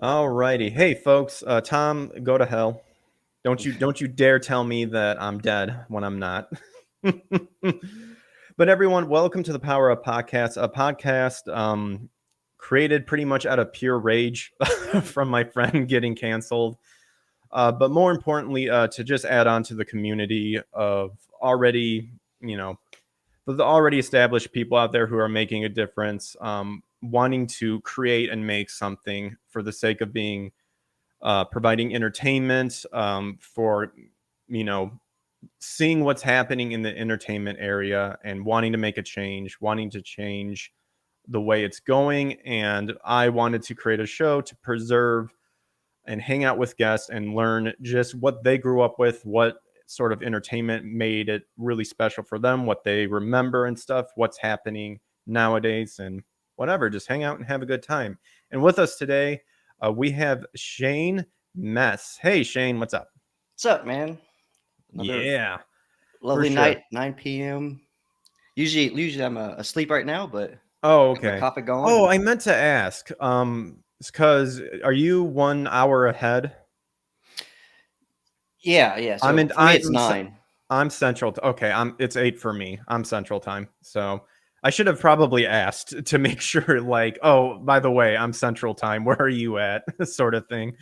Alrighty. Hey folks, Tom, go to hell. Don't you dare tell me that I'm dead when I'm not. But everyone, welcome to the Power Up Podcast, a podcast created pretty much out of pure rage from my friend getting canceled. But more importantly, to just add on to the community of already, you know, the already established people out there who are making a difference, wanting to create and make something for the sake of being providing entertainment, for you know seeing what's happening in the entertainment area and wanting to make a change, wanting to change the way it's going. And I wanted to create a show to preserve and hang out with guests and learn just what they grew up with, what sort of entertainment made it really special for them, what they remember and stuff, what's happening nowadays, and whatever. Just hang out and have a good time. And with us today, we have Shane Mess. Hey, Shane, what's up? What's up, man? Another Yeah, for lovely sure. night, 9 p.m. Usually I'm asleep right now, but Oh, got my okay. coffee going. Oh, And I meant to ask. Because are you 1 hour ahead? yeah. I'm So in. for me, it's 9. I'm central. Okay, it's 8 for me. I'm central time. So I should have probably asked to make sure. Like, oh, by the way, I'm central time. Where are you at? Sort of thing.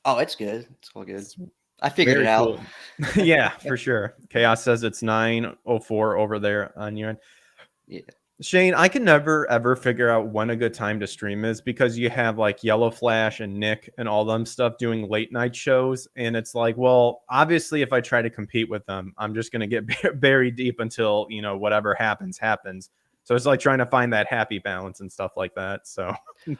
Oh, it's good. It's all good. It's I figured it very out. cool. Yeah, for sure. Chaos says it's 9:04 over there on your end. Yeah. Shane, I can never ever figure out when a good time to stream is because you have like Yellow Flash and Nick and all them stuff doing late night shows. And it's like, well, obviously, if I try to compete with them, I'm just going to get buried deep until, whatever happens, happens. So it's like trying to find that happy balance and stuff like that. So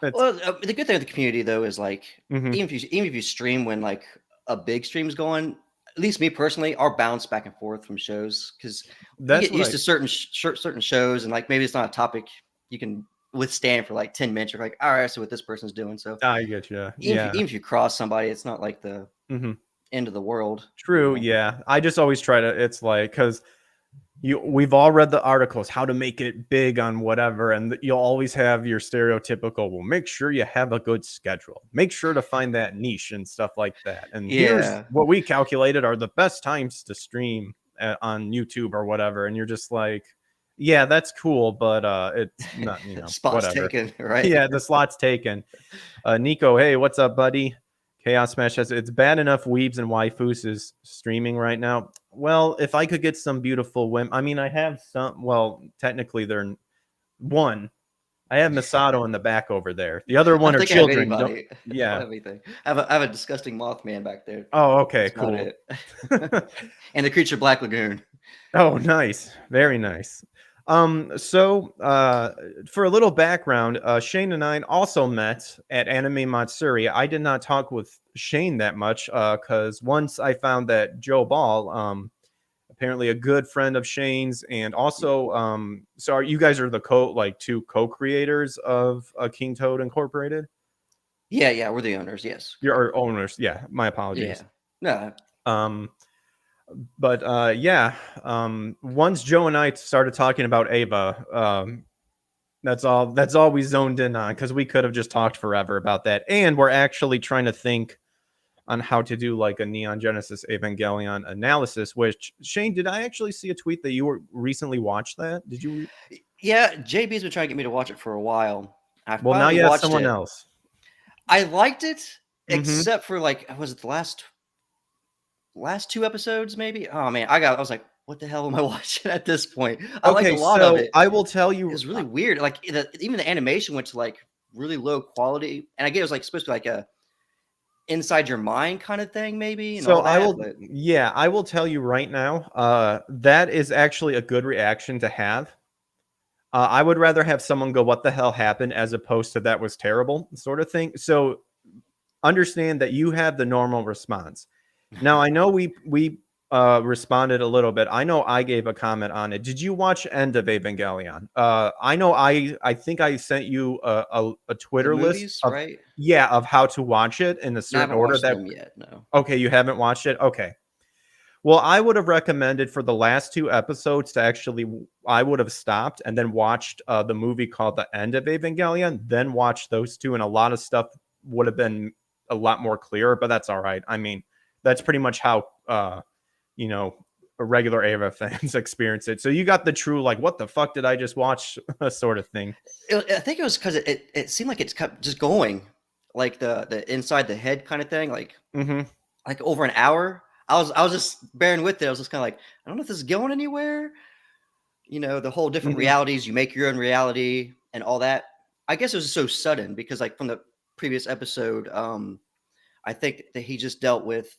that's, Well, the good thing with the community though is like mhm. even if you stream when like a big stream's going, at least me personally, I'll bounce back and forth from shows because you That's get what used I, to certain shows and like maybe it's not a topic you can withstand for like 10 minutes. You're like, all right, I see what this person's doing. So I get you. even if you, Yeah. even if you cross somebody, it's not like the Hmm. end of the world, you True. know. Yeah. I just always try to, it's like, because we've all read the articles how to make it big on whatever, and you'll always have your stereotypical, well, make sure you have a good schedule, make sure to find that niche and stuff like that, and here's Yeah, what we calculated are the best times to stream on YouTube or whatever, and you're just like, yeah, that's cool, but it's not, spots whatever. taken, right? Yeah, the slot's taken. Nico, hey, what's up, buddy? Chaos Smash says it's bad enough Weebs and Waifus is streaming right now. Well, if I could get some beautiful women, I mean, I have some. Well, technically, they're one. I have Masato in the back over there. The other I one don't are think I have children. Don't. anybody. I don't Yeah. have anything. I have a disgusting Mothman back there. Oh, okay, That's about cool. it. And the creature Black Lagoon. Oh, nice. Very nice. So for a little background, Shane and I also met at Anime Matsuri. I did not talk with Shane that much because once I found that Joe Ball, apparently a good friend of Shane's, and also, so you guys are the two co-creators of King Toad Incorporated? Yeah, we're the owners. Yes, You're correct. owners. Yeah, my apologies. Yeah. No. Um, but yeah, once Joe and I started talking about Ava, that's all we zoned in on because we could have just talked forever about that. And we're actually trying to think on how to do like a Neon Genesis Evangelion analysis. Which, Shane, did I actually see a tweet that you were recently watched that? Did you? Yeah, JB's been trying to get me to watch it for a while. I Well, now finally you have watched someone it. else. I liked it, Mm-hmm. except for like, was it the last two episodes? Maybe. Oh man, I was like, what the hell am I watching at this point? I liked a Okay, lot of so it. I will tell It you. was really weird. Like even the animation went to like really low quality, and I get it was like supposed to be like a inside your mind kind of thing, maybe, and So all I that. will, But yeah, I will tell you right now. That is actually a good reaction to have. I would rather have someone go, "What the hell happened?" as opposed to "That was terrible," sort of thing. So understand that you have the normal response. Now I know we responded a little bit. I know I gave a comment on it. Did you watch End of Evangelion? I know I think I sent you a the Twitter list movies, of, right? yeah, of how to watch it in a No, I certain haven't order. watched That them yet. No. Okay, you haven't watched it. Okay. Well, I would have recommended for the last two episodes to actually, I would have stopped and then watched the movie called The End of Evangelion, then watched those two, and a lot of stuff would have been a lot more clear, but that's all right. I mean, that's pretty much how you know, regular Ava fans experience it. So you got the true like, what the fuck did I just watch sort of thing. I think it was because it seemed like it's kept just going, like the inside the head kind of thing, Mm-hmm. like over an hour. I was just bearing with it. I was just kind of like, I don't know if this is going anywhere. The whole different Mm-hmm. realities. You make your own reality and all that. I guess it was so sudden because like from the previous episode, I think that he just dealt with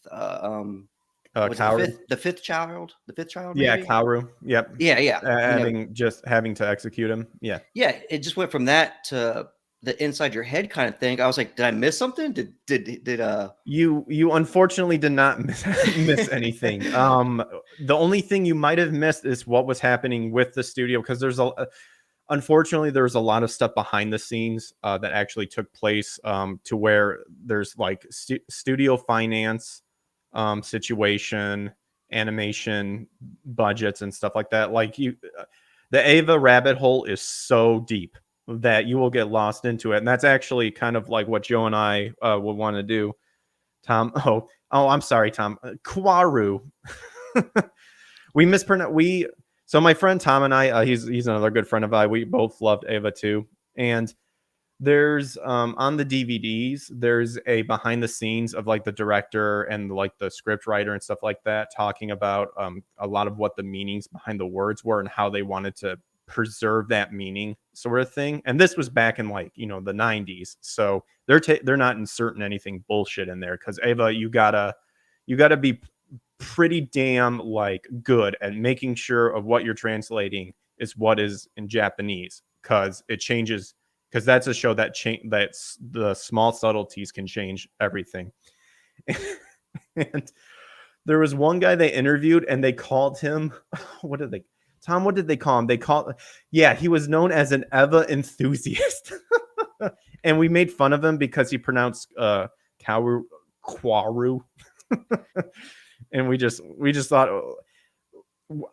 was it the Kaoru. fifth child Yeah, maybe. Kaoru. Yep. Yeah, yeah. Having to execute him. Yeah. Yeah, it just went from that to the inside your head kind of thing. I was like, did I miss something? Did You unfortunately did not miss anything. The only thing you might have missed is what was happening with the studio, because unfortunately there's a lot of stuff behind the scenes that actually took place, to where there's like studio finance situation, animation budgets and stuff like that. Like the Ava rabbit hole is so deep that you will get lost into it, and that's actually kind of like what Joe and I would want to do. Tom. Oh, I'm sorry, Tom. Kwaru. We mispronounce we. So my friend Tom and I, he's another good friend of mine. We both loved Ava too, and there's on the DVDs there's a behind the scenes of like the director and like the script writer and stuff like that, talking about a lot of what the meanings behind the words were and how they wanted to preserve that meaning, sort of thing. And this was back in like the 90s, so they're not inserting anything bullshit in there, because Ava, you gotta be pretty damn like good at making sure of what you're translating is what is in Japanese, because it changes, because that's a show that's the small subtleties can change everything. And there was one guy they interviewed and they called him what did they Tom, what did they call him? Yeah, he was known as an Eva enthusiast. And we made fun of him because he pronounced Kwaru. And we just thought,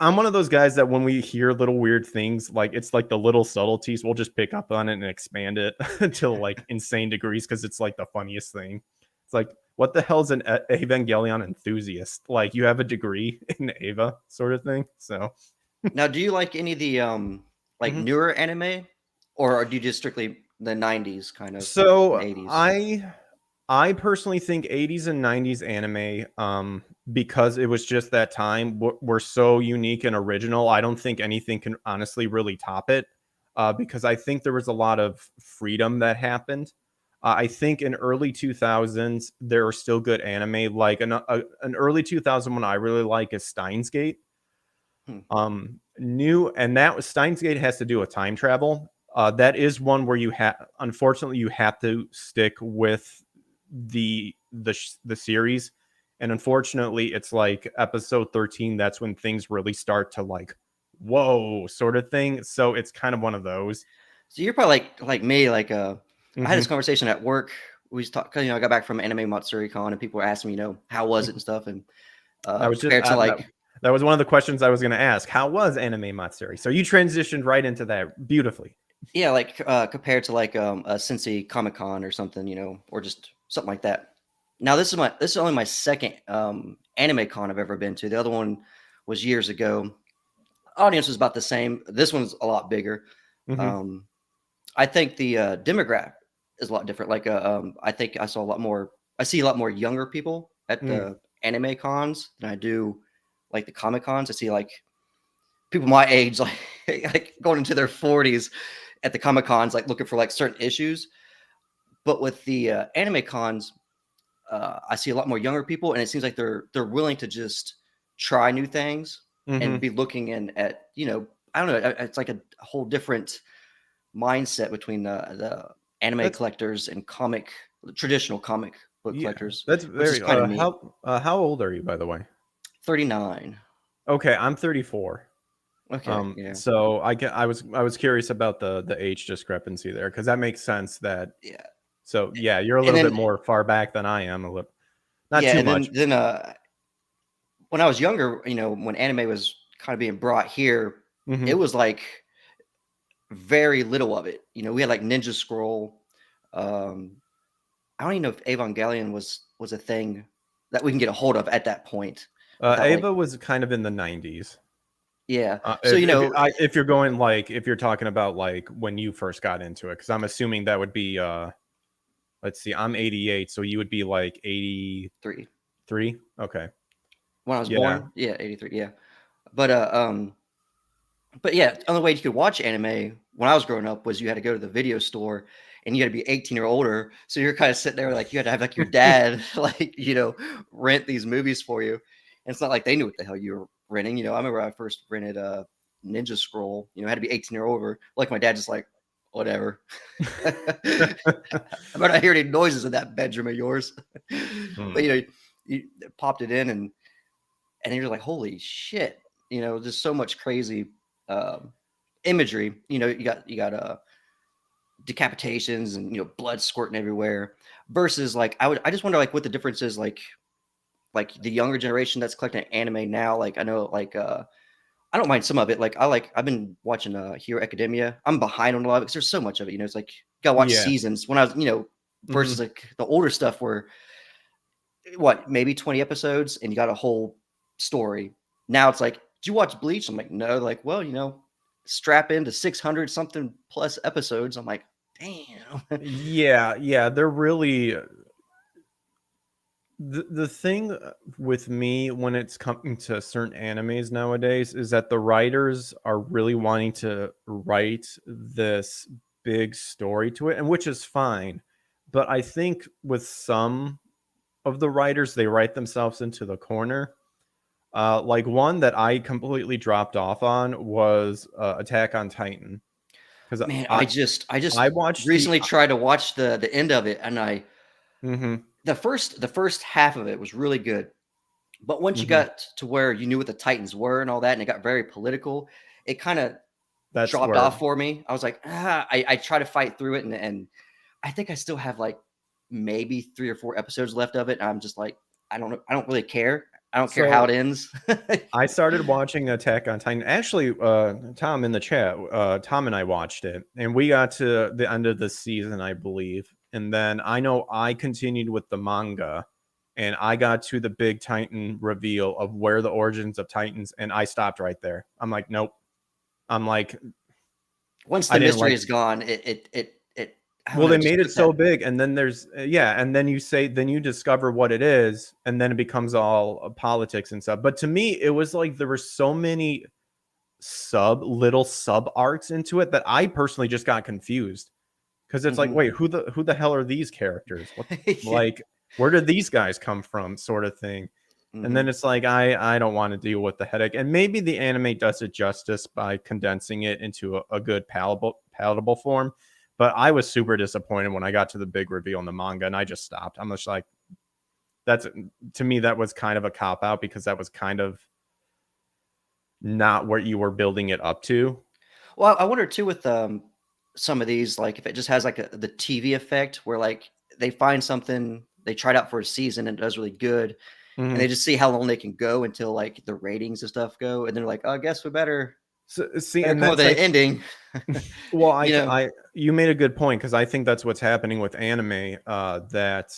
I'm one of those guys that when we hear little weird things, like it's like the little subtleties, we'll just pick up on it and expand it to like insane degrees, because it's like the funniest thing. It's like, what the hell's an Evangelion enthusiast? Like, you have a degree in Ava, sort of thing. So now do you like any of the like Mhm. newer anime, or do you just strictly the '90s kind of and So '80s? I personally think 80s and 90s anime, because it was just that time, were so unique and original. I don't think anything can honestly really top it, because I think there was a lot of freedom that happened. I think in early 2000s there are still good anime. Like an early 2000 one I really like is Steins Gate. Hmm. New, and that was Steins Gate has to do with time travel. That is one where unfortunately you have to stick with the series, and unfortunately it's like episode 13, that's when things really start to like, whoa, sort of thing. So it's kind of one of those. So you're probably like me. Like I had this Hmm. conversation at work. We was talking, because I got back from Anime Matsuri Con, and people were asking me, how was it and stuff, and I was just compared to like that was one of the questions I was going to ask. How was Anime Matsuri? So you transitioned right into that beautifully. yeah, like compared to like a Cincy Comic Con or something, or just something like that. Now this is only my second anime con I've ever been to. The other one was years ago. Audience was about the same. This one's a lot bigger. Hmm. Um, I think the demographic is a lot different. Like I think I saw a lot more. I see a lot more younger people at Mm. the anime cons than I do like the comic cons. I see like people my age, like like going into their 40s at the comic cons, like looking for like certain issues. But with the anime cons, I see a lot more younger people, and it seems like they're willing to just try new things and Hmm. be looking in at I don't know. It's like a whole different mindset between the anime That's collectors and traditional comic book Yeah, collectors, that's which is very kind of neat. how old are you, by the way? 39. Okay, I'm 34. Okay, yeah, So I was curious about the age discrepancy there, because that makes sense that. yeah, So yeah, you're a and little bit then more far back than I am, a little, not yeah, too and much. then when I was younger, when anime was kind of being brought here, it Hmm. was like very little of it. We had like Ninja Scroll, um, I don't even know if Evangelion was a thing that we can get a hold of at that point without like Ava was kind of in the 90s. yeah. So If you know, if you're going like if you're talking about like when you first got into it, because I'm assuming that would be let's see, I'm 88, so you would be like 83. 3 Okay, when I was yeah, born, yeah, 83, yeah. But but yeah, the only way you could watch anime when I was growing up was you had to go to the video store and you had to be 18 or older. So you're kind of sitting there like you had to have like your dad like rent these movies for you. And it's not like they knew what the hell you were renting. I remember I first rented Ninja Scroll. Had to be 18 or over. Like my dad just like whatever. I better not hear any noises in that bedroom of yours. But Hmm. you popped it in and you're like, holy shit! There's so much crazy imagery. You got decapitations and blood squirting everywhere. Versus like I just wonder like what the difference is like the younger generation that's collecting anime now. Like I know like I don't mind some of it. Like I've been watching Hero Academia. I'm behind on a lot of it because there's so much of it. It's like you gotta watch Yeah. seasons. When I was Hmm. versus like the older stuff where what maybe 20 episodes and you got a whole story. Now it's like, did you watch Bleach? I'm like, no. Like, well, strap into 600 something plus episodes. I'm like, damn. Yeah, yeah, they're really the thing with me when it's coming to certain animes nowadays is that the writers are really wanting to write this big story to it, and which is fine. But I think with some of the writers, they write themselves into the corner. Like one that I completely dropped off on was Attack on Titan, because Man, I just I watched the recently tried to watch the end of it, and mhm, the first half of it was really good. But once you mhm, got to where you knew what the Titans were and all that, and it got very political, it kind of that's dropped where off for me. I was like, I try to fight through it, and I think I still have like maybe 3 or 4 episodes left of it. And I'm just like, I don't know. I don't really care. I don't care how it so ends. I started watching Attack on Titan. Actually, Tom in the chat, Tom and I watched it, and we got to the end of the season, I believe. And then I know I continued with the manga, and I got to the big Titan reveal of where the origins of Titans, and I stopped right there. I'm like, nope. I'm like, Once I the didn't mystery like. is gone, it I don't Well, know. they It just made it puts so that. big, and then there's yeah, and then you discover what it is, and then it becomes all politics and stuff. But to me, it was like there were so many little sub arcs into it that I personally just got confused because it's like, Hmm. wait, who the hell are these characters? What Yeah. like where did these guys come from, sort of thing. And then Hmm. it's like I don't want to deal with the headache. And maybe the anime does it justice by condensing it into a good palatable form. But I was super disappointed when I got to the big reveal in the manga, and I just stopped. I'm just like, that's to me that was kind of a cop out because that was kind of not what you were building it up to. Well, I wonder too with some of these, like if it just has like the TV effect where like they find something, they try it out for a season and it does really good, and they Mhm. just see how long they can go until like the ratings and stuff go, and they're like, oh, I guess we better So, see, better and come up that's with an I ending. well, you know. you made a good point because I think that's what's happening with anime. That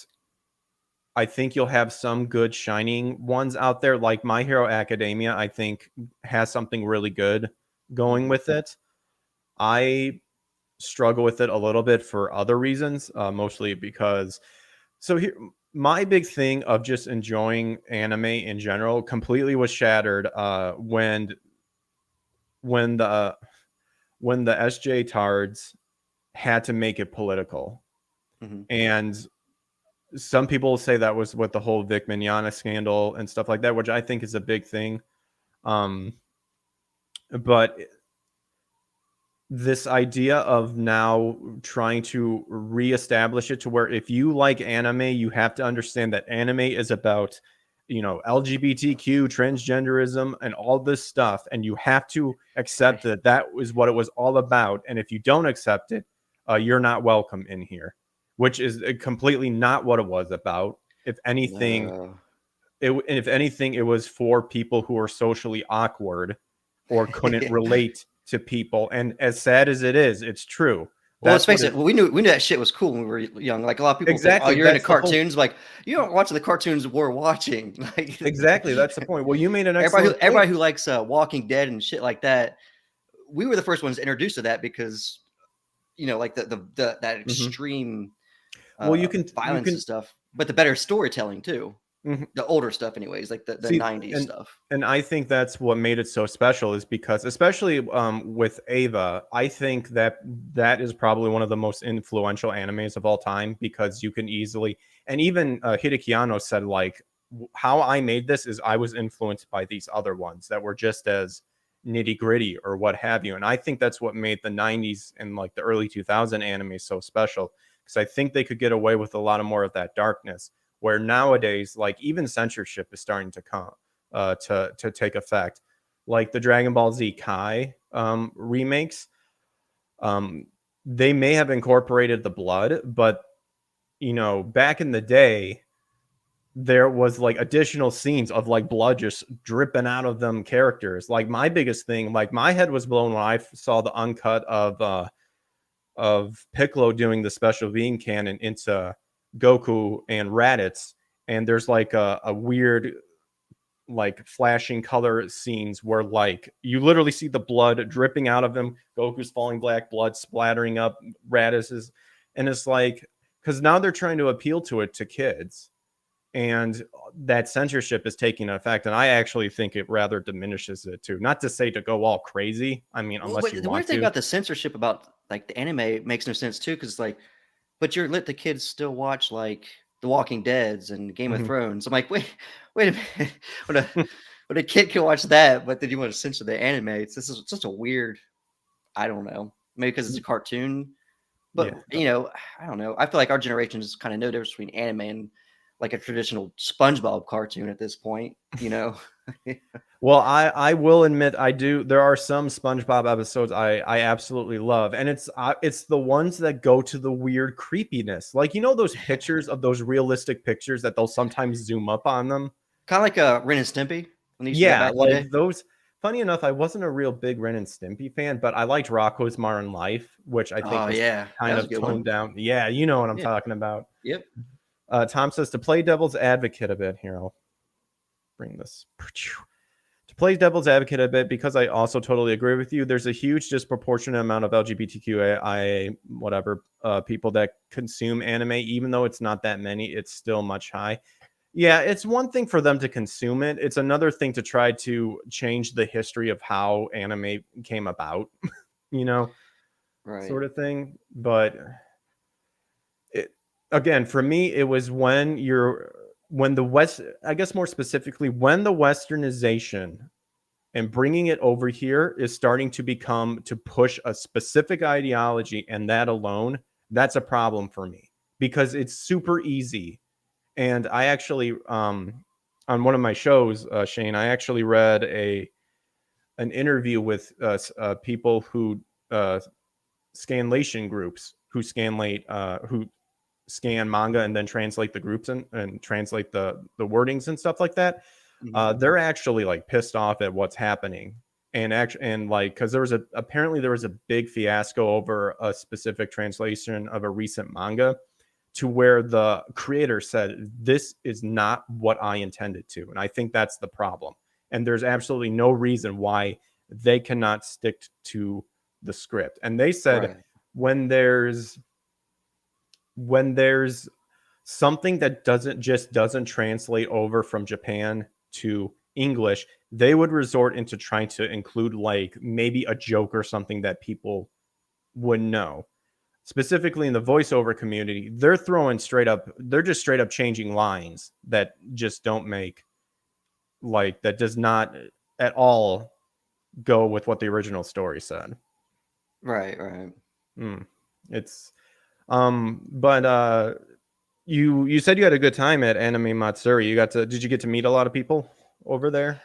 I think you'll have some good shining ones out there, like My Hero Academia. I think has something really good going Mhm. with it. I struggle with it a little bit for other reasons, mostly because so here my big thing of just enjoying anime in general completely was shattered when the when the SJ Tards had to make it political. Mhm. And some people say that was with the whole Vic Mignogna scandal and stuff like that, which I think is a big thing. Um, but this idea of now trying to reestablish it to where if you like anime, you have to understand that anime is about, LGBTQ, transgenderism, and all this stuff. And you have to accept that that is what it was all about. And if you don't accept it, you're not welcome in here, which is completely not what it was about. If anything, No. if anything, it was for people who are socially awkward or couldn't relate to people. And as sad as it is, it's true. Well, let's That's what face it it. We knew that shit was cool when we were young. Like a lot of people think, "Oh, exactly. you're into That's the whole cartoons." Like you aren't watching the cartoons we're watching. Like exactly. That's the point. Well, you made an excellent point. everybody who likes Walking Dead and shit like that, we were the first ones introduced to that because like the that Mhm. extreme Well, you violence and can stuff, but the better storytelling too. mhm. The older stuff, anyways, like the See, '90s stuff. and I think that's what made it so special is because, especially with Ava, I think that that is probably one of the most influential animes of all time because you can easily, and even Hideki Anno said like, how I made this is I was influenced by these other ones that were just as nitty gritty or what have you, and I think that's what made the '90s and like the early 2000 anime so special because I think they could get away with a lot of more of that darkness where nowadays like even censorship is starting to come to take effect like the Dragon Ball Z Kai remakes. um, they may have incorporated the blood, but back in the day there was like additional scenes of like blood just dripping out of them characters. Like my biggest thing, like my head was blown when I saw the uncut of Piccolo doing the special being cannon into Goku and Raditz, and there's like a weird like flashing color scenes where like you literally see the blood dripping out of him, Goku's falling black, blood splattering up Raditz's, and it's like because now they're trying to appeal to it to kids, and that censorship is taking effect, and I actually think it rather diminishes it too. Not to say to go all crazy. I mean, Well, unless but you the weird want thing to. about the censorship about like the anime makes no sense too, because like, but you're let the kids still watch like The Walking Dead's and Game of Mhm. Thrones. I'm like, wait a minute, when a kid can watch that, but then you want to censor the anime. This is such a weird. I don't know. Maybe because it's a cartoon, but Yeah. I don't know. I feel like our generation is kind of no difference between anime and like a traditional SpongeBob cartoon at this point. Well, I will admit I do. There are some SpongeBob episodes I absolutely love, and it's the ones that go to the weird creepiness. Like those pictures of those realistic pictures that they'll sometimes zoom up on them. Kind of like Ren and Stimpy when they used to do that Yeah, back in the like day. those. Funny enough, I wasn't a real big Ren and Stimpy fan, but I liked Rocko's Modern Life, which I think Oh was yeah, that kind was a of good one. toned down. Yeah, you know what I'm Yeah. talking about. Yep. Tom says to play devil's advocate a bit here. I'll bring this. To play devil's advocate a bit, because I also totally agree with you, there's a huge disproportionate amount of LGBTQIA whatever people that consume anime, even though it's not that many, it's still much high. Yeah, it's one thing for them to consume it. It's another thing to try to change the history of how anime came about, you know, Right. sort of thing. But it, again, for me, it was when the West, I guess more specifically, when the westernization and bringing it over here is starting to become to push a specific ideology, and that alone, that's a problem for me because it's super easy. And I actually on one of my shows, Shane, I actually read an interview with people who uh scanlation groups who scan manga and then translate the groups and translate the wordings and stuff like that. Mhm. They're actually like pissed off at what's happening, and like because apparently there was a big fiasco over a specific translation of a recent manga to where the creator said this is not what I intended to, and I think that's the problem. And there's absolutely no reason why they cannot stick to the script. And they said Right. when there's something that doesn't translate over from Japan to English, they would resort into trying to include like maybe a joke or something that people would know. Specifically in the voiceover community, they're just straight up changing lines that just don't make like that does not at all go with what the original story said. Right. Right. Mm. It's but you said you had a good time at Anime Matsuri. Did you get to meet a lot of people over there?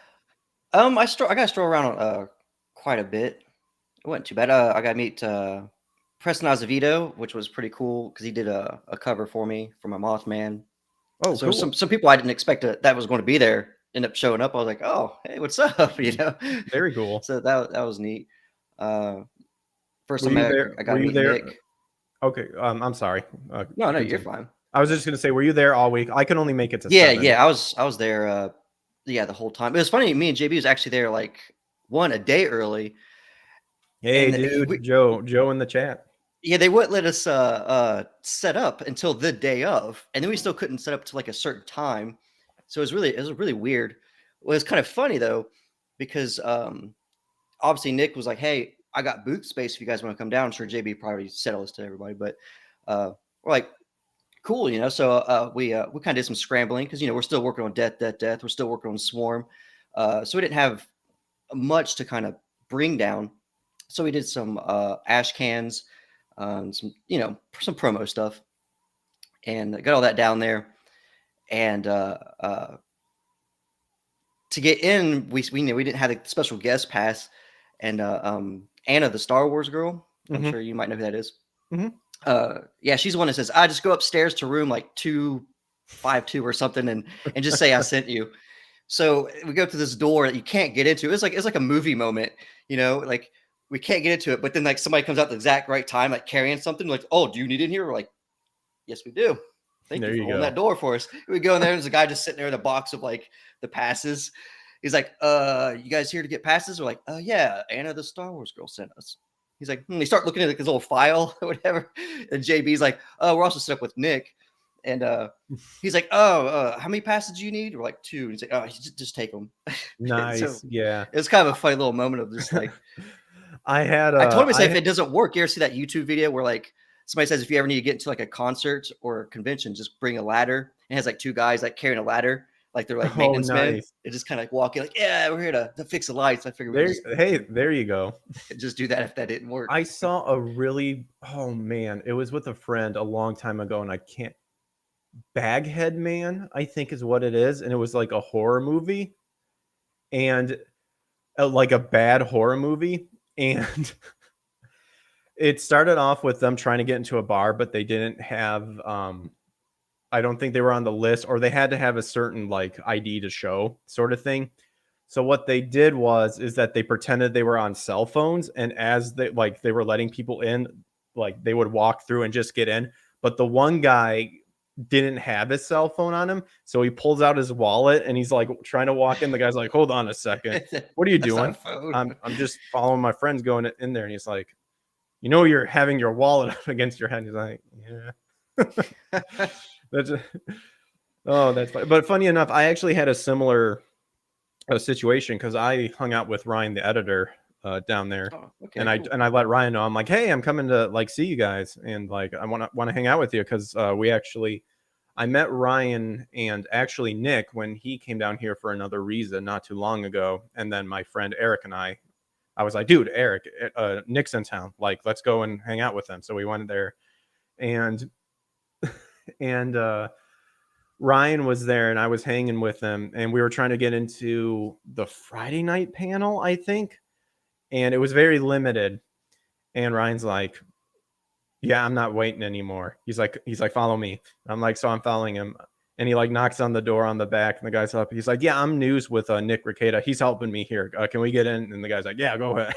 I got to stroll around quite a bit. It wasn't too bad. I got to meet Preston Azevedo, which was pretty cool because he did a cover for me for my Mothman. Oh, So cool. some people I didn't expect that was going to be there end up showing up. I was like, oh, hey, what's up? Very cool. So that was neat. First Were time you there? I got Were to you meet there? Nick. Okay. I'm sorry. No, no, you're Continue. fine. I was just gonna say, were you there all week? I can only make it to Yeah, 7. yeah, I was there. Yeah, the whole time. It was funny. Me and JB was actually there like a day early, Hey, and dude, Joe in the chat. yeah, they wouldn't let us set up until the day of, and then we still couldn't set up to like a certain time. So it was really weird. Well, it was kind of funny though, because obviously Nick was like, "Hey, I got booth space if you guys want to come down." I'm sure JB probably said all this to everybody, but we're like, "Cool," you know. So we kind of did some scrambling because we're still working on Death, Death, Death. We're still working on Swarm, so we didn't have much to kind of bring down. So we did some ash cans, some some promo stuff, and got all that down there. And to get in, we knew we didn't have a special guest pass, and Anna, the Star Wars girl, I'm Mm-hmm. sure you might know who that is. Mm-hmm. Yeah, she's the one that says, "I just go upstairs to room like 252 or something, and just say I sent you." So we go to this door that you can't get into. It's like a movie moment, like we can't get into it, but then like somebody comes out at the exact right time, like carrying something, like, "Oh, do you need in here?" We're like, "Yes, we do. Thank you There for you holding go. that door for us." We go in there, there's a guy just sitting there with a box of like the passes. He's like, you guys here to get passes?" We're like, yeah, Anna the Star Wars girl sent us. He's like, They start looking at like his little file or whatever. And JB's like, "Oh, we're also set up with Nick." And he's like, "Oh, how many passes do you need?" We're like, "2." And he's like, "Oh, just take them." So Nice. Yeah. it was kind of a funny little moment of just like, I had I told him, I said, I if it doesn't work, you ever see that YouTube video where like somebody says if you ever need to get into like a concert or a convention, just bring a ladder. And it has like two guys like carrying a ladder, like they're like oh maintenance men. nice. They just kind of like walk in, like, "Yeah, we're here to fix the lights." I figured we could There hey, there you go. just do that if that didn't work. I saw a really oh man, it was with a friend a long time ago and I can't Baghead Man, I think is what it is, and it was like a horror movie and like a bad horror movie and it started off with them trying to get into a bar but they didn't have I don't think they were on the list or they had to have a certain like ID to show sort of thing. So what they did was is that they pretended they were on cell phones and as they were letting people in, like they would walk through and just get in. But the one guy didn't have his cell phone on him, so he pulls out his wallet and he's like trying to walk in. The guy's like, "Hold on a second, what are you That's not a doing?" phone. I'm just following my friends going in there, and he's like, "You know, you're having your wallet up against your head." He's like, "Yeah." That's oh, that's funny. But funny enough, I actually had a similar situation because I hung out with Ryan, the editor, down there, Oh, and okay, cool. I let Ryan know I'm like, hey, I'm coming to like see you guys, and like I want to hang out with you because we actually I met Ryan and actually Nick when he came down here for another reason not too long ago, and then my friend Eric and I was like, dude, Eric, Nick's in town, like let's go and hang out with him. So we went there, and and Ryan was there and I was hanging with him and we were trying to get into the Friday night panel, I think. And it was very limited. And Ryan's like, "Yeah, I'm not waiting anymore." He's like, "Follow me." I'm like, so I'm following him. And he like knocks on the door on the back and the guy's up. He's like, "Yeah, I'm news with Nick Ricada. He's helping me here. Can we get in?" And the guy's like, "Yeah, go ahead."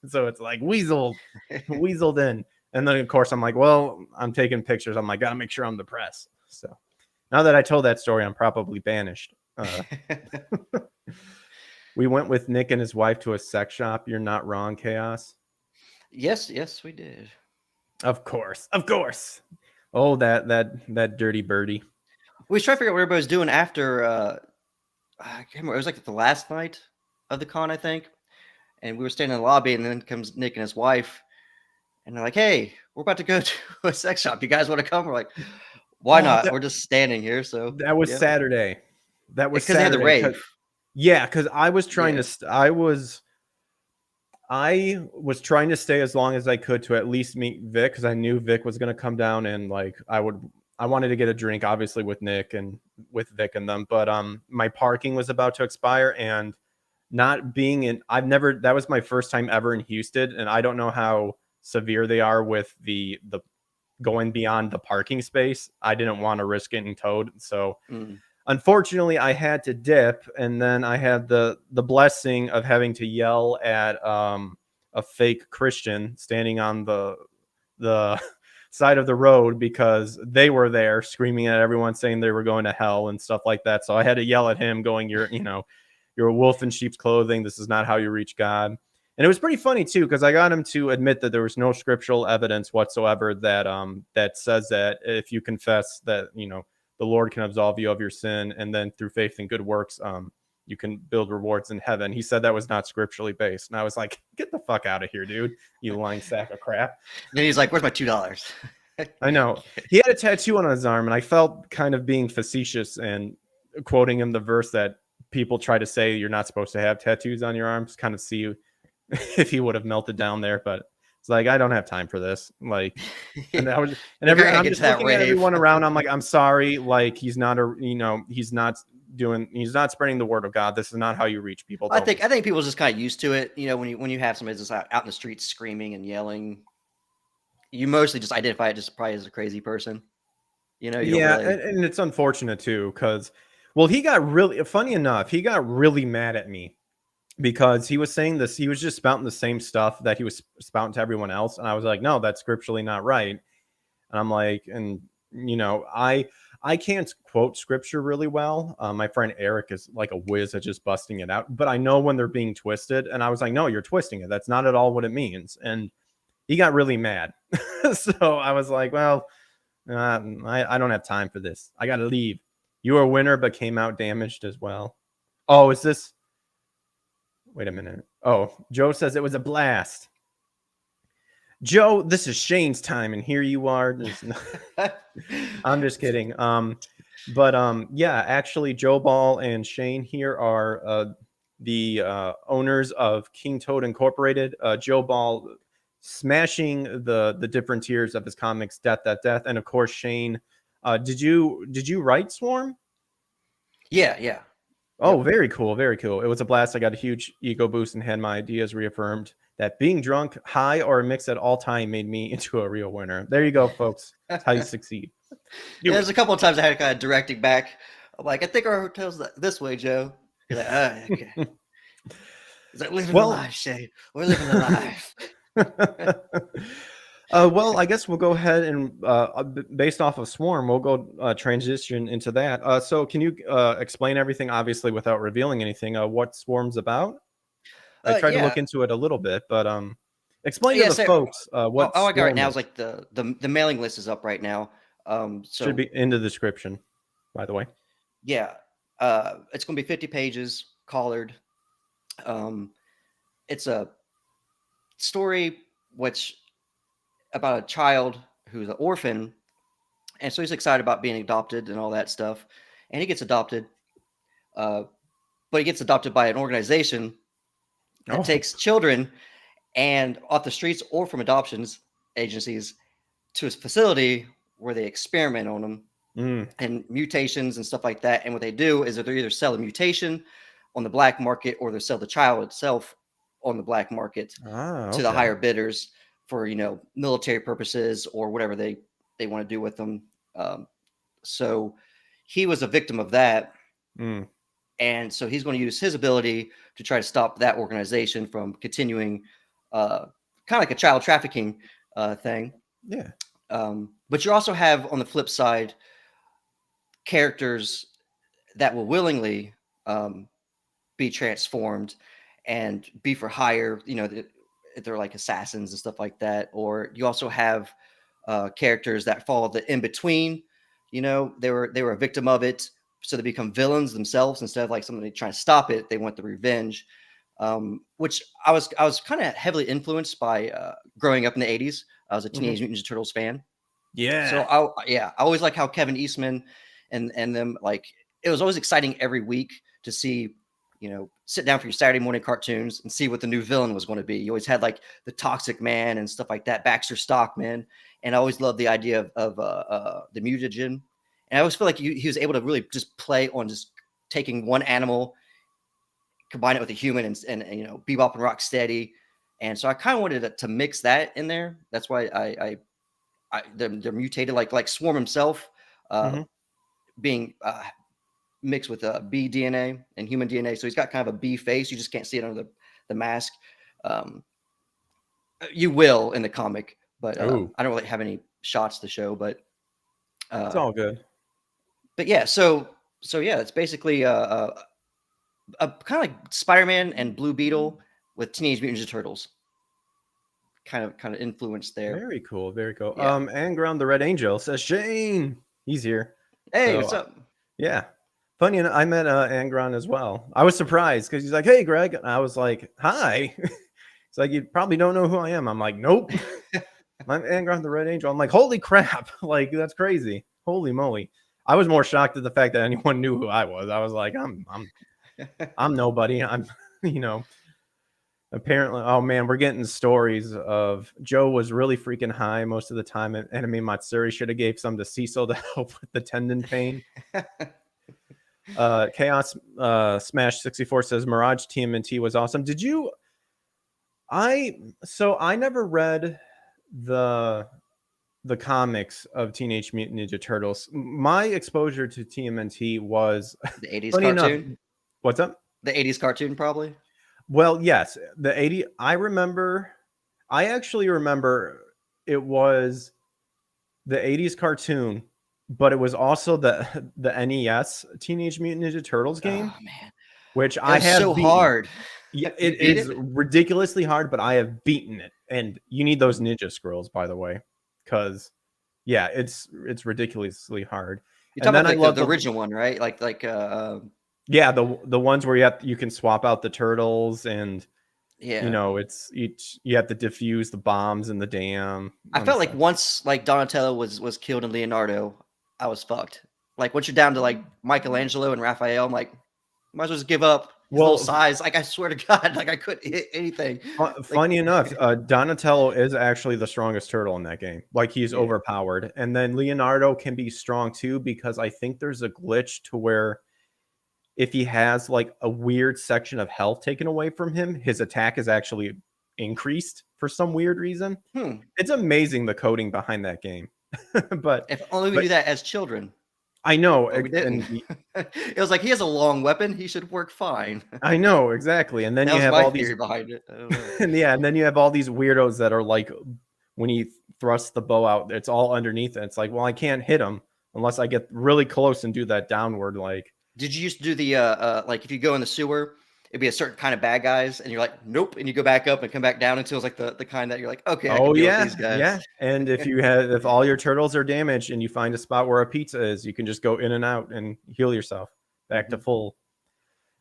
So it's like weaseled in. And then of course I'm like, well, I'm taking pictures. I'm like, gotta make sure I'm the press. So now that I told that story, I'm probably banished. We went with Nick and his wife to a sex shop. You're not wrong, Chaos. Yes, yes, we did. Of course, of course. Oh, that dirty birdie. We was trying to figure out what everybody was doing after. I can't remember. It was like the last night of the con, I think. And we were standing in the lobby, and then comes Nick and his wife, and they're like, "Hey, we're about to go to a sex shop. You guys want to come?" We're like, "Why Oh, not? We're just standing here." So that was yeah, Saturday. That was because they had the Saturday. rave. Yeah, because I was trying Yeah. to. I was trying to stay as long as I could to at least meet Vic because I knew Vic was going to come down and like I wanted to get a drink obviously with Nick and with Vic and them, but my parking was about to expire and not being in I've never that was my first time ever in Houston and I don't know how severe they are with the going beyond the parking space. I didn't want to risk getting towed, so Mm. unfortunately I had to dip and then I had the blessing of having to yell at a fake Christian standing on the side of the road because they were there screaming at everyone saying they were going to hell and stuff like that. So I had to yell at him going, you're a wolf in sheep's clothing. This is not how you reach God. And it was pretty funny too, because I got him to admit that there was no scriptural evidence whatsoever that says that if you confess that, the Lord can absolve you of your sin, and then through faith and good works, you can build rewards in heaven. He said that was not scripturally based. And I was like, get the fuck out of here, dude, you lying sack of crap. Then he's like, where's my $2? I know. He had a tattoo on his arm, and I felt kind of being facetious and quoting him the verse that people try to say you're not supposed to have tattoos on your arms, kind of see if he would have melted down there. But it's like, I don't have time for this. Like, and I was, and I'm just looking at everyone around. I'm like, I'm sorry. Like, he's not he's not spreading the word of God. This is not how you reach people. I think people just kind of used to it. When you have somebody just out in the streets screaming and yelling, you mostly just identify it just probably as a crazy person. Yeah, and it's unfortunate too, because, well, he got really mad at me because he was saying this. He was just spouting the same stuff that he was spouting to everyone else, and I was like, no, that's scripturally not right. And I'm like, and I can't quote scripture really well. My friend Eric is like a whiz at just busting it out, but I know when they're being twisted. And I was like, no, you're twisting it. That's not at all what it means. And he got really mad. So I was like, well, I don't have time for this. I got to leave. You were a winner, but came out damaged as well. Oh, is this? Wait a minute. Oh, Joe says it was a blast. Joe, this is Shane's time, and here you are. I'm just kidding. Yeah, actually, Joe Ball and Shane here are the owners of King Toad Incorporated. Joe Ball smashing the different tiers of his comics, Death, and of course Shane. Did you write Swarm? Yeah. Oh, very cool, very cool. It was a blast. I got a huge ego boost and had my ideas reaffirmed. That being drunk, high, or a mix at all time made me into a real winner. There you go, folks. That's how you succeed. There's a couple of times I had kind of directing back. I'm like, I think our hotel's this way, Joe. You're like, okay. He's like, living a life, Shane. We're living a life. Well, I guess we'll go ahead and, based off of Swarm, we'll go transition into that. So can you explain everything, obviously, without revealing anything, what Swarm's about? I tried to look into it a little bit, but explain to the folks what I got right now is like the mailing list is up right now. So should be in the description, by the way. Yeah, it's going to be 50 pages, collared. It's a story about a child who's an orphan, and so he's excited about being adopted and all that stuff, and he gets adopted, but he gets adopted by an organization that takes children and off the streets or from adoptions agencies to a facility where they experiment on them and mutations and stuff like that. And what they do is that they either sell the mutation on the black market or they sell the child itself on the black market to the higher bidders for, military purposes or whatever they want to do with them. So he was a victim of that. And so he's going to use his ability to try to stop that organization from continuing kind of like a child trafficking thing. Yeah. But you also have on the flip side characters that will willingly be transformed and be for hire, they're like assassins and stuff like that. Or you also have characters that fall the in between, they were a victim of it, so they become villains themselves instead of like somebody trying to stop it. They want the revenge, which I was kind of heavily influenced by growing up in the 80s. I was a Teenage Mutant Ninja Turtles fan. Yeah. So I always like how Kevin Eastman and them, like, it was always exciting every week to see, sit down for your Saturday morning cartoons and see what the new villain was going to be. You always had like the Toxic Man and stuff like that, Baxter Stockman. And I always loved the idea of the mutagen. And I always feel like he was able to really just play on just taking one animal, combine it with a human, and Bebop and Rocksteady. And so I kind of wanted to mix that in there. That's why they're mutated like Swarm himself, being mixed with bee DNA and human DNA. So he's got kind of a bee face. You just can't see it under the mask. You will in the comic, but Oh, I don't really have any shots to show. But it's uh, all good. yeah, so yeah, it's basically a kind of like Spider-Man and Blue Beetle with Teenage Mutant Ninja Turtles. Kind of influence there. Very cool. Very cool. Yeah. Anground the Red Angel says Shane. He's here. Hey, So what's up? yeah. Funny enough, I met Angron as well. I was surprised because he's like, "Hey, Greg," and I was like, "Hi." It's like, "You probably don't know who I am." I'm like, "Nope." I'm Angron the Red Angel. I'm like, "Holy crap!" Like, that's crazy. Holy moly! I was more shocked at the fact that anyone knew who I was. I was like, I'm nobody. I'm, you know, apparently. Oh man, we're getting stories of Joe was really freaking high most of the time, and Enemy Matsuri should have gave some to Cecil to help with the tendon pain. Chaos Smash 64 says Mirage TMNT was awesome. Did you? I never read the comics of Teenage Mutant Ninja Turtles. My exposure to TMNT was The 80s funny enough. cartoon. What's up? The 80s cartoon, probably. Well, yes, the 80. I actually remember it was the 80s cartoon, but it was also the NES Teenage Mutant Ninja Turtles game, Oh man, which it I was have so beaten. hard. Yeah, You it beat is it? ridiculously hard, but I have beaten it. And you need those ninja scrolls, by the way, because yeah, it's ridiculously hard. You're And talking then about I like love the original one, right? yeah, the ones where you can swap out the turtles, and Yeah. it's each you have to defuse the bombs in the dam. I felt like once like Donatello was killed in Leonardo, I was fucked. Like once you're down to like Michelangelo and Raphael, I'm like, might as well just give up. His little Well, size, like I swear to God, like I couldn't hit anything. Like, funny enough, Donatello is actually the strongest turtle in that game. Like, he's yeah. overpowered, and then Leonardo can be strong too, because I think there's a glitch to where if he has like a weird section of health taken away from him, his attack is actually increased for some weird reason. It's amazing the coding behind that game. but If only we but knew that as children, I know, but we didn't. and It was like he has a long weapon; he should work fine. I know exactly. And then That you was have my all these theory behind it. I don't know. and yeah, and then you have all these weirdos that are like, when he thrusts the bow out, it's all underneath it. It's like, well, I can't hit him unless I get really close and do that downward. Like, Did you used to do the like if you go in the sewer, it'd be a certain kind of bad guys, and you're like, nope, and you go back up and come back down until it's like the kind that you're like, okay, I can oh deal with yeah, these guys. yeah. And if all your turtles are damaged and you find a spot where a pizza is, you can just go in and out and heal yourself back to full.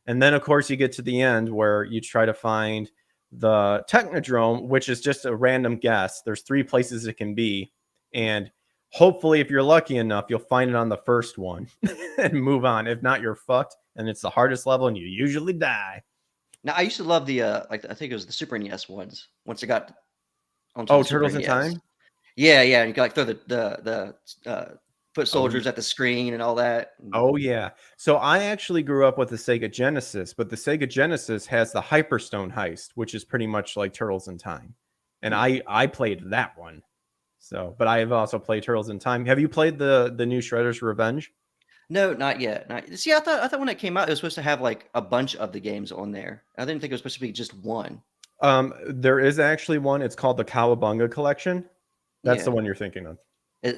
And then of course you get to the end where you try to find the Technodrome, which is just a random guess. There's 3 places it can be, and hopefully if you're lucky enough, you'll find it on the first one and move on. If not, you're fucked, and it's the hardest level, and you usually die. Now I used to love the like I think it was the Super NES ones. Once it got onto Oh, the Super Turtles in NES, Time. yeah, yeah, you could like throw the foot Oh, soldiers at the screen and all that. oh yeah. So I actually grew up with the Sega Genesis, but the Sega Genesis has the Hyperstone heist, which is pretty much like Turtles in Time. And I played that one. So, but I have also played Turtles in Time. Have you played the new Shredder's Revenge? No, not yet. Not, see, I thought when it came out, it was supposed to have like a bunch of the games on there. I didn't think it was supposed to be just one. There is actually one. It's called the Cowabunga Collection. That's the Yeah. one you're thinking of.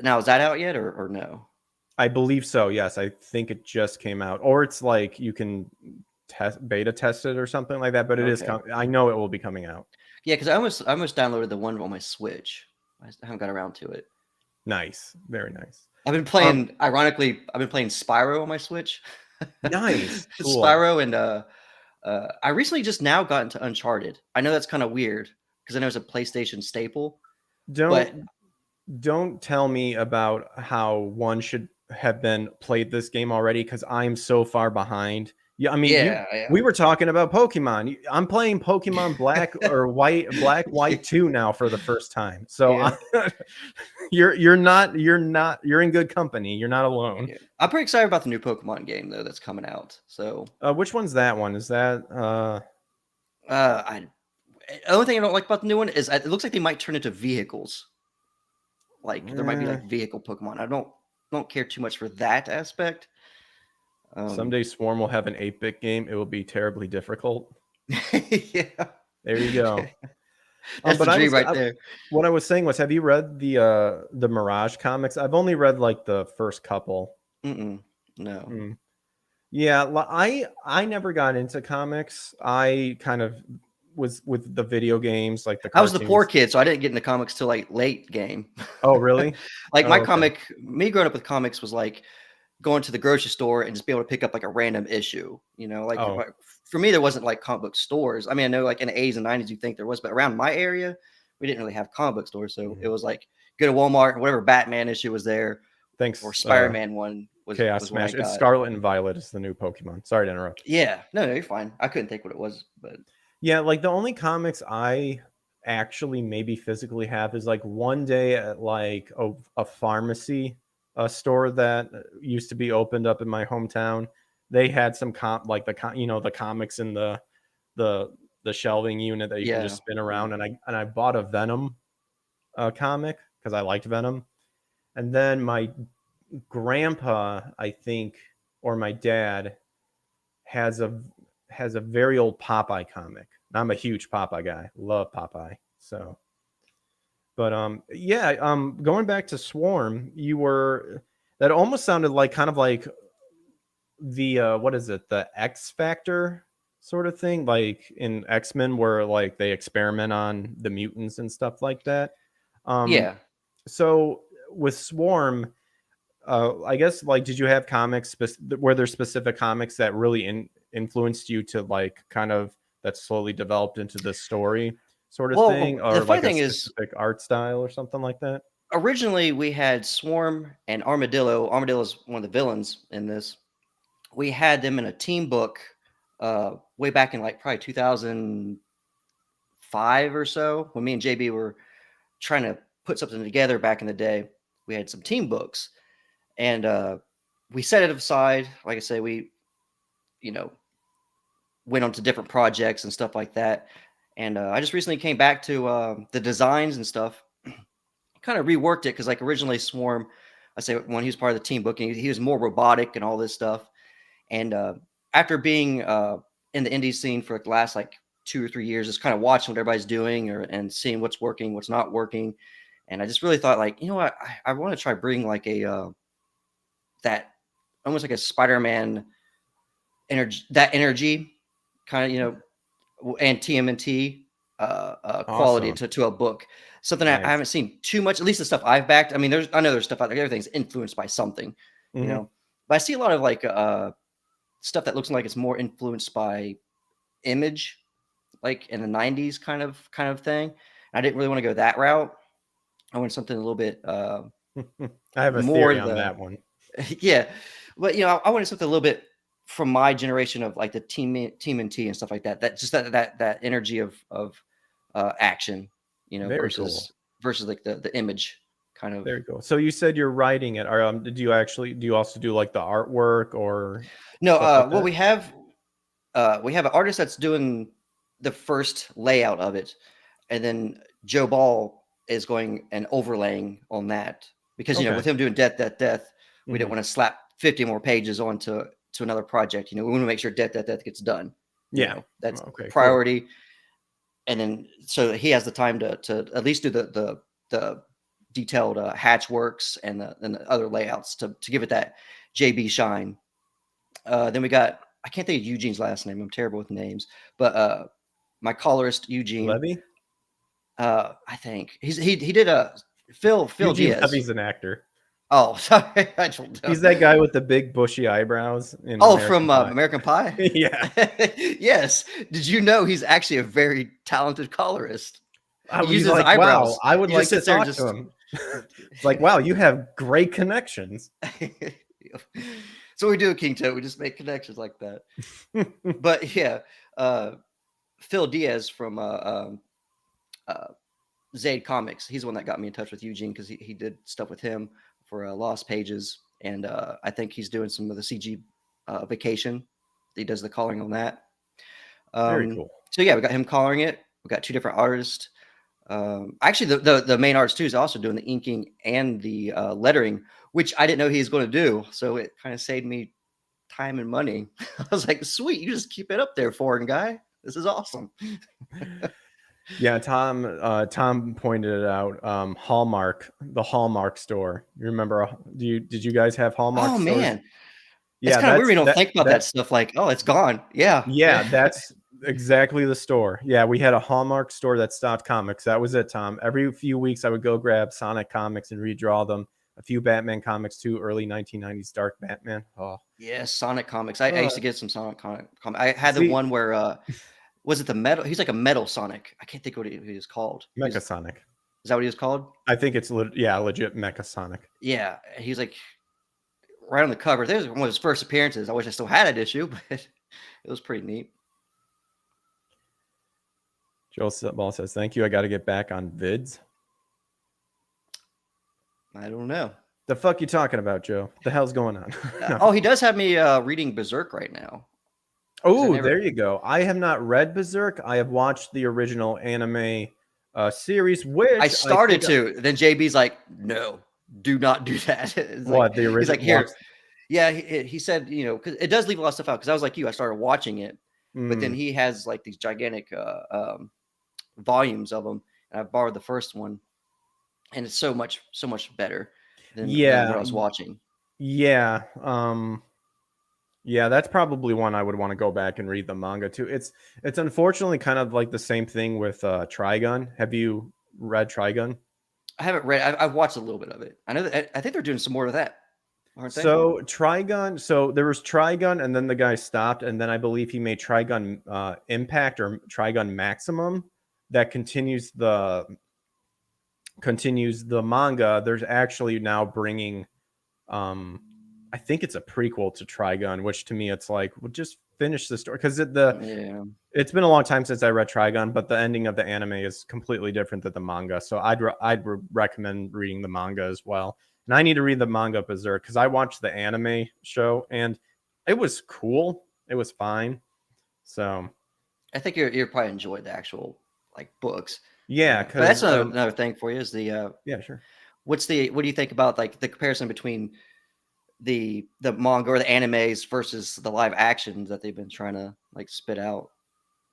Now is that out yet or no? I believe so. Yes, I think it just came out, or it's like you can beta test it or something like that. But it is. Okay. I know it will be coming out. Yeah, because I almost downloaded the one on my Switch. I haven't got around to it. Nice, very nice. I've been playing. Ironically, I've been playing Spyro on my Switch. Nice, cool. Spyro and I recently just now got into Uncharted. I know that's kind of weird because I know it's a PlayStation staple. But Don't tell me about how one should have been played this game already, because I'm so far behind. Yeah, I mean, yeah. we were talking about Pokemon. I'm playing Pokemon Black or White 2 now for the first time. So Yeah. you're in good company. You're not alone. Yeah. I'm pretty excited about the new Pokemon game though that's coming out. So Which one's that one? Is that I the only thing I don't like about the new one is it looks like they might turn into vehicles. Like there might be like vehicle Pokemon. I don't care too much for that aspect. Someday Swarm will have an 8-bit game. It will be terribly difficult. Yeah. There you go. That's the But dream right there. what I was saying was, have you read the Mirage comics? I've only read like the first couple. Mm-mm, no. Mm. Yeah, I never got into comics. I kind of was with the video games, like the I was the poor cartoons. kid, so I didn't get into comics till like late game. Oh, really? Like my Oh, okay. comic, me growing up with comics was like going to the grocery store and just be able to pick up like a random issue. You know, Oh, for me, there wasn't like comic book stores. I mean, I know like in the 80s and 90s, you think there was, but around my area, we didn't really have comic book stores. So it mhm. was like go to Walmart, whatever Batman issue was there, or Thanks, Spider-Man one Chaos was what I Smash. It's got. Scarlet and Violet is the new Pokemon. Sorry to interrupt. Yeah, no, you're fine. I couldn't think what it was, but Yeah, like the only comics I actually maybe physically have is like one day at like a pharmacy, a store that used to be opened up in my hometown. They had some like the comics in the the shelving unit that you can just yeah, spin yeah, around, and I bought a Venom comic because I liked Venom. And then my grandpa, I think, or my dad has a very old Popeye comic. I'm a huge Popeye guy. Love Popeye. So, but yeah, going back to Swarm, that almost sounded like kind of like the what is it? The X Factor sort of thing, like in X-Men where like they experiment on the mutants and stuff like that. Um yeah. so with Swarm, I guess like did you have comics were there specific comics that really influenced you to like kind of that slowly developed into the story sort of thing, Well, the or funny like a thing is, specific art style or something like that? originally we had Swarm and Armadillo. Armadillo is one of the villains in this. We had them in a team book way back in like probably 2005 or so when me and JB were trying to put something together back in the day. We had some team books and we set it aside. Like I say, we, you know, went on to different projects and stuff like that. And I just recently came back to the designs and stuff, kind of reworked it because like originally Swarm, I say when he was part of the team book, and he was more robotic and all this stuff. And after being in the indie scene for the last like 2 or 3 years, just kind of watching what everybody's doing and seeing what's working, what's not working. And I just really thought like, you know what, I want to try bring like a that almost like a Spider-Man energy kind of, and TMNT quality Awesome. to a book. Something I Nice. haven't seen too much, at least the stuff I've backed. I mean, I know there's stuff out there. Everything's influenced by something, you Hmm. know. But I see a lot of like stuff that looks like it's more influenced by Image, like in the '90s kind of thing. I didn't really want to go that route. I want something a little bit I have a more theory on the that one. yeah, but I wanted something a little bit from my generation of like the team and T and stuff like that. That just that energy of action, Very cool. versus like the Image kind of. Very cool. So you said you're writing it. Or do you also do like the artwork or No, stuff like well that? we have an artist that's doing the first layout of it, and then Joe Ball is going and overlaying on that because Okay. with him doing death, we didn't Hmm. want to slap 50 more pages onto another project. We want to make sure death gets done. Yeah. That's Okay, cool. priority. And then so he has the time to at least do the detailed hatch works and the other layouts to give it that JB shine. Then we got, I can't think of Eugene's last name. I'm terrible with names, but my colorist Eugene. Levy? I think he did a Phil Eugene Diaz. Levy's an actor. Oh, sorry, I don't know. He's that guy with the big bushy eyebrows in Oh, American from Pie. American Pie. Yeah. Yes. Did you know he's actually a very talented colorist? I He was uses like, wow, eyebrows. I would He just like to sits there and talk to just. him. It's like, wow, you have great connections. So we do, King Toad. We just make connections like that. But yeah, uh, Phil Diaz from uh, Zade Comics. He's the one that got me in touch with Eugene because he did stuff with him for Lost Pages, and I think he's doing some of the CG Vacation. He does the coloring on that. Very cool. So yeah, we got him coloring it. We got two different artists. Actually, the main artist too is also doing the inking and the lettering, which I didn't know he was going to do. So it kind of saved me time and money. I was like, sweet, you just keep it up there, foreign guy. This is awesome. Yeah, Tom pointed it out. Hallmark, the Hallmark store. You remember? Did you guys have Hallmark Oh stores? man, it's Yeah, kind of weird. We don't that think about that stuff. Like, oh, it's gone. Yeah, yeah, that's exactly the store. Yeah, we had a Hallmark store that stocked comics. That was it, Tom. Every few weeks, I would go grab Sonic comics and redraw them. A few Batman comics too, early 1990s Dark Batman. Oh, yeah. Sonic comics. I used to get some Sonic comic. I had the see, one where was it the metal? He's like a metal Sonic. I can't think what he was called. Mecha Sonic. Is that what he was called? I think it's legit Mecha Sonic. Yeah, he's like right on the cover. There's one of his first appearances. I wish I still had that issue, but it was pretty neat. Joel Ball says, "Thank you. I got to get back on vids." I don't know. The fuck you talking about, Joe? The hell's going on? No. Oh, he does have me reading Berserk right now. Oh, there you go. I have not read Berserk. I have watched the original anime series, which I started to. Then JB's like, "No, do not do that." What the original? He's like, "Here." Yeah, he said, you know, because it does leave a lot of stuff out. Because I was like you, I started watching it, but then he has like these gigantic volumes of them, and I borrowed the first one, and it's so much better than what I was watching. Yeah, yeah, that's probably one I would want to go back and read the manga too. It's unfortunately kind of like the same thing with Trigun. Have you read Trigun? I haven't read. I've watched a little bit of it. I know that I think they're doing some more of that. So Trigun, so there was Trigun, and then the guy stopped, and then I believe he made Trigun Impact or Trigun Maximum that continues the manga. There's actually now bringing, I think it's a prequel to Trigun, which to me it's like, well, just finish the story because it's been a long time since I read Trigun, but the ending of the anime is completely different than the manga. So I'd recommend reading the manga as well. And I need to read the manga Berserk because I watched the anime show and it was cool. It was fine. So I think you're probably enjoyed the actual like books. Yeah, but that's another thing for you is the yeah, sure. What do you think about like the comparison between the manga or the animes versus the live actions that they've been trying to like spit out?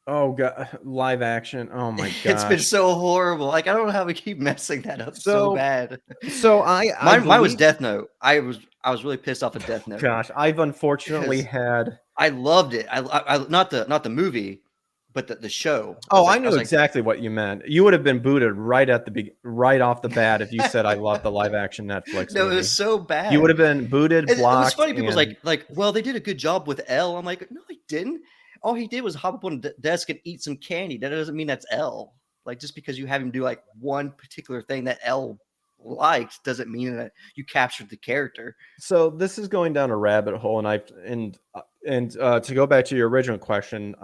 Oh god, live action. Oh my god. It's been so horrible. Like I don't know how we keep messing that up so bad. So mine was Death Note. I was really pissed off at Death Note. Gosh, I've unfortunately had I loved it. I not the movie, but the show. Oh, I knew exactly what you meant. You would have been booted right off the bat if you said I love the live action Netflix No, movie. it was so bad. You would have been booted, blocked. It was funny. People's like, well, they did a good job with L. I'm like, no, he didn't. All he did was hop up on a desk and eat some candy. That doesn't mean that's L. Like just because you have him do like one particular thing that L likes doesn't mean that you captured the character. So this is going down a rabbit hole, and to go back to your original question,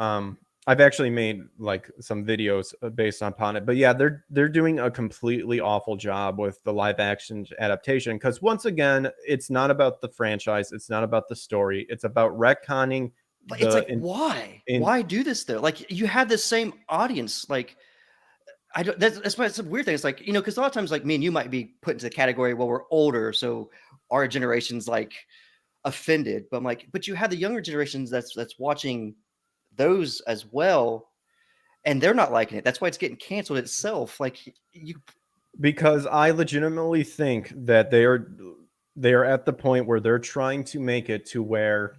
I've actually made like some videos based upon it, but yeah, they're doing a completely awful job with the live action adaptation because once again, it's not about the franchise, it's not about the story, it's about retconning. But it's like, why do this though? Like you have the same audience. Like I don't. That's why it's a weird thing. It's like, you know, because a lot of times, like me and you might be put into the category, well, we're older, so our generation's like offended. But I'm like, but you have the younger generations that's watching those as well, and they're not liking it. That's why it's getting canceled itself. Like because I legitimately think that they are at the point where they're trying to make it to where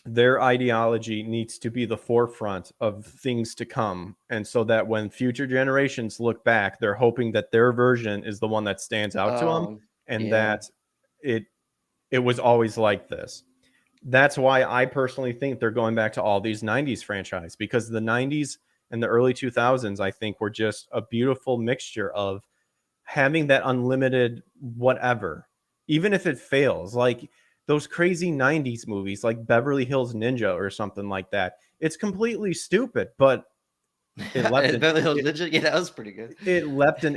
their ideology needs to be the forefront of things to come, and so that when future generations look back, they're hoping that their version is the one that stands out to them, and that it was always like this. That's why I personally think they're going back to all these 90s franchise, because the 90s and the early 2000s, I think, were just a beautiful mixture of having that unlimited whatever, even if it fails, like those crazy 90s movies like Beverly Hills Ninja or something like that. It's completely stupid, but it left Beverly Hills Ninja, yeah, that was pretty good. It left an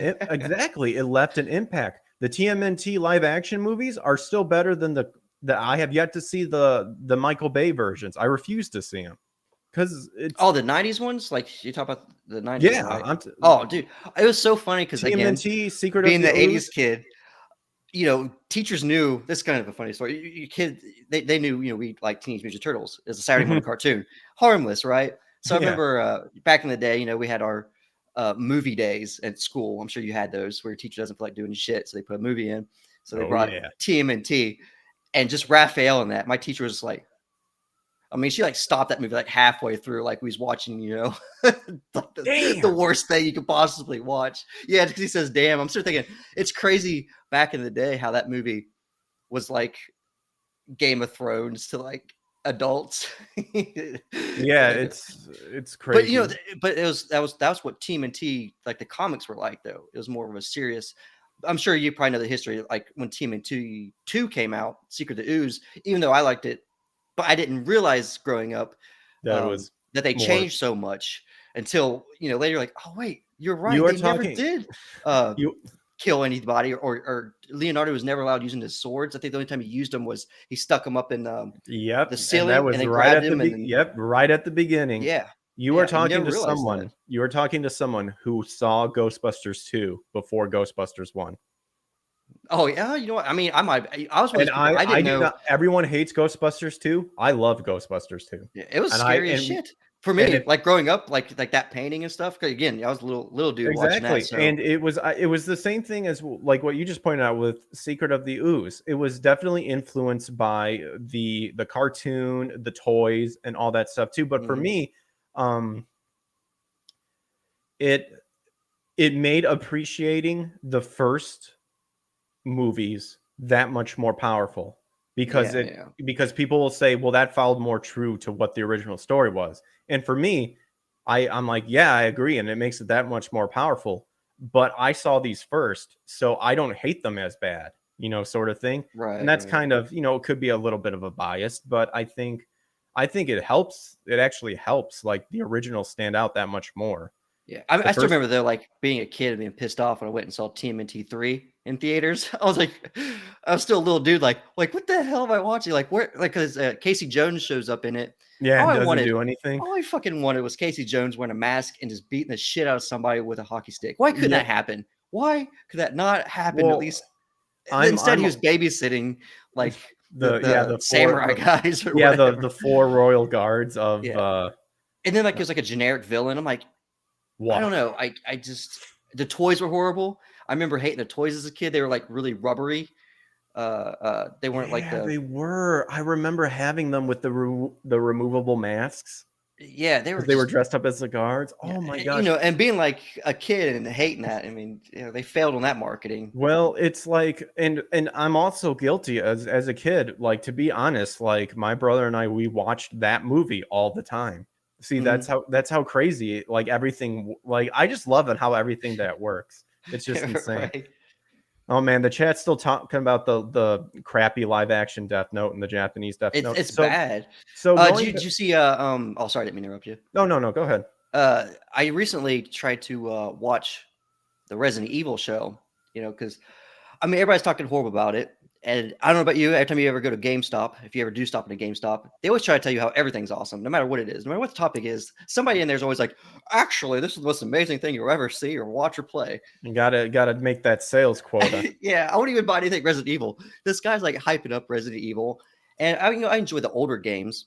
impact. The TMNT live action movies are still better than the I have yet to see the Michael Bay versions. I refuse to see them because it's the 90s ones. Like you talk about the 90s. Yeah, right? Dude, it was so funny because TMNT, Secret being of the 80s kid, you know, teachers knew this is kind of a funny story. You kid, they knew, you know, we like Teenage Mutant Turtles as a Saturday morning cartoon, harmless, right? So I remember back in the day, you know, we had our movie days at school. I'm sure you had those where your teacher doesn't feel like doing shit, so they put a movie in. So they Oh brought yeah. TMNT, and just Raphael in that. My teacher was like, I mean, she like stopped that movie like halfway through, like we was watching, like the Damn. worst thing you could possibly watch. Yeah, because he says, "Damn." I'm still thinking it's crazy back in the day how that movie was like Game of Thrones to like adults. Yeah, Like, it's but crazy. but that was what TMNT like the comics were like though. It was more of a serious. I'm sure you probably know the history. Like when TMNT 2 came out, Secret of the Ooze. Even though I liked it, but I didn't realize growing up That was that they more. changed so much until later. Like, oh wait, you're You right. are They never talking. did You kill anybody, or Leonardo was never allowed using his swords. I think the only time he used them was he stuck them up in the Yep, and that ceiling and was then right grabbed at the him and then yep, right at the beginning. yeah, You are yeah. You talking never to realized that. someone. You are talking to someone who saw Ghostbusters 2 before Ghostbusters 1. Oh yeah, you know what? I mean, I was one of And those people. I I didn't do know. not, everyone hates Ghostbusters 2. I love Ghostbusters 2. Yeah, it was And I scary as shit for and me. it Like growing up, like that painting and stuff. 'Cause again, I was a little dude watching that. exactly. So And it was the same thing as like what you just pointed out with Secret of the Ooze. It was definitely influenced by the cartoon, the toys and all that stuff too. But for mhm. me, um it it made appreciating the first movies that much more powerful because Yeah, it yeah, because people will say, well, that followed more true to what the original story was. And for me, I'm like, yeah, I agree, and it makes it that much more powerful. But I saw these first, so I don't hate them as bad, sort of thing. And right, that's right. kind of, it could be a little bit of a bias, but I think it helps. It actually helps like the original stand out that much more. Yeah, The I still first remember though, like being a kid and being pissed off when I went and saw TMNT 3 in theaters. I was like, I was still a little dude, like what the hell am I watching? Like where, like because Casey Jones shows up in it. Yeah, All I does he wanted, do anything? all I fucking wanted was Casey Jones wearing a mask and just beating the shit out of somebody with a hockey stick. Why couldn't Yeah. that happen? Why could that not happen? At Well, least instead I'm he was babysitting like the the four samurai guys or yeah, the whatever. four royal guards of Yeah, and then like it was like a generic villain. I'm like, I don't what? know. I just the toys were horrible. I remember hating the toys as a kid. They were like really rubbery. They weren't like Yeah, the they were. I remember having them with the removable masks yeah, they were because they were just dressed up as the guards. yeah, Oh my gosh. and being like a kid and hating that. I mean, they failed on that marketing. Well, it's like, and I'm also guilty as a kid. Like, to be honest, like my brother and I, we watched that movie all the time. See, Mhm. that's how crazy like everything. Like, I just love it how everything that works. It's just insane. Right. Oh man, the chat's still talking about the crappy live action Death Note and the Japanese Death It's Note. it's bad. So Did going you to did you see oh sorry, I didn't mean to interrupt you. no, go ahead. I recently tried to watch the Resident Evil show, because I mean, everybody's talking horrible about it. And I don't know about you. Every time you ever go to GameStop, if you ever do stop at a GameStop, they always try to tell you how everything's awesome, no matter what it is, no matter what the topic is. Somebody in there is always like, actually, this is the most amazing thing you'll ever see or watch or play. You gotta make that sales quota. Yeah, I wouldn't even buy anything Resident Evil. This guy's like hyping up Resident Evil. And I enjoy the older games.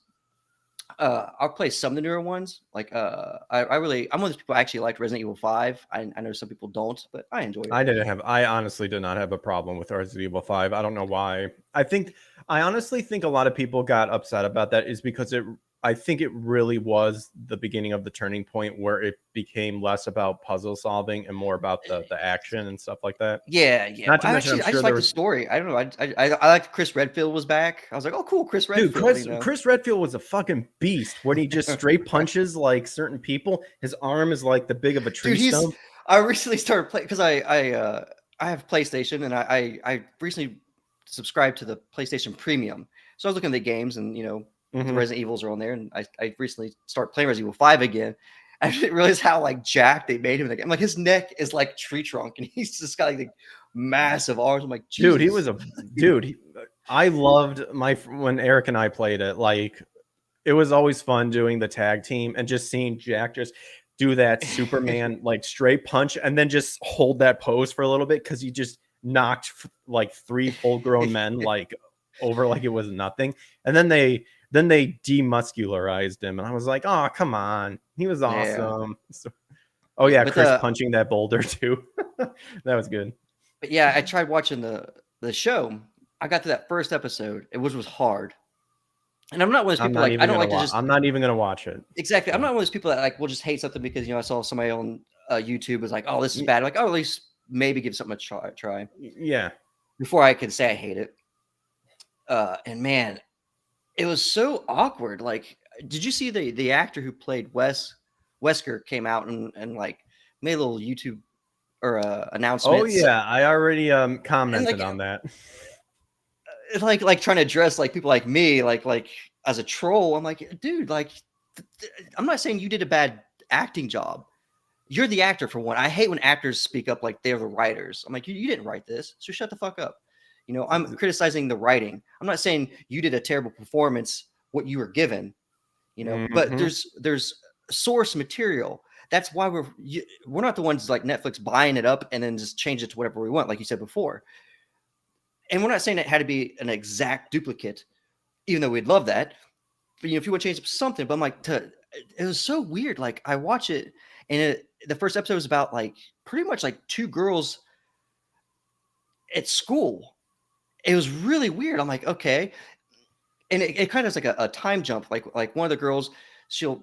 I'll play some of the newer ones. Like I'm one of those people who actually liked Resident Evil 5. I know some people don't, but I enjoy it. I honestly did not have a problem with Resident Evil 5. I don't know why. I honestly think a lot of people got upset about that is because I think it really was the beginning of the turning point where it became less about puzzle solving and more about the action and stuff like that. Yeah, yeah. Not to mention, I'm I sure just there like the was story. I don't know. I like Chris Redfield was back. I was like, oh, cool, Chris dude, Redfield. You know, Chris Redfield was a fucking beast when he just straight punches like certain people. His arm is like the big of a tree dude. stump. I recently started playing because I have PlayStation and I recently subscribed to the PlayStation Premium. So I was looking at the games and the Mhm. Resident Evils are on there, and I recently started playing Resident Evil 5 again. I didn't realize how like jacked they made him in the game. Like his neck is like tree trunk, and he's just got like massive arms. I'm like, Dude, he Jesus. was a dude. I loved when Eric and I played it. Like, it was always fun doing the tag team and just seeing Jack just do that Superman like straight punch and then just hold that pose for a little bit because he just knocked like three full grown men like over like it was nothing. And then they demuscularized him, and I was like, oh come on, he was Yeah. awesome. So, Oh yeah, but Chris punching that boulder too. That was good. But yeah, I tried watching the show. I got to that first episode. It was hard. And I'm not one of those I'm people not like I even don't gonna like to watch. just I'm not even gonna watch it. exactly. I'm So not one of those people that like will just hate something because I saw somebody on YouTube was like, oh, this is bad. Like, oh, at least maybe give something a try yeah. before I can say I hate it. And man, it was so awkward. Like, did you see the actor who played Wesker came out and like made a little YouTube or Oh announcements yeah, I already and commented on that. it's like trying to address like people like me like as a troll. I'm like, dude, like I'm not saying you did a bad acting job. You're the actor for one. I hate when actors speak up like they're the writers. I'm like, you didn't write this, so shut the fuck up. I'm criticizing the writing. I'm not saying you did a terrible performance, what you were given, but Mhm. there's source material. That's why we're not the ones like Netflix buying it up and then just change it to whatever we want, like you said before. And we're not saying it had to be an exact duplicate, even though we'd love that. But if you want to change something, but I'm like, it was so weird. Like I watch it, and the first episode was about like pretty much like two girls at school. It was really weird. I'm like, okay, and it kind of is like a time jump. Like one of the girls, she'll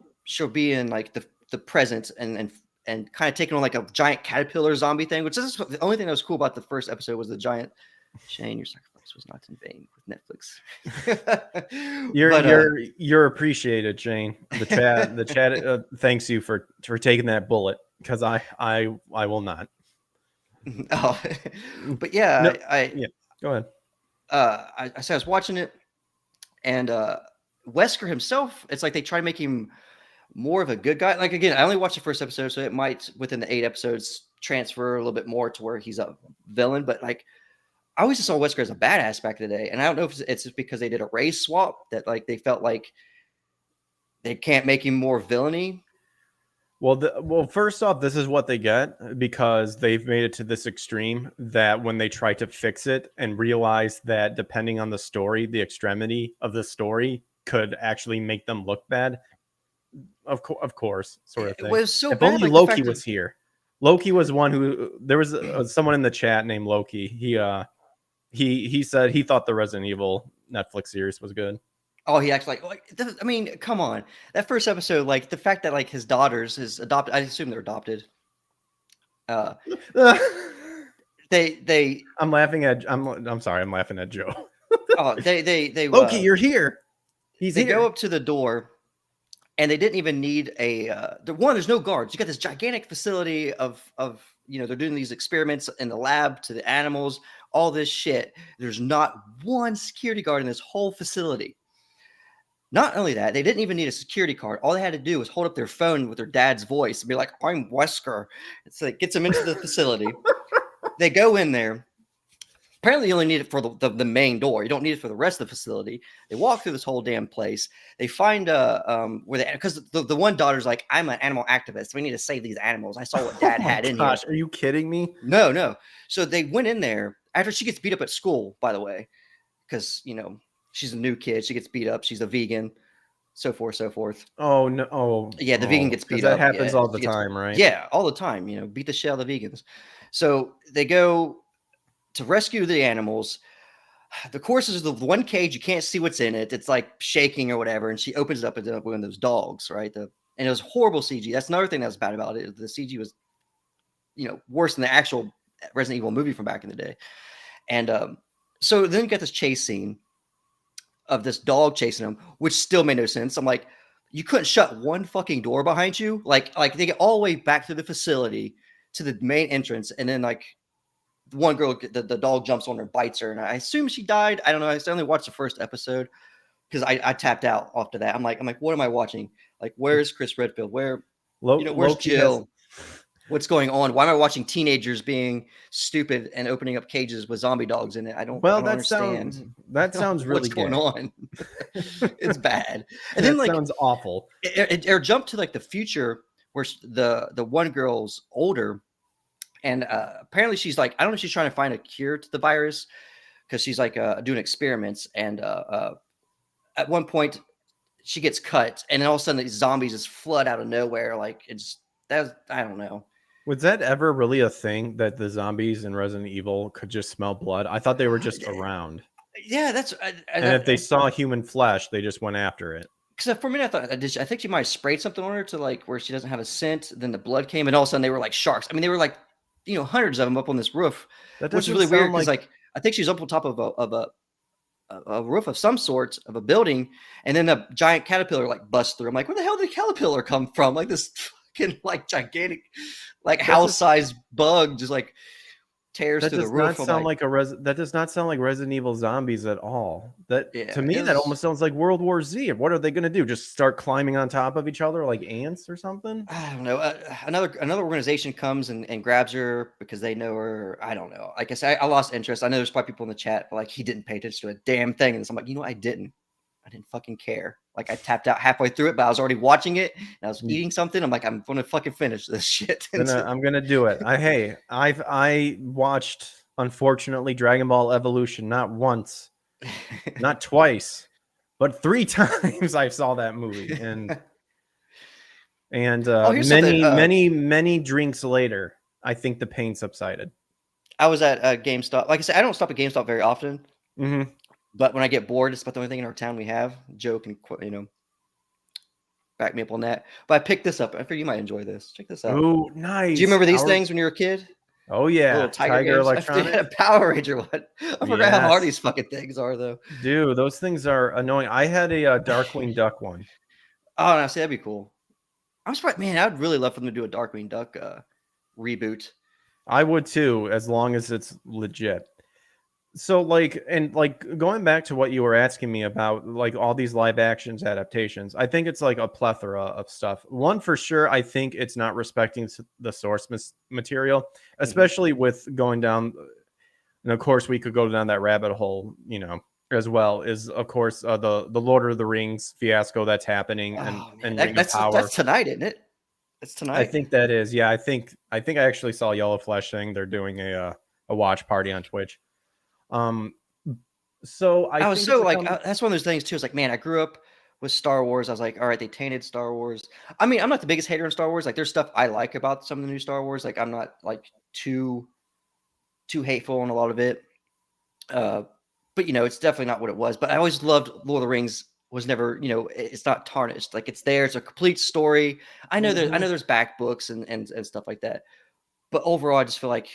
be in like the present and kind of taking on like a giant caterpillar zombie thing, which is the only thing that was cool about the first episode was the giant. Shane, your sacrifice was not in vain with Netflix. You're appreciated, Jane. The chat thanks you for taking that bullet because I will not. oh, but No, yeah, yeah. Go ahead. I said I was watching it, and Wesker himself, it's like they try to make him more of a good guy. Like again, I only watched the first episode, so it might within the 8 episodes transfer a little bit more to where he's a villain. But like I always just saw Wesker as a badass back in the day, and I don't know if it's just because they did a race swap that like they felt like they can't make him more villainy. Well, first off, this is what they get because they've made it to this extreme that when they try to fix it and realize that depending on the story, the extremity of the story could actually make them look bad. Of course, sort of It thing. was so If bad, only like the Loki fact was of here. Loki was one who there was someone in the chat named Loki. He said he thought the Resident Evil Netflix series was good. oh, he acts like I mean, come on, that first episode, like the fact that like his daughters, his adopted, I assume they're adopted. Uh, they I'm sorry, I'm laughing at Joe. oh they Loki, you're here. He's they here. go up to the door and they didn't even need there's no guards. You got this gigantic facility of they're doing these experiments in the lab to the animals, all this shit. There's not one security guard in this whole facility. Not only that, they didn't even need a security card. All they had to do was hold up their phone with their dad's voice and be like, I'm Wesker. It's like gets them into the facility. They go in there. Apparently, you only need it for the main door. You don't need it for the rest of the facility. They walk through this whole damn place. They find where they because the one daughter's like, I'm an animal activist. We need to save these animals. I saw what Dad had in here. Are you kidding me? No. So they went in there after she gets beat up at school. By the way, because she's a new kid. She gets beat up. She's a vegan. So forth. Oh no! Oh Yeah, the vegan gets beat that up. happens Yeah, all the time, right? Yeah, all the time. Beat the shit out of the vegans. So they go to rescue the animals. The course is the one cage. You can't see what's in it. It's like shaking or whatever. And she opens it up and ends up with one of those dogs, right? And it was horrible CG. That's another thing that was bad about it. The CG was, worse than the actual Resident Evil movie from back in the day. And so then you got this chase scene of this dog chasing him, which still made no sense. I'm like, you couldn't shut one fucking door behind you. Like they get all the way back to the facility to the main entrance, and then like one girl, the dog jumps on her, bites her, and I assume she died. I don't know. I only watched the first episode because I tapped out after that. I'm like, what am I watching? Like, where's Chris Redfield? Where's Loki Jill? What's going on? Why am I watching teenagers being stupid and opening up cages with zombie dogs in it? I don't understand. That sounds really what's going on. It's bad. And that then like sounds awful. It jumped to like the future where the one girl's older, and apparently she's like, I don't know if she's trying to find a cure to the virus because she's like doing experiments, and at one point she gets cut, and then all of a sudden these zombies just flood out of nowhere, like it's I don't know. Was that ever really a thing that the zombies in Resident Evil could just smell blood? I thought they were just around. Yeah, that's And if they saw human flesh, they just went after it. because for me, I thought I think she might have sprayed something on her to like where she doesn't have a scent. Then the blood came, and all of a sudden they were like sharks. I mean, they were like, hundreds of them up on this roof, That which is doesn't really weird sound because like like I think she's up on top of a roof of some sort of a building, and then a giant caterpillar like busts through. I'm like, where the hell did the caterpillar come from? Like this fucking like gigantic, like that just house-sized bug just like tears that through the does not roof. I'm sound like, like that does not sound like Resident Evil zombies at all. That to yeah, me it that was. almost sounds like World War Z. What are they going to do? Just start climbing on top of each other like ants or something? I don't know. Another organization comes and grabs her because they know her. I don't know. Like I said, I lost interest. I know there's probably people in the chat, but like he didn't pay attention to a damn thing. And so I'm like, I didn't. I didn't fucking care. Like I tapped out halfway through it, but I was already watching it and I was eating something. I'm like, I'm gonna fucking finish this shit. I'm gonna do it. I watched, unfortunately, Dragon Ball Evolution not once, not twice, but 3 times. I saw that movie, and Oh, here's something. many drinks later, I think the pain subsided. I was at GameStop. Like I said, I don't stop at GameStop very often, Mm-hmm. but when I get bored, it's about the only thing in our town we have. Joe can back me up on that. But I picked this up. I figure you might enjoy this. Check this out. Oh, Do you nice. remember these things when you were a kid? Oh The little yeah, Tiger Tiger games. I forget a Electronics. Power Ranger one. I forgot how hard Yes, these fucking things are, though. dude, those things are annoying. I had a Darkwing Duck one. Oh, no, see, that'd be cool. I'm surprised, man. I'd really love for them to do a Darkwing Duck reboot. I would too, as long as it's legit. So going back to what you were asking me about, like all these live actions adaptations, I think it's like a plethora of stuff. One for sure, I think it's not respecting the source material, especially with going down, and of course we could go down that rabbit hole, as well, is of course the Lord of the Rings fiasco that's happening, Oh man, and Ring of Power. that's tonight, isn't it? It's I tonight. think that is, yeah. I think I actually saw Yellow Flesh saying they're doing a watch party on Twitch. Um, so I I was think it's so a like, that's one of those things too. It's like, man, I grew up with Star Wars. I was like, all right, they tainted Star Wars. I mean, I'm not the biggest hater in Star Wars. Like, there's stuff I like about some of the new Star Wars. Like, I'm not like too hateful on a lot of it. But it's definitely not what it was. But I always loved Lord of the Rings. Was never, it's not tarnished. Like it's there. It's a complete story. I know there's back books and stuff like that. But overall, I just feel like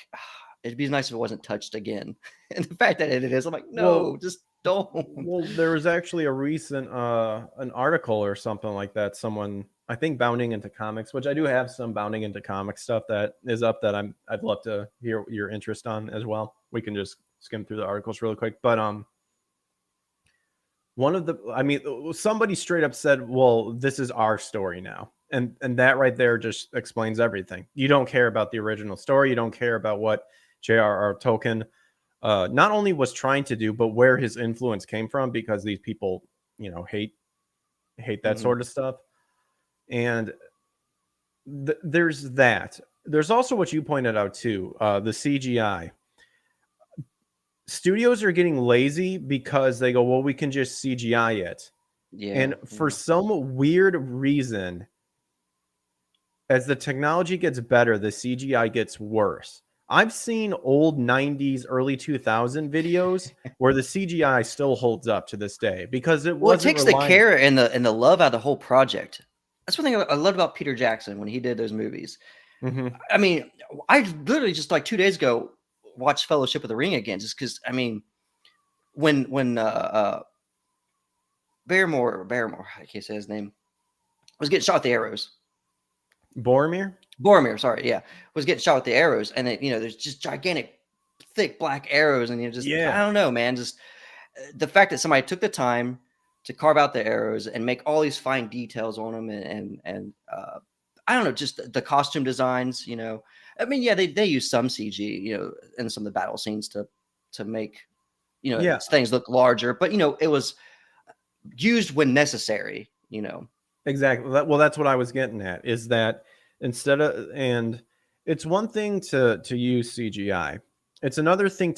it'd be nice if it wasn't touched again. And the fact that it is, I'm like, no, just don't. Well, there was actually a recent an article or something like that. Someone, I think, Bounding into Comics, which I do have some Bounding into Comics stuff that is up that I'd love to hear your interest on as well. We can just skim through the articles really quick, but somebody straight up said, well, this is our story now, and that right there just explains everything. You don't care about the original story, you don't care about what J.R.R. Tolkien not only was trying to do, but where his influence came from, because these people hate that sort of stuff. And there's that. There's also what you pointed out too, the CGI. Studios are getting lazy because they go, well, we can just CGI it. Yeah. And for some weird reason, as the technology gets better, the CGI gets worse. I've seen old 90s, early 2000 videos where the CGI still holds up to this day because it wasn't takes the care and the love out of the whole project. That's one thing I loved about Peter Jackson when he did those movies. Mm-hmm. I mean, I literally just like 2 days ago watched Fellowship of the Ring again, just because. I mean, when Barrymore, I can't say his name, was getting shot with the arrows. Boromir, sorry, yeah, was getting shot with the arrows, and there's just gigantic, thick black arrows, and I don't know, man, just the fact that somebody took the time to carve out the arrows and make all these fine details on them, and I don't know, just the costume designs, I mean, yeah, they use some CG, in some of the battle scenes to make, things look larger, but it was used when necessary, Exactly. Well, that's what I was getting at, is that and it's one thing to use CGI. It's another thing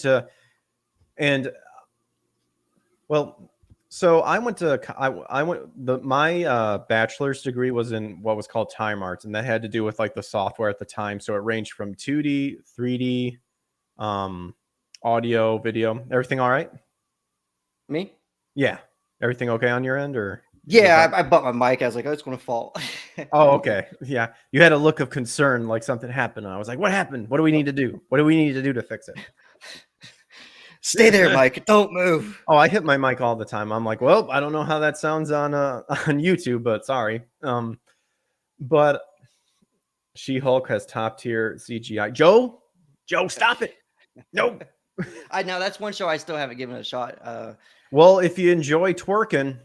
well, So I went to I went my bachelor's degree was in what was called time arts, and that had to do with like the software at the time. So it ranged from 2D, 3D, um, audio, video. Everything all right? Me? Yeah. Everything okay on your end, or was Yeah, that? I bought my mic. I was like, oh, it's going to fall. Oh, okay. Yeah. You had a look of concern, like something happened. I was like, what happened? What do we need to do? What do we need to do to fix it? Stay there, Mike. Don't move. Oh, I hit my mic all the time. I'm like, well, I don't know how that sounds on on YouTube, but sorry. But She-Hulk has top tier CGI. Joe, stop it. No. I know that's one show I still haven't given it a shot. Well, if you enjoy twerking,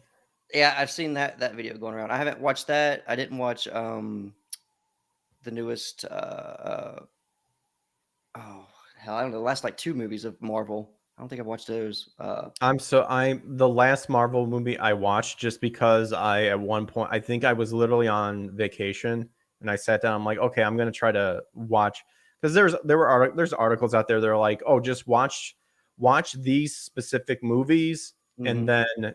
Yeah, I've seen that video going around. I haven't watched that. I didn't watch the newest oh hell, I don't know, the last like 2 movies of Marvel. I don't think I've watched those. I'm the last Marvel movie I watched just because I at one point I think I was literally on vacation and I sat down. I'm like, okay, I'm gonna try to watch because there's articles out there that are like, oh, just watch these specific movies and Mhm. then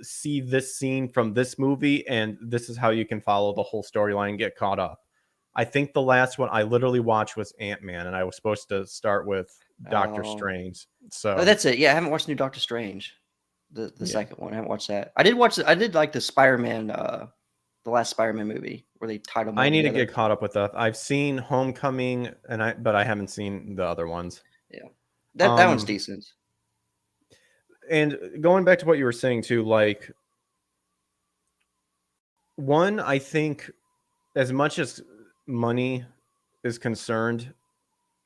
see this scene from this movie and this is how you can follow the whole storyline and get caught up. I think the last one I literally watched was Ant-Man, and I was supposed to start with Doctor Oh, Strange. oh, So that's it. Yeah, I haven't watched New Doctor Strange, the yeah. second one. I haven't watched that. I did watch. I did like the Spider-Man, the last Spider-Man movie where they tied them I all need to together. get caught up with that. I've seen Homecoming but I haven't seen the other ones. Yeah, that one's Um decent. and going back to what you were saying too, like one, I think as much as money is concerned,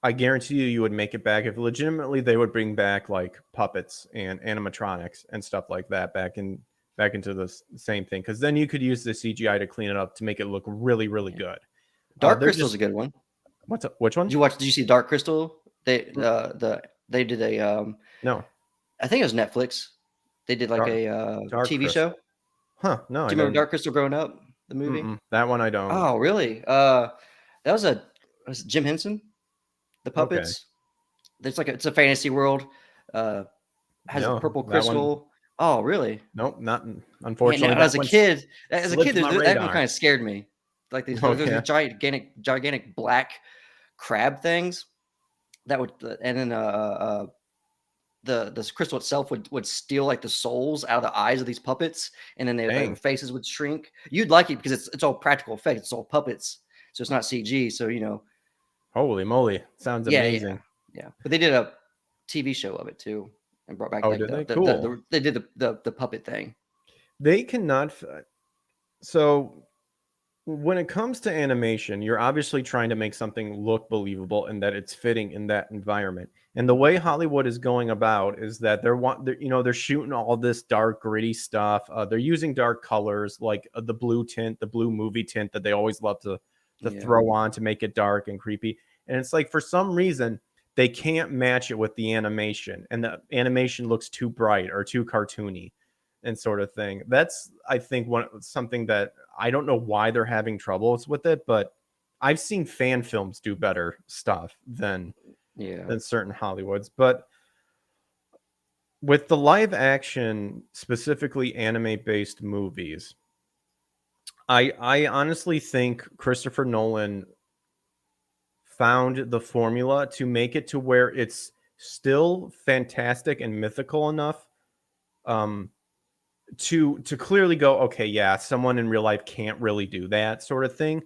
I guarantee you would make it back if legitimately they would bring back like puppets and animatronics and stuff like that back into the same thing because then you could use the CGI to clean it up to make it look really really Yeah. good. Dark They're Crystal's just a good one. which one? Did you see Dark Crystal? They did a No, I think it was Netflix. They did like Dark a Dark TV show. Crystal. Huh? No, Do I you remember didn't. Dark Crystal growing up? The movie? That one I don't. Oh, really? That was Jim Henson, the Okay. puppets. It's like it's a fantasy world. Uh, has a No, purple that one. crystal. Oh, really? Nope, not Man, unfortunately. now, That one as a slipped kid, my that one radar. kind of scared me. Like Oh there's these yeah. gigantic black crab things that would, and then the crystal itself would steal like the souls out of the eyes of these puppets, and then their Dang. faces would shrink. You'd like it because it's all practical effects. It's all puppets, so it's not CG. So Holy moly! Sounds yeah, amazing. yeah. But they did a TV show of it too, and brought back Oh, like did they? Cool. they did the puppet thing. They cannot. So when it comes to animation, you're obviously trying to make something look believable and that it's fitting in that environment. And the way Hollywood is going about is that they're shooting all this dark, gritty stuff. They're using dark colors like the blue tint, the blue movie tint that they always love to Yeah, throw on to make it dark and creepy. And it's like for some reason they can't match it with the animation, and the animation looks too bright or too cartoony and sort of thing. That's I think something that I don't know why they're having troubles with it, but I've seen fan films do better stuff yeah, than certain Hollywoods. But with the live action, specifically anime based movies, I honestly think Christopher Nolan found the formula to make it to where it's still fantastic and mythical enough um to clearly go, okay, yeah, someone in real life can't really do that sort of thing,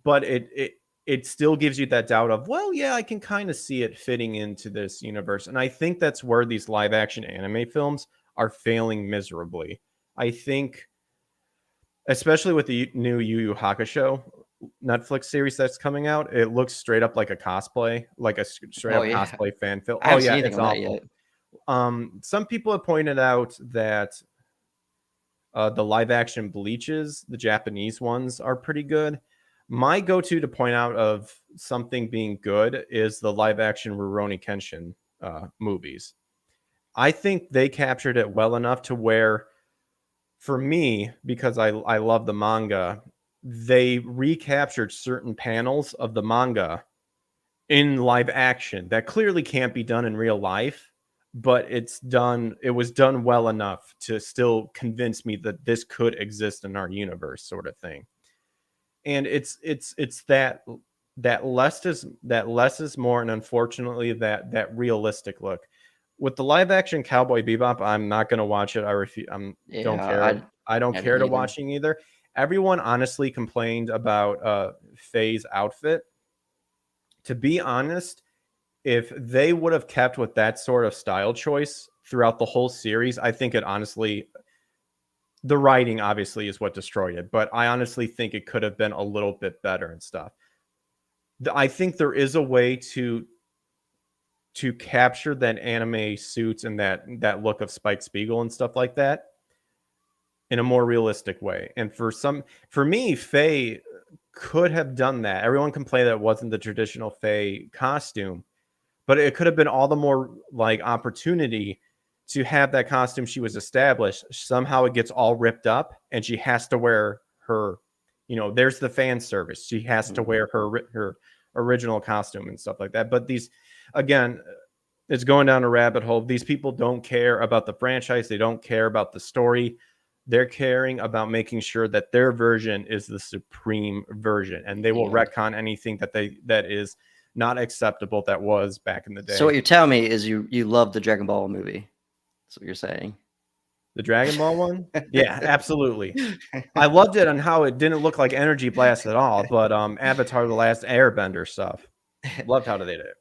but it still gives you that doubt of, well, yeah, I can kind of see it fitting into this universe. And I think that's where these live action anime films are failing miserably. I think especially with the new Yu Yu Hakusho Netflix series that's coming out, it looks straight up like a cosplay, like a straight oh up yeah. cosplay fan film. I Oh haven't seen yeah, anything it's on that awful. yet. Some people have pointed out that the live action Bleaches, the Japanese ones, are pretty good. My go to point out of something being good is the live action Rurouni Kenshin movies. I think they captured it well enough to where, for me, because I love the manga, they recaptured certain panels of the manga in live action that clearly can't be done in real life, but it was done well enough to still convince me that this could exist in our universe, sort of thing. And it's that less is more, and unfortunately that realistic look. With the live action Cowboy Bebop, I'm not going to watch it. I refuse. Don't care. I don't I care didn't to either. watching either. Everyone honestly complained about Faye's outfit. To be honest, if they would have kept with that sort of style choice throughout the whole series, I think it honestly, the writing obviously is what destroyed it, but I honestly think it could have been a little bit better and stuff. I think there is a way to capture that anime suits and that look of Spike Spiegel and stuff like that in a more realistic way. And for me, Faye could have done that. Everyone complained that it wasn't the traditional Faye costume, but it could have been all the more like opportunity to have that costume she was established. Somehow it gets all ripped up and she has to wear her, there's the fan service. She has to wear her original costume and stuff like that. But these, again, it's going down a rabbit hole. These people don't care about the franchise. They don't care about the story. They're caring about making sure that their version is the supreme version, and they will retcon anything that is not acceptable that was back in the day. So what you're telling me is you love the Dragon Ball movie. That's what you're saying. The Dragon Ball one? Yeah, absolutely. I loved it on how it didn't look like Energy Blast at all, but Avatar: The Last Airbender stuff. Loved how they did it.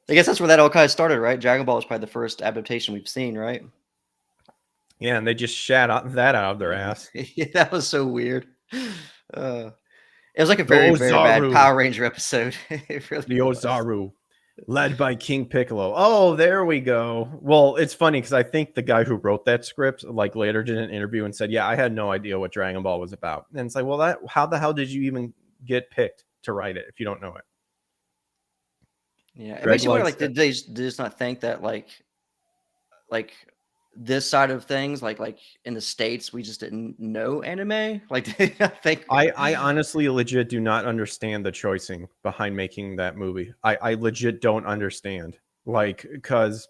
I guess that's where that all kind of started, right? Dragon Ball is probably the first adaptation we've seen, right? Yeah, and they just shat that out of their ass. Yeah, that was so weird. It was like a very, very bad Power Ranger episode. It really the Ozaru, led by King Piccolo. Oh, there we go. Well, it's funny because I think the guy who wrote that script, like, later did an interview and said, "Yeah, I had no idea what Dragon Ball was about." And it's like, well, how the hell did you even get picked to write it if you don't know it? Yeah, it makes you wonder, like, did they just not think that like this side of things, like in the States, we just didn't know anime? Like, did I think I honestly legit do not understand the choicing behind making that movie. I legit don't understand. Like, because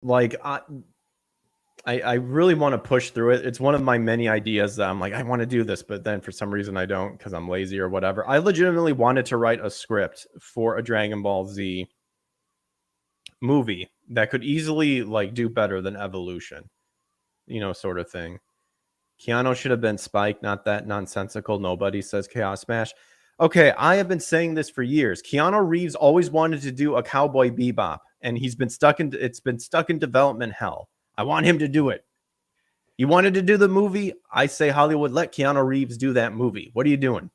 like I really want to push through it. It's one of my many ideas that I'm like, I want to do this, but then for some reason I don't because I'm lazy or whatever. I legitimately wanted to write a script for a Dragon Ball Z movie that could easily like do better than Evolution, sort of thing. Keanu should have been Spike, not that nonsensical nobody says Chaos Smash. Okay, I have been saying this for years. Keanu Reeves always wanted to do a Cowboy Bebop, and it's been stuck in development hell. I want him to do it. You wanted to do the movie? I say Hollywood, let Keanu Reeves do that movie. What are you doing?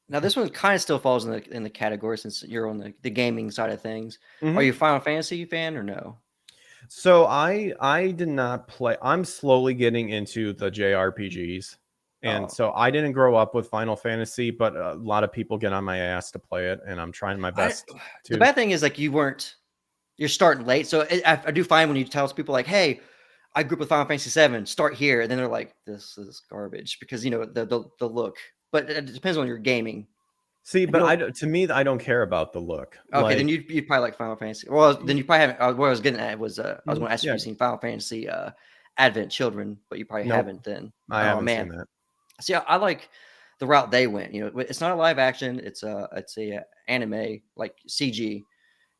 Now this one kind of still falls in the category since you're on the gaming side of things. Mm-hmm. Are you a Final Fantasy fan or no? So I did not play. I'm slowly getting into the JRPGs. And so I didn't grow up with Final Fantasy, but a lot of people get on my ass to play it, and I'm trying my best to. The bad thing is, like, you're starting late. So I do find when you tell people like, hey, I grew up with Final Fantasy 7, start here. And then they're like, this is garbage because, the look. But it depends on your gaming. See, but to me, I don't care about the look. Okay, then you'd probably like Final Fantasy. Well, then you probably haven't. What I was getting at was I was going to ask you if you've seen Final Fantasy Advent Children, but you probably haven't then. I haven't seen that. See, I like the route they went. It's not a live action. It's a anime, like CG,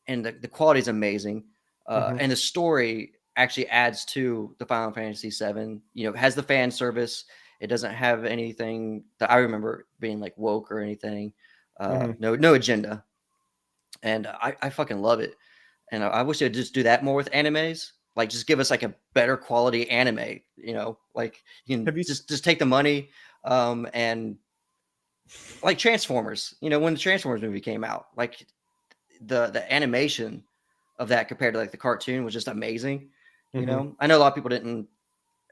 and the quality is amazing. And the story actually adds to the Final Fantasy 7. It has the fan service. It doesn't have anything that I remember being like woke or anything. No agenda. And I fucking love it. And I wish they'd just do that more with animes. Like, just give us like a better quality anime, like you can just take the money, and like Transformers, when the Transformers movie came out, like the animation of that compared to like the cartoon was just amazing. I know a lot of people didn't,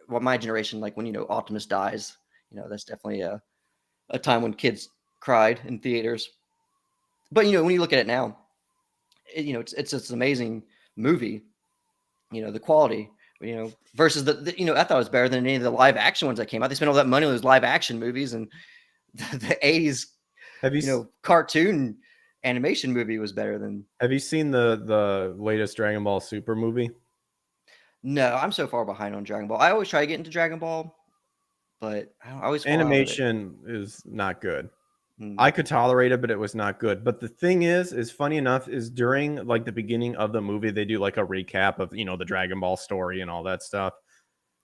my generation, like when, Optimus dies, that's definitely a time when kids cried in theaters. But, when you look at it now, it's an amazing movie, the quality, versus the I thought it was better than any of the live action ones that came out. They spent all that money on those live action movies, and the 80s, cartoon animation movie was better than. Have you seen the latest Dragon Ball Super movie? No, I'm so far behind on Dragon Ball. I always try to get into Dragon Ball, but I always fall out of it. Animation is not good. Mm. I could tolerate it, but it was not good. But the thing is funny enough, is during like the beginning of the movie, they do like a recap of the Dragon Ball story and all that stuff.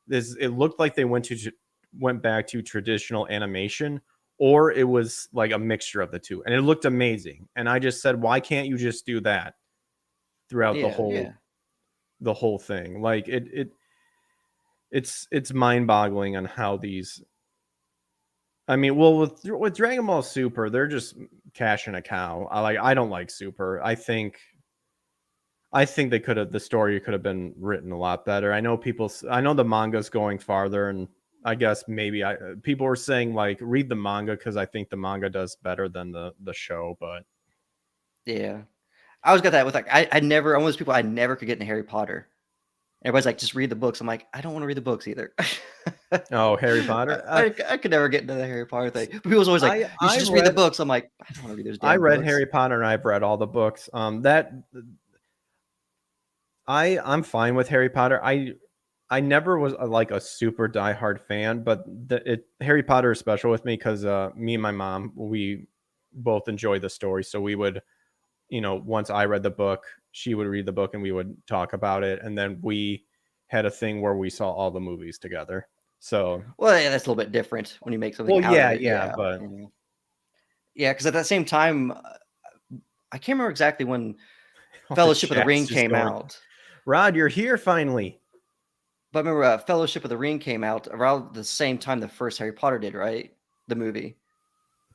It looked like they went back to traditional animation, or it was like a mixture of the two, and it looked amazing. And I just said, why can't you just do that throughout Yeah, yeah. the whole thing? Like it's mind-boggling on how these. I mean, well, with Dragon Ball Super, they're just cashing a cow. I don't like Super. I think the story could have been written a lot better. I know the manga's going farther, and I guess maybe people were saying like read the manga, because I think the manga does better than the show. But Yeah. I always got that with like I'm one of those people I never could get into Harry Potter. Everybody's like, just read the books. I'm like, I don't want to read the books either. oh, Harry Potter. I could never get into the Harry Potter thing. But people's always like, you should just read the books. I'm like, I don't want to read those damn I read books. Harry Potter, and I've read all the books. I'm fine with Harry Potter. I never was like a super diehard fan, but Harry Potter is special with me because me and my mom, we both enjoy the story. So we would, once I read the book, she would read the book, and we would talk about it. And then we had a thing where we saw all the movies together. So, well, yeah, that's a little bit different when you make something out of it. Yeah, but yeah, because at that same time, I can't remember exactly when Fellowship of the Ring came out. Rod, you're here finally. But I remember Fellowship of the Ring came out around the same time the first Harry Potter did, right? The movie.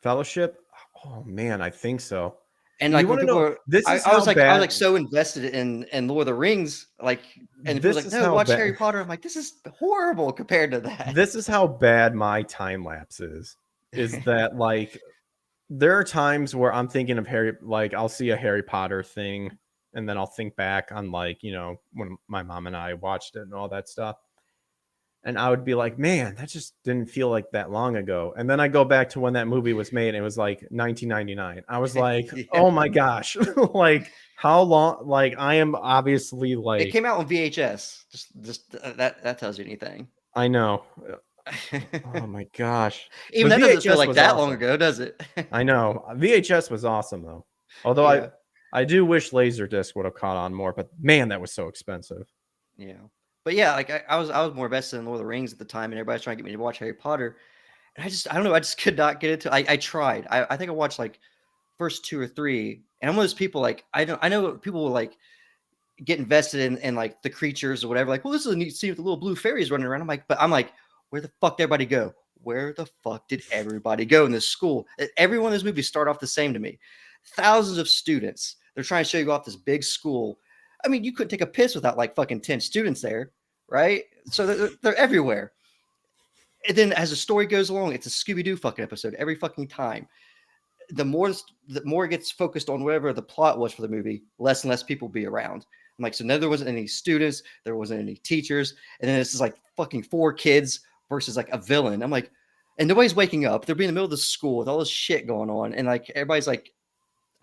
Fellowship? Oh man, I think so. And like when people were, I was like so invested in Lord of the Rings, like, and people was like, no, watch Harry Potter. I'm like, this is horrible compared to that. This is how bad my time lapse is that like there are times where I'm thinking of like I'll see a Harry Potter thing, and then I'll think back on like, when my mom and I watched it and all that stuff. And I would be like, man, that just didn't feel like that long ago. And then I go back to when that movie was made, and it was like 1999. I was like, yeah. Oh my gosh, like how long? Like I am obviously like, it came out on VHS. Just that tells you anything. I know. Oh my gosh. Even that doesn't feel like that long ago, does it? I know. VHS was awesome though. Although I do wish Laserdisc would have caught on more, but man, that was so expensive. Yeah. But yeah, like I was more invested in Lord of the Rings at the time, and everybody's trying to get me to watch Harry Potter. And I don't know, I just could not get into it. I tried. I think I watched like first 2 or 3, and I'm one of those people like I know people will like get invested in like the creatures or whatever. Like, well, this is a neat scene with the little blue fairies running around. I'm like, where the fuck did everybody go? Where the fuck did everybody go in this school? Every one of those movies start off the same to me. Thousands of students. They're trying to show you off this big school. I mean, you couldn't take a piss without like fucking 10 students there, right? So they're everywhere. And then as the story goes along, it's a Scooby-Doo fucking episode every fucking time. The more it gets focused on whatever the plot was for the movie, less and less people be around. I'm like, so now there wasn't any students, there wasn't any teachers, and then this is like fucking 4 kids versus like a villain. I'm like, and nobody's waking up. They're being in the middle of the school with all this shit going on, and like everybody's like,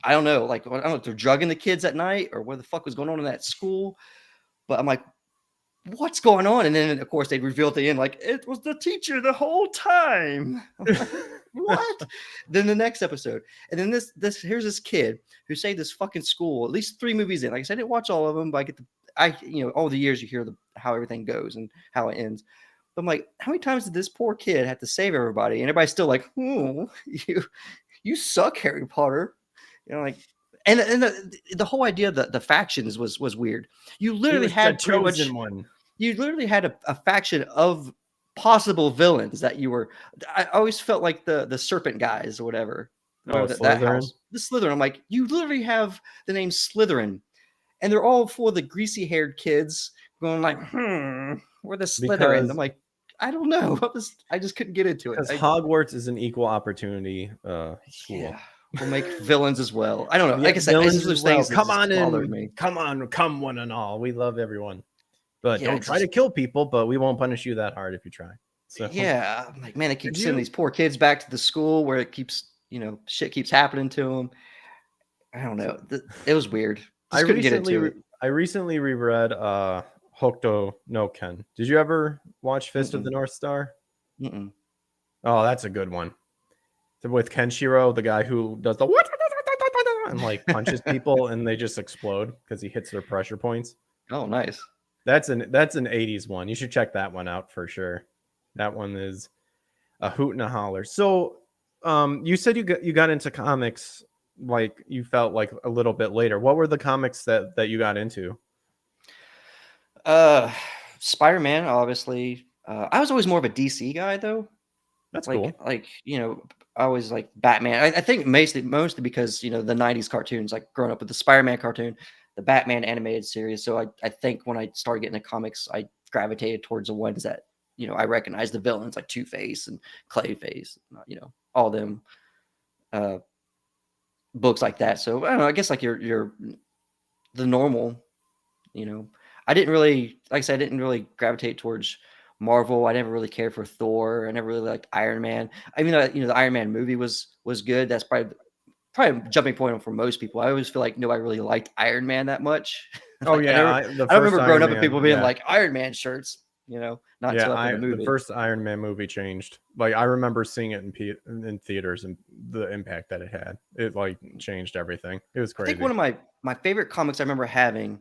I don't know, like I don't know if they're drugging the kids at night or what the fuck was going on in that school. But I'm like, what's going on? And then of course they reveal at the end, like, it was the teacher the whole time. Like, what? Then the next episode, and then here's this kid who saved this fucking school at least 3 movies in. Like I said, I didn't watch all of them, but all the years you hear how everything goes and how it ends. But I'm like, how many times did this poor kid have to save everybody? And everybody's still like, oh, you suck, Harry Potter. Like, and the whole idea of the factions was weird. You literally had chosen one. You literally had a faction of possible villains that you were. I always felt like the serpent guys or whatever. Oh, that house, the Slytherin. I'm like, you literally have the name Slytherin, and they're all for the greasy-haired kids going like, we're the Slytherin. I'm like, I don't know. I just couldn't get into it. Because Hogwarts is an equal opportunity school. Yeah. We'll make villains as well. I don't know. Like I said, it's those things come on in. Come one and all. We love everyone. But don't try to kill people, but we won't punish you that hard if you try. So yeah, I'm like, man, it keeps sending these poor kids back to the school where it keeps, shit keeps happening to them. I don't know. It was weird. I Just couldn't get recently into it. I recently reread Hokuto no Ken. Did you ever watch Fist of the Mm-mm, North Star? mm-mm. Oh, that's a good one. With Kenshiro, the guy who does the and like punches people and they just explode because he hits their pressure points. Oh, nice. That's an 80s one. You should check that one out for sure. That one is a hoot and a holler. So, you said you got into comics like you felt like a little bit later. What were the comics that you got into? Uh, Spider-Man, obviously. I was always more of a DC guy though. That's Like, cool. like you know, I always like Batman. I think mostly because the '90s cartoons, like growing up with the Spider-Man cartoon, the Batman animated series. So I think when I started getting into comics, I gravitated towards the ones that I recognize the villains like Two Face and Clayface, all them uh books like that. So I don't know. I guess like you're the normal. You know, I didn't really, like I said, I didn't really gravitate towards Marvel. I never really cared for Thor. I never really liked Iron Man. I mean, the Iron Man movie was good. That's probably a jumping point for most people. I always feel like nobody really liked Iron Man that much. Oh Like yeah, the I don't first remember growing Iron up and Man. people being Yeah, like Iron Man shirts. Not yeah. until after the The movie. first Iron Man movie changed. Like I remember seeing it in theaters and the impact that it had. It like changed everything. It was I think crazy. one of my favorite comics I remember having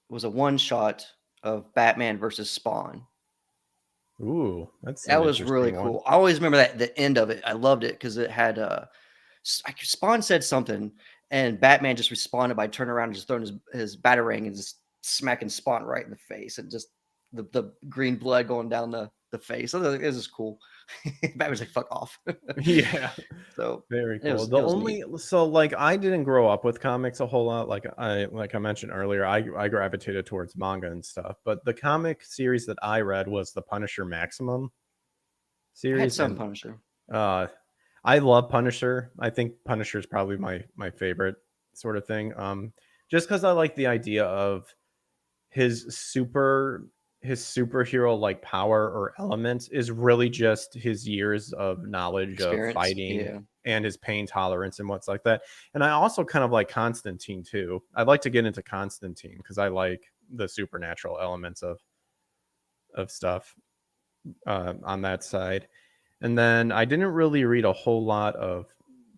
was a one shot of Batman versus Spawn. Ooh, that's That an was really interesting one. cool. I always remember that the end of it. I loved it because it had like Spawn said something, and Batman just responded by turning around and just throwing his batarang and just smacking Spawn right in the face, and just the green blood going down the face. So it was just cool. Batman's like, "Fuck off." Yeah. So Very it cool. was The it was neat. only so like I didn't grow up with comics a whole lot. Like I mentioned earlier, I gravitated towards manga and stuff. But the comic series that I read was the Punisher Maximum I had series, some and Punisher. uh, I love Punisher. I think Punisher is probably my favorite sort of thing. Just because I like the idea of his super his superhero like power or element is really just his years of knowledge of Experience, fighting yeah. and his pain tolerance and what's like that. And I also kind of like Constantine too. I'd like to get into Constantine because I like the supernatural elements of stuff on that side. And then I didn't really read a whole lot of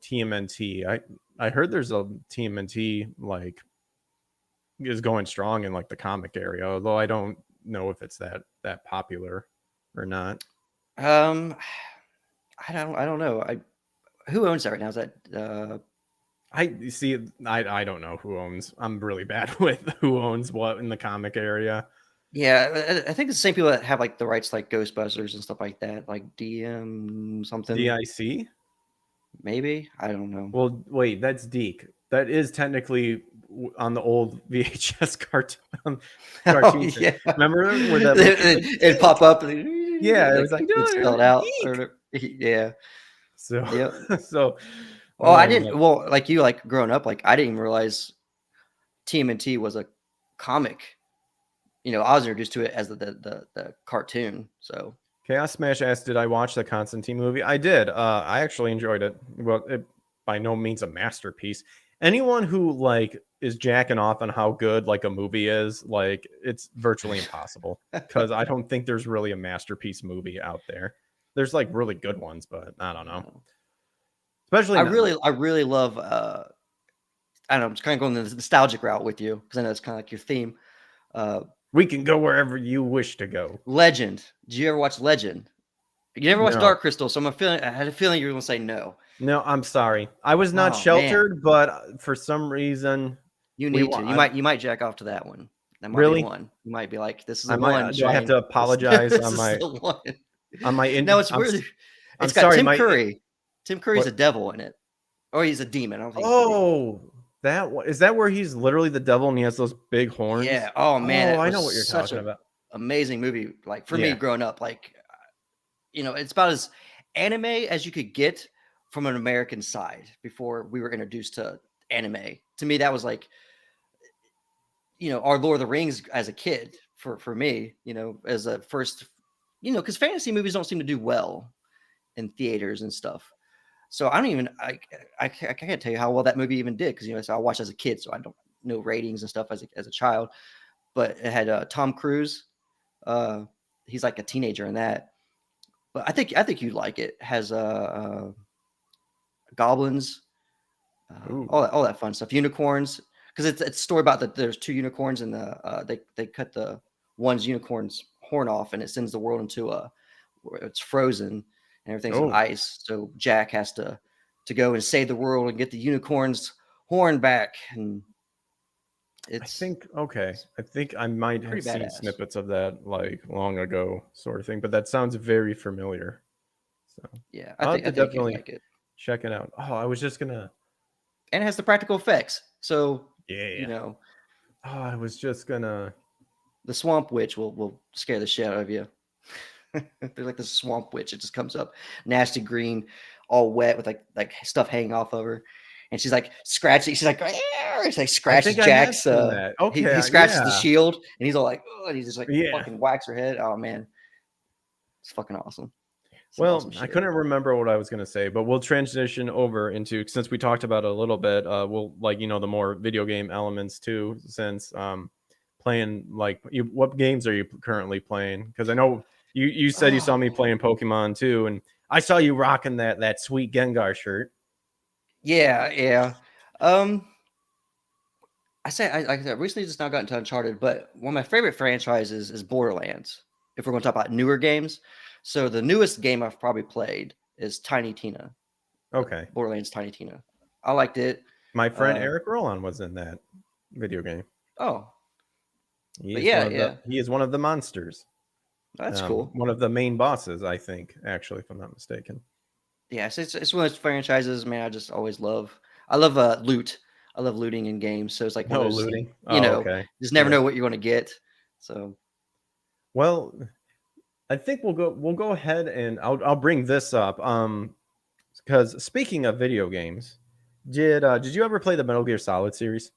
TMNT. I heard there's a TMNT like is going strong in like the comic area, although I don't know if it's that popular or not. Um, I don't know. Who owns that right now? Is that I see. I don't know who owns. I'm really bad with who owns what in the comic area. Yeah, I think it's the same people that have like the rights like Ghostbusters and stuff like that, like DM something. DIC. Maybe I don't know. Well, wait, that's Deke. That is technically on the old VHS cartoon Oh cartoon. yeah, Remember where that little kid like it'd pop Deke? up Yeah, it like was like would spell it out or Deke. whatever. Yeah, So yep. so Well, I oh didn't. man. Well, like you, like growing up, like I didn't even realize TMNT was a comic. I was introduced to it as the cartoon. So Chaos Smash asked, "Did I watch the Constantine movie?" I did. I actually enjoyed it. Well, it by no means a masterpiece. Anyone who like is jacking off on how good like a movie is, like it's virtually impossible because I don't think there's really a masterpiece movie out there. There's like really good ones, but I don't know. Especially I not. really, I really love. I don't know. I'm just kind of going the nostalgic route with you because I know it's kind of like your theme. Uh, We can go wherever you wish to go. Legend. Did you ever watch Legend? You never watched No, Dark Crystal, so I had a feeling you were going to say no. no, I'm sorry. I was not Oh man, sheltered, but for some reason you we need to. want. You might jack off to that one. That might be Really, one. You might be like, "This is I the one, might. Do I have Shane. to This, apologize this is the one." on my No, in? it's weird. I'm It's got sorry. Tim My Curry. Tim Curry's what? a devil in it, or he's a demon. I don't think he's a demon. Oh, is that where he's literally the devil and he has those big horns? Yeah. Oh man, Oh, it I was know what you're such talking a about. amazing movie. Like for me, Yeah, growing up, like it's about as anime as you could get from an American side before we were introduced to anime. To me, that was like our Lord of the Rings as a kid for me. As a first, because fantasy movies don't seem to do well in theaters and stuff. So I don't even I can't tell you how well that movie even did, because so I watched as a kid, so I don't know ratings and stuff as a child. But it had Tom Cruise. He's like a teenager in that. But I think you'd like it. It has goblins, all that fun stuff, unicorns. Because it's a story about that. There's two unicorns, and they cut the one's unicorn's horn off, and it sends the world into where it's frozen and everything's on ice. So Jack has to go and save the world and get the unicorn's horn back. And I think I might have seen badass. snippets of that like long ago, sort of thing. But that sounds very familiar. So yeah, I think definitely like it. check it out. Oh, I was just gonna. And it has the practical effects. So Oh, I was just gonna. The swamp witch will scare the shit out of you. They're like the swamp witch. It just comes up nasty green, all wet with like stuff hanging off of her, and she's like scratching. She's like, it's like scratches Jack's. Okay, he scratches the shield, and he's all like, oh, and he's just like fucking whacks her head. Oh man, it's fucking awesome. Well, I couldn't remember what I was going to say, but we'll transition over into, since we talked about it a little bit, we'll the more video game elements too, since playing what games are you currently playing? Because I know you said you saw me playing Pokemon too, and I saw you rocking that sweet Gengar shirt. Yeah. I recently just now got into Uncharted, but one of my favorite franchises is Borderlands. If we're going to talk about newer games. So the newest game I've probably played is Tiny Tina. Okay. Borderlands Tiny Tina. I liked it. My friend Eric Roland was in that video game. Oh. He is one of the monsters. That's cool. One of the main bosses, I think, actually, if I'm not mistaken. Yes, it's one of those franchises, man, I just always love. I love loot. I love looting in games. So it's like one of those, looting. Okay. Just never know what you're going to get. So, well, I think we'll go ahead and I'll bring this up. Because speaking of video games, did you ever play the Metal Gear Solid series?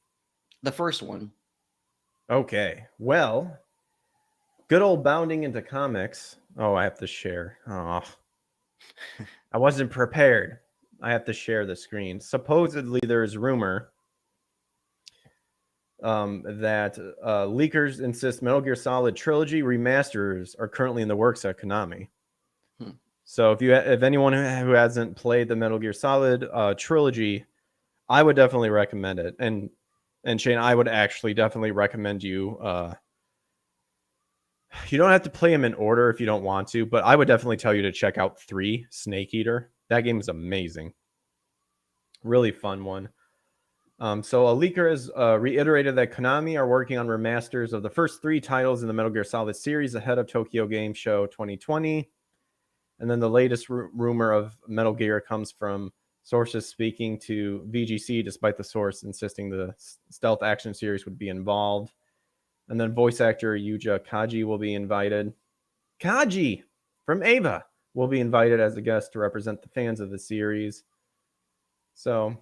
The first one. Okay. Well, good old bounding into comics. Oh, I have to share. Oh, I wasn't prepared. I have to share the screen. Supposedly, there is rumor that leakers insist Metal Gear Solid Trilogy remasters are currently in the works at Konami. So if anyone who hasn't played the Metal Gear Solid Trilogy, I would definitely recommend it. And Shane, I would actually definitely recommend you. You don't have to play them in order if you don't want to, but I would definitely tell you to check out 3 Snake Eater. That game is amazing. Really fun one. So a leaker has reiterated that Konami are working on remasters of the first 3 titles in the Metal Gear Solid series ahead of Tokyo Game Show 2020. And then the latest rumor of Metal Gear comes from sources speaking to VGC, despite the source insisting the stealth action series would be involved. And then voice actor Yuja Kaji will be invited. Kaji from Ava will be invited as a guest to represent the fans of the series. So,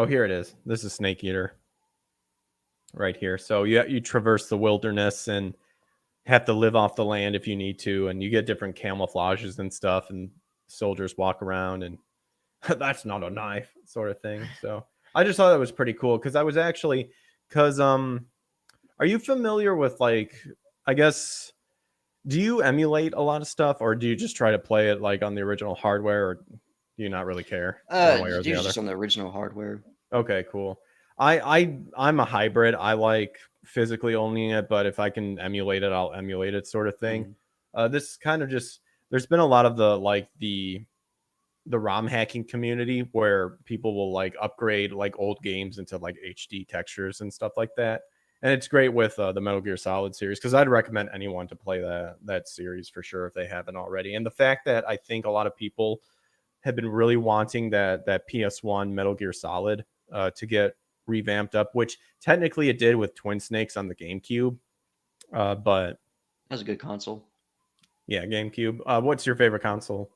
here it is. This is Snake Eater right here. So you traverse the wilderness and have to live off the land if you need to, and you get different camouflages and stuff, and soldiers walk around and that's not a knife sort of thing. So I just thought that was pretty cool because are you familiar with I guess, do you emulate a lot of stuff, or do you just try to play it like on the original hardware, or do you not really care one way or the other? Just on the original hardware. Okay, cool. I'm a hybrid. I like physically owning it, but if I can emulate it, I'll emulate it, sort of thing. This kind of just, there's been a lot of the ROM hacking community where people will upgrade old games into HD textures and stuff like that. And it's great with the Metal Gear Solid series, because I'd recommend anyone to play that series for sure if they haven't already. And the fact that I think a lot of people have been really wanting that PS1 Metal Gear Solid to get revamped up, which technically it did with Twin Snakes on the GameCube. But that's a good console. Yeah, GameCube. What's your favorite console?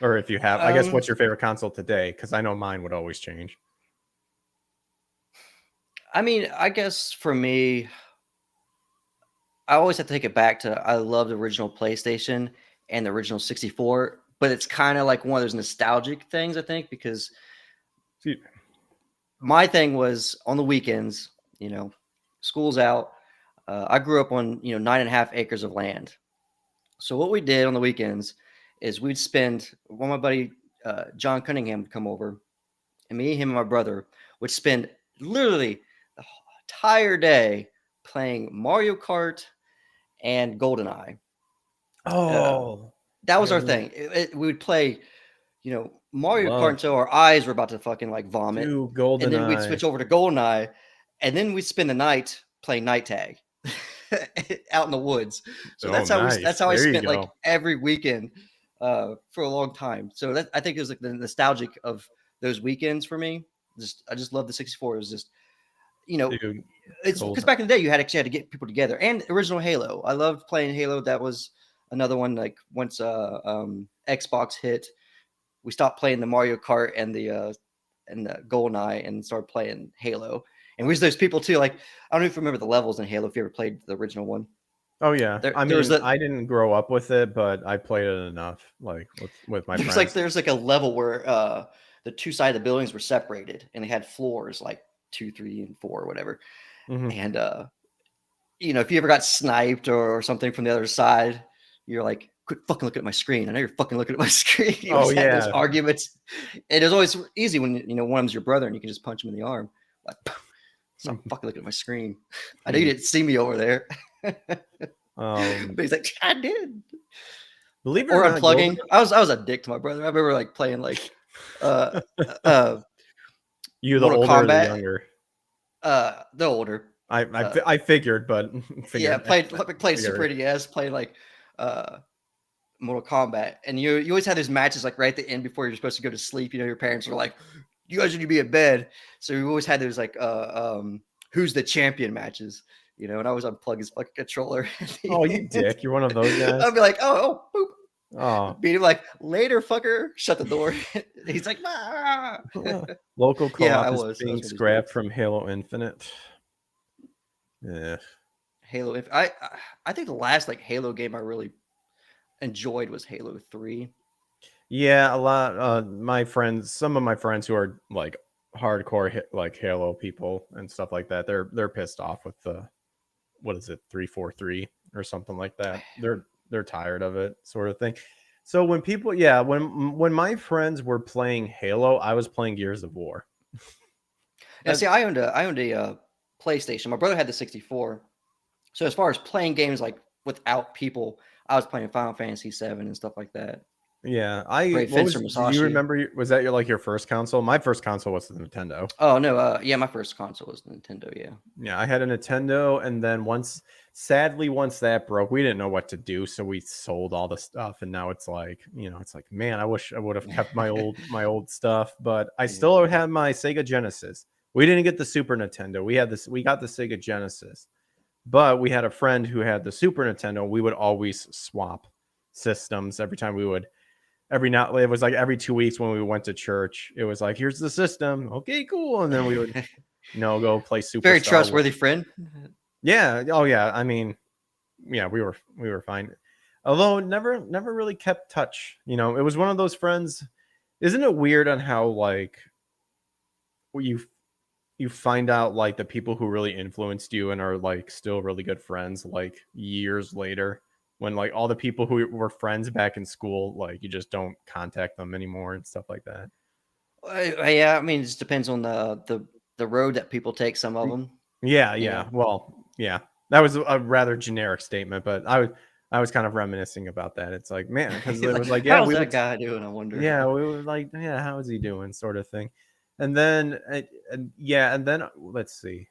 Or if you have, I guess, what's your favorite console today? Because I know mine would always change. I mean, I guess for me, I always have to take it back to, I love the original PlayStation and the original 64, but it's kind of like one of those nostalgic things, I think, because my thing was on the weekends, school's out. I grew up on, 9.5 acres of land. So what we did on the weekends is we'd spend, my buddy John Cunningham would come over, and me, him, and my brother would spend literally the entire day playing Mario Kart and GoldenEye. Oh, that was our thing. We would play, Mario Kart love until our eyes were about to fucking like vomit, dude, and then we'd GoldenEye. switch over to GoldenEye, and then we'd spend the night playing night tag out in the woods. So Oh, that's nice. how I There you spent like go. every weekend for a long time. So that I think it was like the nostalgic of those weekends for me. I just love the 64. It was just Dude, it's because Golden. back in the day you actually had to get people together. And original Halo, I loved playing Halo. That was another one. Like once Xbox hit, we stopped playing the Mario Kart and the GoldenEye and started playing Halo. And we was those people too. Like I don't know if you remember the levels in Halo. If you ever played the original one. Oh yeah. I There was mean, I didn't grow up with it, but I played it enough, like with my friends. there's like a level where the two sides of the buildings were separated and they had floors like 2, 3, and 4 or whatever. Mhm. And if you ever got sniped or something from the other side, you're like, quit fucking looking at my screen. I know you're fucking looking at my screen. You Oh always had those yeah. arguments. And it was always easy when one of them's your brother and you can just punch him in the arm. Like, stop fucking looking at my screen. I know you didn't see me over there. But he's like, I did. Believe it Or or not, unplugging. I was a dick to my brother. I remember like playing like you the Mortal older or the Kombat. younger? The older. I figured, but Yeah, played Super it. NES, played like Mortal Kombat, and you always had those matches like right at the end before you're supposed to go to sleep. Your parents were like, "You guys need to be in bed," so we always had those like who's the champion matches, and I always unplug his fucking controller. Oh, you dick! You're one of those guys. I'd be like, oh, boop. Oh, Beat him like later, fucker. Shut the door. He's like, ah. Local Yeah, co-op I is was being one of those scrapped dudes. from Halo Infinite. Yeah. Halo. I think the last like Halo game I really enjoyed was Halo 3. Yeah, a lot. Some of my friends who are like hardcore like Halo people and stuff like that, they're pissed off with the what is it 343 or something like that. They're tired of it, sort of thing. So when people, yeah, when my friends were playing Halo, I was playing Gears of War. Now, see, I owned a PlayStation. My brother had the 64. So as far as playing games like without people, I was playing Final Fantasy 7 and stuff like that. Yeah, Great what Fencer was? Do you Musashi. remember? Was that your first console? My first console was the Nintendo. Oh no, yeah, my first console was Nintendo. Yeah. Yeah, I had a Nintendo, and then sadly, once that broke, we didn't know what to do, so we sold all the stuff, and now it's like, man, I wish I would have kept my old stuff, but I still Yeah. had my Sega Genesis. We didn't get the Super Nintendo. We got the Sega Genesis, but we had a friend who had the Super Nintendo. We would always swap systems every time we would. Every now it was like every 2 weeks when we went to church. It was like, here's the system. Okay, cool, and then we would go play Very Superstar. trustworthy friend. Yeah. Oh yeah. I mean, yeah, we were fine. Although never really kept touch. It was one of those friends. Isn't it weird on how like you find out like the people who really influenced you and are like still really good friends like years later, when like all the people who were friends back in school, like you just don't contact them anymore and stuff like that. Yeah, I mean, it just depends on the road that people take. Some of them. Yeah, You yeah. know. Well, yeah. That was a rather generic statement, but I was kind of reminiscing about that. It's like, man, because it Like, was like, yeah, how's we that would, guy doing? I wonder. yeah, we were like, yeah, how is he doing, sort of thing. And then, and then let's see,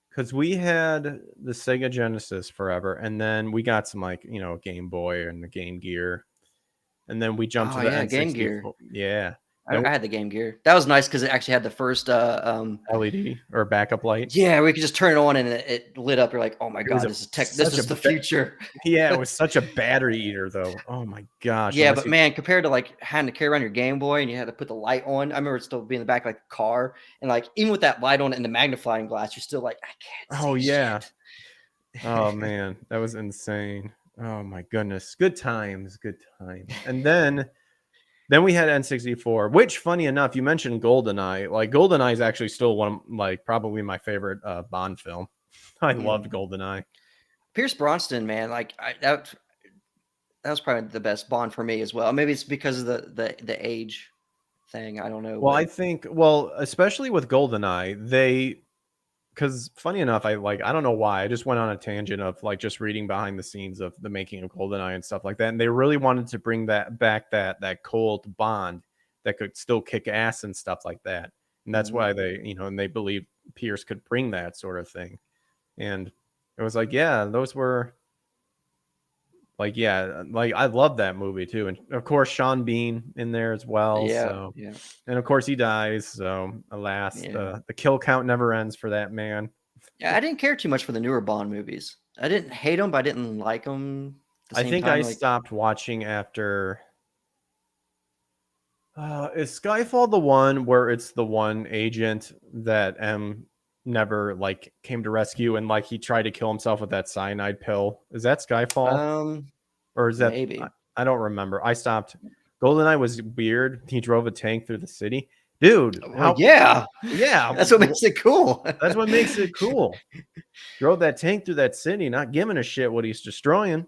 because we had the Sega Genesis forever, and then we got some like Game Boy and the Game Gear, and then we jumped Oh to the yeah, Game Gear. N64. Yeah, I, then I had the Game Gear. That was nice because it actually had the first. LED or backup light. Yeah, we could just turn it on and it lit up. You're like, oh my It was god, a this is tech. This such is a the future. yeah, it was such a battery eater though. Oh my gosh, Yeah, unless but you man, compared to like having to carry around your Game Boy and you had to put the light on, I remember it still being in the back of like the car, and like even with that light on and the magnifying glass, you're still like, I can't Oh see yeah. shit. Oh man, that was insane. Oh my goodness, good times, good times. And then we had N64, which, funny enough, you mentioned GoldenEye. Like GoldenEye is actually still one of, like, probably my favorite Bond film. I loved GoldenEye. Pierce Brosnan, man, like that was probably the best Bond for me as well. Maybe it's because of the age thing. I don't know, Well, I but think, well, especially with GoldenEye, because funny enough, I don't know why, I just went on a tangent of like just reading behind the scenes of the making of GoldenEye and stuff like that, and they really wanted to bring that back, that cold Bond that could still kick ass and stuff like that, and that's why they, and they believe Pierce could bring that sort of thing, and it was like, yeah, those were like, yeah, like I love that movie too, and of course Sean Bean in there as well, yeah, so. yeah, And of course he dies, so alas, yeah. the kill count never ends for that man. Yeah, I didn't care too much for the newer Bond movies. I didn't hate them, but I didn't like them at the I same think I time. Like, stopped watching after. Is Skyfall the one where it's the one agent that M never like came to rescue and like he tried to kill himself with that cyanide pill? Is that Skyfall or is that maybe. I don't remember. I stopped. GoldenEye was weird. He drove a tank through the city, dude. Well, How? yeah, Yeah, that's what makes it cool. that's what makes it cool. Drove that tank through that city, not giving a shit what he's destroying.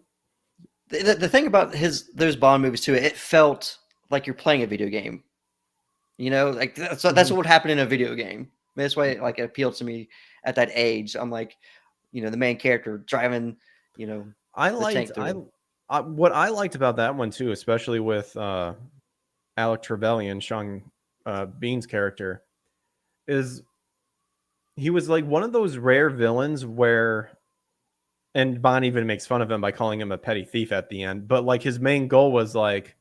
The thing about those Bond movies too, it felt like you're playing a video game. You know, like that's what would happen in a video game. That's why like it appealed to me at that age. I'm like, the main character driving, I the liked tank through. what I liked about that one too, especially with Alec Trevelyan, Sean Bean's character, is he was like one of those rare villains where, and Bond even makes fun of him by calling him a petty thief at the end, but like his main goal was like,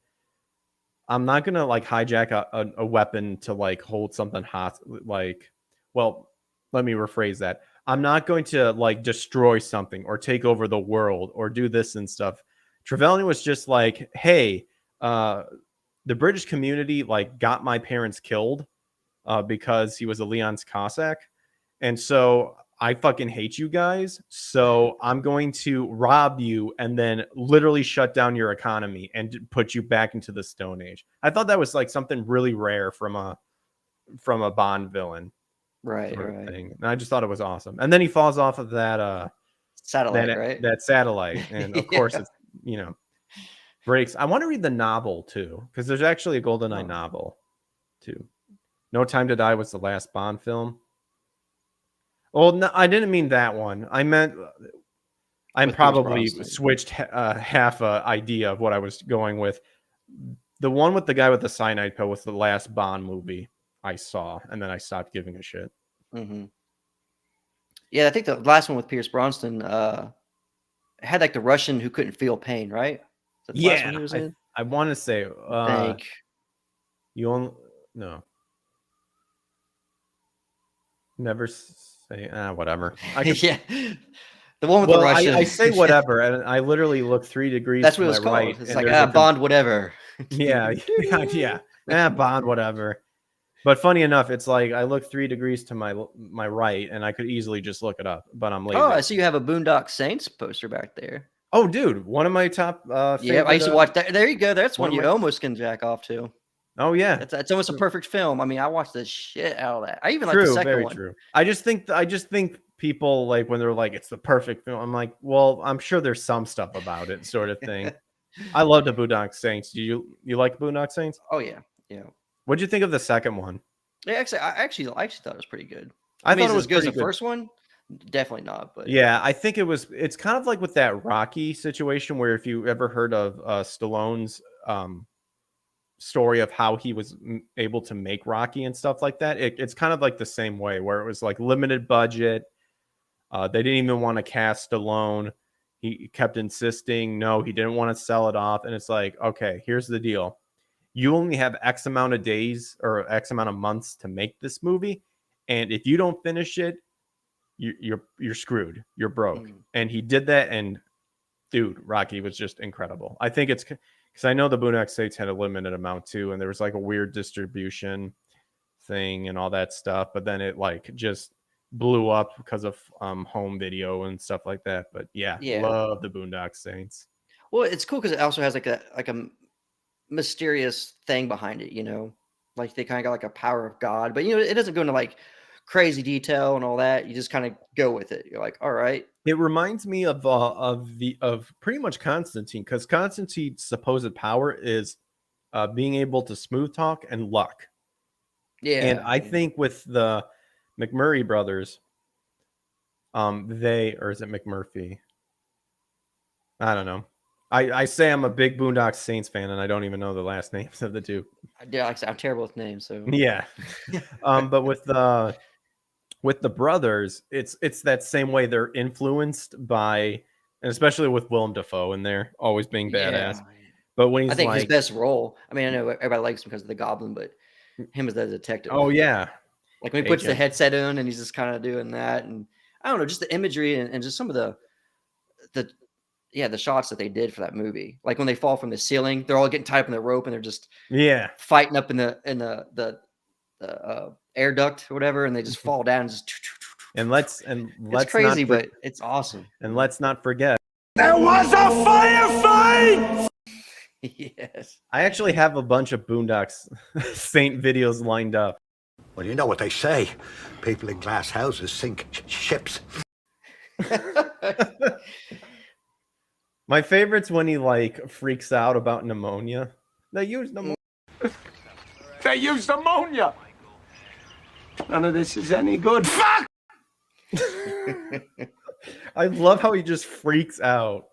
I'm not gonna like hijack a weapon to like hold something hot. Like, well, let me rephrase that. I'm not going to like destroy something or take over the world or do this and stuff. Trevelyan was just like, hey, uh, the British community like got my parents killed because he was a Leon's Cossack, and so I fucking hate you guys. So I'm going to rob you and then literally shut down your economy and put you back into the Stone Age. I thought that was like something really rare from a Bond villain Right, sort of right. thing. And I just thought it was awesome. And then he falls off of Satellite, right? that satellite, and of course Yeah. it's breaks. I want to read the novel too because there's actually a GoldenEye Oh. novel too. No Time to Die was the last Bond film. Well, no, I didn't mean that one. I meant I'm With Pierce probably Brosnan. switched half a idea of what I was going with. The one with the guy with the cyanide pill was the last Bond movie I saw, and then I stopped giving a shit. Hmm. Yeah, I think the last one with Pierce Brosnan had like the Russian who couldn't feel pain, right? Is that the last one Yeah, he was in? I want to say I think. you only no never say whatever. I could Yeah. The one with the well Russian. I say whatever, and I literally look 3 degrees That's to what it my was right, called. It's and like, there's a Bond, whatever. yeah yeah Bond whatever. But funny enough, it's like I look 3 degrees to my right, and I could easily just look it up, but I'm Oh, lazy. I see you have a Boondock Saints poster back there. Oh, dude, one of my top Yeah, I favorite. used to watch that. There you go. That's One one of you my. almost can jack off to. Oh yeah, That's almost a perfect film. I mean, I watched the shit out of that. I even like the true, second very one. true. I just think people like when they're like it's the perfect film. I'm like, well, I'm sure there's some stuff about it, sort of thing. I love the Boondock Saints. Do you like Boondock Saints? Oh yeah, yeah. What'd you think of the second one? Yeah, I actually thought it was pretty good. I I mean, thought is it it as was good as pretty the good. first one? Definitely not. But Yeah, I think it's kind of like with that Rocky situation where if you ever heard of Stallone's story of how he was able to make Rocky and stuff like that, it's kind of like the same way where it was like limited budget. They didn't even want to cast Stallone. He kept insisting, no, he didn't want to sell it off. And it's like, okay, here's the deal. You only have X amount of days or X amount of months to make this movie. And if you don't finish it, you're screwed. You're broke. mm, And he did that. And dude, Rocky was just incredible. I think it's because I know the Boondock Saints had a limited amount too, and there was like a weird distribution thing and all that stuff. But then it like just blew up because of home video and stuff like that. But yeah, yeah, love the Boondock Saints. Well, it's cool because it also has like a mysterious thing behind it, like they kind of got like a power of God, but it doesn't go into like crazy detail and all that. You just kind of go with it. You're like, all right. It reminds me of pretty much Constantine, because Constantine's supposed power is being able to smooth talk and luck. And Yeah. I think with the McMurray brothers, or is it McMurphy? I don't know. I say I'm a big Boondock Saints fan, and I don't even know the last names of the two. Yeah, like I said, I'm terrible with names, so Yeah. But with the brothers, it's that same way. They're influenced by, and especially with Willem Dafoe in there, always being badass. yeah. But when I he's think his like, best role. I mean, I know everybody likes him because of the Goblin, but him as the detective. oh yeah, Like when he puts the agent. headset on and he's just kind of doing that, and I don't know, just the imagery and just some of the the shots that they did for that movie. Like when they fall from the ceiling, they're all getting tied up in the rope and they're just Yeah. fighting up in the air duct or whatever, and they just fall down and just. And let's It's crazy, but it's awesome. And let's not forget, there was a firefight. Yes. I actually have a bunch of Boondocks Saint videos lined up. Well, you know what they say. People in glass houses sink ships. My favorite's when he like freaks out about pneumonia. They use pneumonia. They used ammonia. None of this is any good. Fuck! I love how he just freaks out.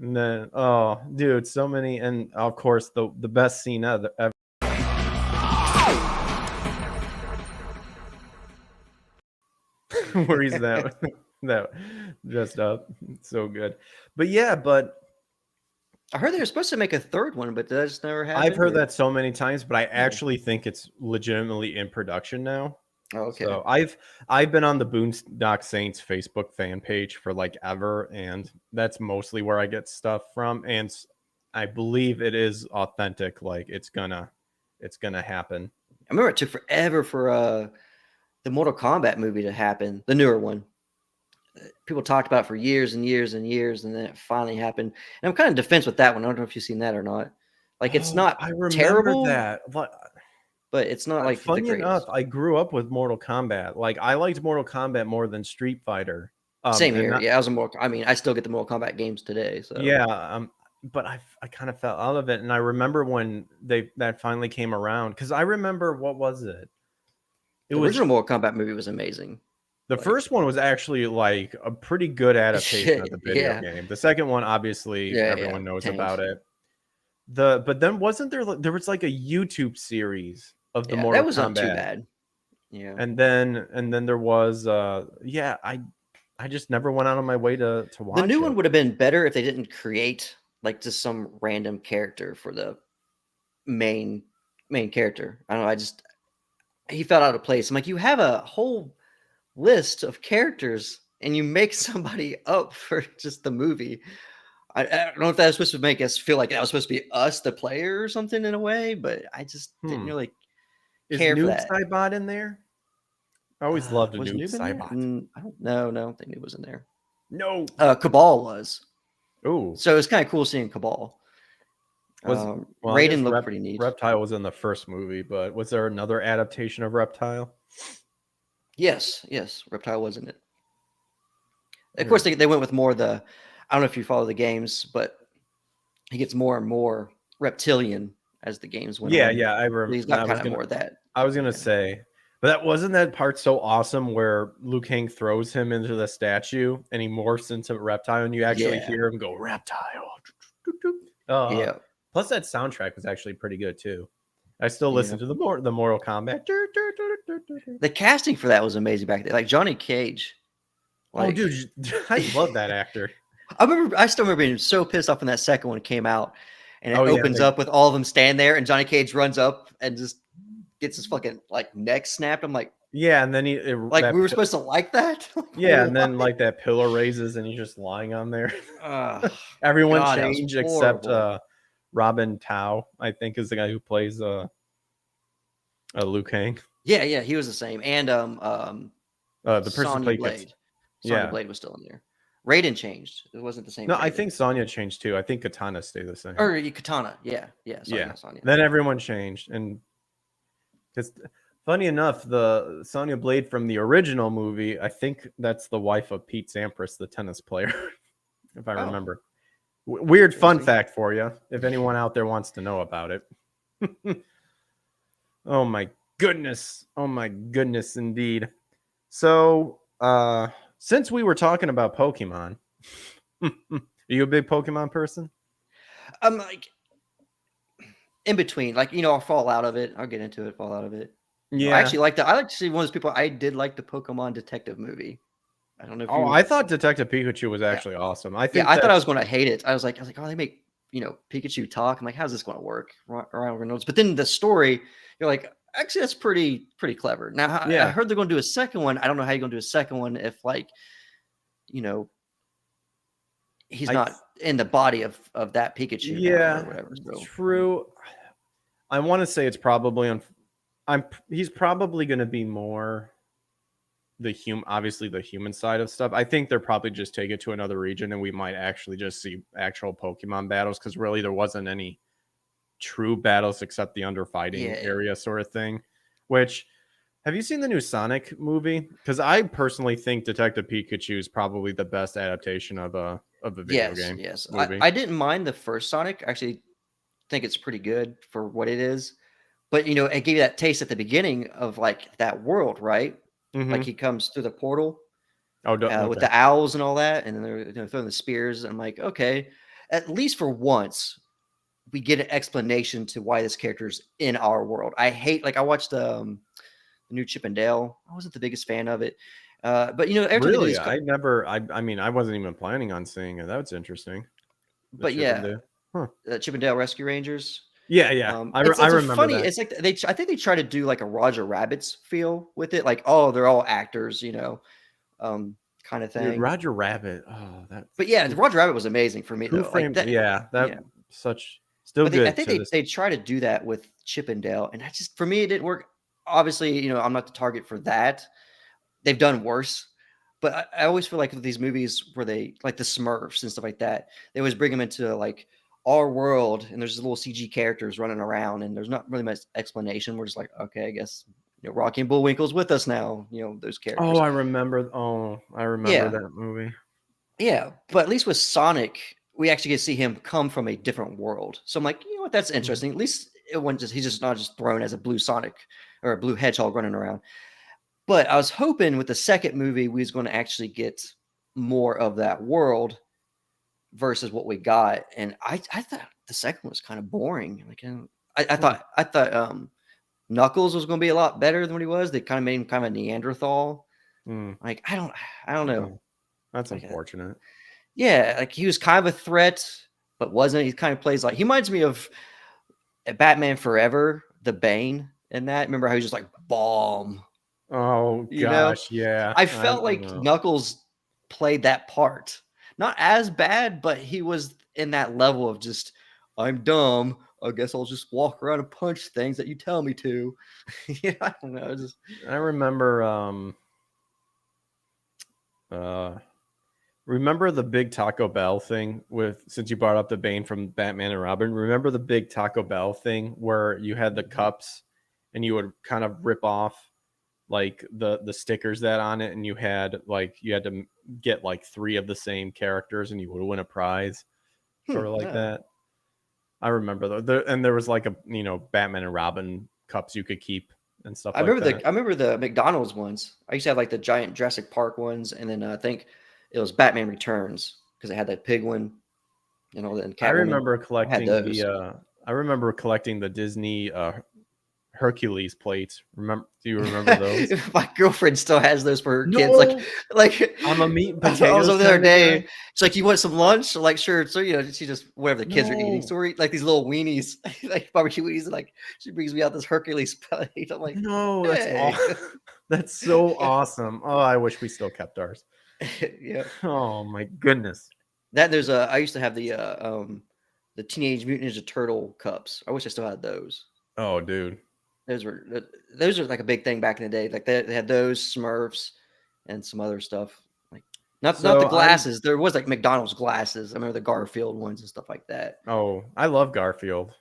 And then, oh, dude, so many. And of course, the best scene ever. Where he's that dressed up. So good. But yeah, I heard they were supposed to make a third one, but that just never happened. I've heard that so many times, but I actually think it's legitimately in production now. Okay. So I've been on the Boondock Saints Facebook fan page for like ever, and that's mostly where I get stuff from. And I believe it is authentic. Like it's gonna happen. I remember it took forever for the Mortal Kombat movie to happen, the newer one. People talked about it for years and years and years, and then it finally happened. And I'm kind of in defense with that one. I don't know if you've seen that or not. Like it's not I remember terrible, that. but it's not like funny the enough, greatest. I grew up with Mortal Kombat. Like I liked Mortal Kombat more than Street Fighter. Same here. Yeah, I mean, I still get the Mortal Kombat games today. So yeah, but I kind of fell out of it, and I remember when that finally came around, because I remember, what was it? The original Mortal Kombat movie was amazing. The first one was actually like a pretty good adaptation of the video game. The second one, obviously, everyone knows about it. But then wasn't there was like a YouTube series of the Mortal Kombat. That was not too bad. Yeah. And then there was I just never went out of my way to watch The new it. one would have been better if they didn't create like just some random character for the main character. I don't know. He felt out of place. I'm like, you have a whole list of characters and you make somebody up for just the movie. I don't know if that was supposed to make us feel like that was supposed to be us, the player, or something in a way, but I just didn't really care for that. Is Noob Saibot in there? I always loved a Noob Saibot. I don't think Noob was in there. No. Cabal was. Oh. So it's kind of cool seeing Cabal. Raiden looked pretty neat. Reptile was in the first movie, but was there another adaptation of Reptile? Yes. Reptile was in it. Of course, they went with more I don't know if you follow the games, but he gets more and more reptilian as the games went on. Yeah, I remember. He's got kind of more of that. I was gonna say, but wasn't that part so awesome where Liu Kang throws him into the statue and he morphs into Reptile, and you actually hear him go Reptile. Yeah. Plus, that soundtrack was actually pretty good too. I still listen to the Mortal Kombat. The casting for that was amazing back then. Like Johnny Cage. Oh, dude, I love that actor. I still remember being so pissed off when that second one came out, and it opens up with all of them stand there, and Johnny Cage runs up and just gets his fucking like neck snapped. I'm like, yeah, and then we were supposed to like that. Yeah, and then like that pillar raises, and he's just lying on there. Everyone changed except Robin Tao, I think, is the guy who plays Liu Kang. Yeah, he was the same, and the person Sonya played Blade. Sonya Blade was still in there. Raiden changed. It wasn't the same. No, I Raiden. think Sonya changed too. I think Katana stayed the same. Or Katana. Yeah. Sorry, Yeah. not Sonya. Then everyone changed, and because funny enough, the Sonya Blade from the original movie, I think that's the wife of Pete Sampras, the tennis player, if I Oh. remember. Weird fun Interesting. fact for you, if anyone out there wants to know about it. Oh my goodness. Oh my goodness, indeed. So, since we were talking about Pokemon, are you a big Pokemon person? I'm like in between. Like, I'll fall out of it. I'll get into it, fall out of it. I Yeah. actually like I like to see one of those people. I did like the Pokemon detective movie. I don't know if Oh, you. I thought Detective Pikachu was Yeah. actually awesome. I Yeah, think I thought I was going to hate it. I was like, oh, they make Pikachu talk. I'm like, how's this going to work? Ryan Reynolds. But then the story, you're like, actually, that's pretty clever. Now, I yeah. heard they're going to do a second one. I don't know how you're going to do a second one if he's I not in the body of that Pikachu now yeah, or whatever. So true. I want to say it's probably on. He's probably going to be more obviously the human side of stuff. I think they're probably just take it to another region, and we might actually just see actual Pokemon battles, because really there wasn't any true battles except the underfighting area sort of thing. Which, have you seen the new Sonic movie? Because I personally think Detective Pikachu is probably the best adaptation of a video game. Yes. Movie. I didn't mind the first Sonic. I actually think it's pretty good for what it is. But it gave you that taste at the beginning of like that world, right? Mm-hmm. Like he comes through the portal okay. with the owls and all that, and then they're throwing the spears. And I'm like, okay, at least for once, we get an explanation to why this character's in our world. I hate I watched the new Chip and Dale. I wasn't the biggest fan of it, but every time they do Really, these, I mean, I wasn't even planning on seeing it. That's interesting. but Chip and Dale Rescue Rangers. Yeah. I remember funny. that. It's like I think they try to do like a Roger Rabbit's feel with it, like they're all actors, kind of thing. Dude, Roger Rabbit. Oh, that. But yeah, Roger Rabbit was amazing for me Who though. framed? Such still But good. I think they try to do that with Chip and Dale, and that just for me it didn't work. Obviously, I'm not the target for that. They've done worse. But I always feel like with these movies where they like the Smurfs and stuff like that, they always bring them into like our world, and there's little CG characters running around, and there's not really much explanation. We're just like, okay, I guess Rocky and Bullwinkle's with us now. Those characters. Oh, I remember that movie. Yeah, but at least with Sonic, we actually get to see him come from a different world. So I'm like, you know what, that's interesting. At least he's just not just thrown as a blue Sonic or a blue hedgehog running around. But I was hoping with the second movie, we was going to actually get more of that world versus what we got. And I thought the second one was kind of boring. Like I thought Knuckles was going to be a lot better than what he was. They kind of made him kind of a Neanderthal. Like I don't know. That's unfortunate. Yeah, like he was kind of a threat, but wasn't. He kind of plays like he reminds me of Batman Forever, the Bane in that. Remember how he was just like bomb. Oh gosh, yeah. I felt like Knuckles played that part. Not as bad, but he was in that level of just, I'm dumb. I guess I'll just walk around and punch things that you tell me to. Yeah, I don't know. I remember remember the big Taco Bell thing since you brought up the Bane from Batman and Robin. Remember the big Taco Bell thing where you had the cups and you would kind of rip off like the stickers that on it, and you had to get like 3 of the same characters and you would win a prize, sort of like that. I remember and there was like a Batman and Robin cups you could keep and stuff. I remember the McDonald's ones. I used to have like the giant Jurassic Park ones, and then I think it was Batman Returns because it had that pig one and all that. And I remember collecting the Disney Hercules plates. Do you remember those? My girlfriend still has those for her kids. Like I'm a meat and potatoes. I was over the other day. She's like, "You want some lunch?" So like, sure. So she just whatever the kids are eating. So we eat like these little weenies, like barbecue weenies. And like she brings me out this Hercules plate. I'm like, no, hey. That's so awesome. Oh, I wish we still kept ours. Yeah. Oh my goodness. There's I used to have the Teenage Mutant Ninja Turtle cups. I wish I still had those. Oh, dude. Those were like a big thing back in the day. Like they had those Smurfs and some other stuff. Like Not the So glasses. There was like McDonald's glasses. I remember the Garfield ones and stuff like that. I love Garfield.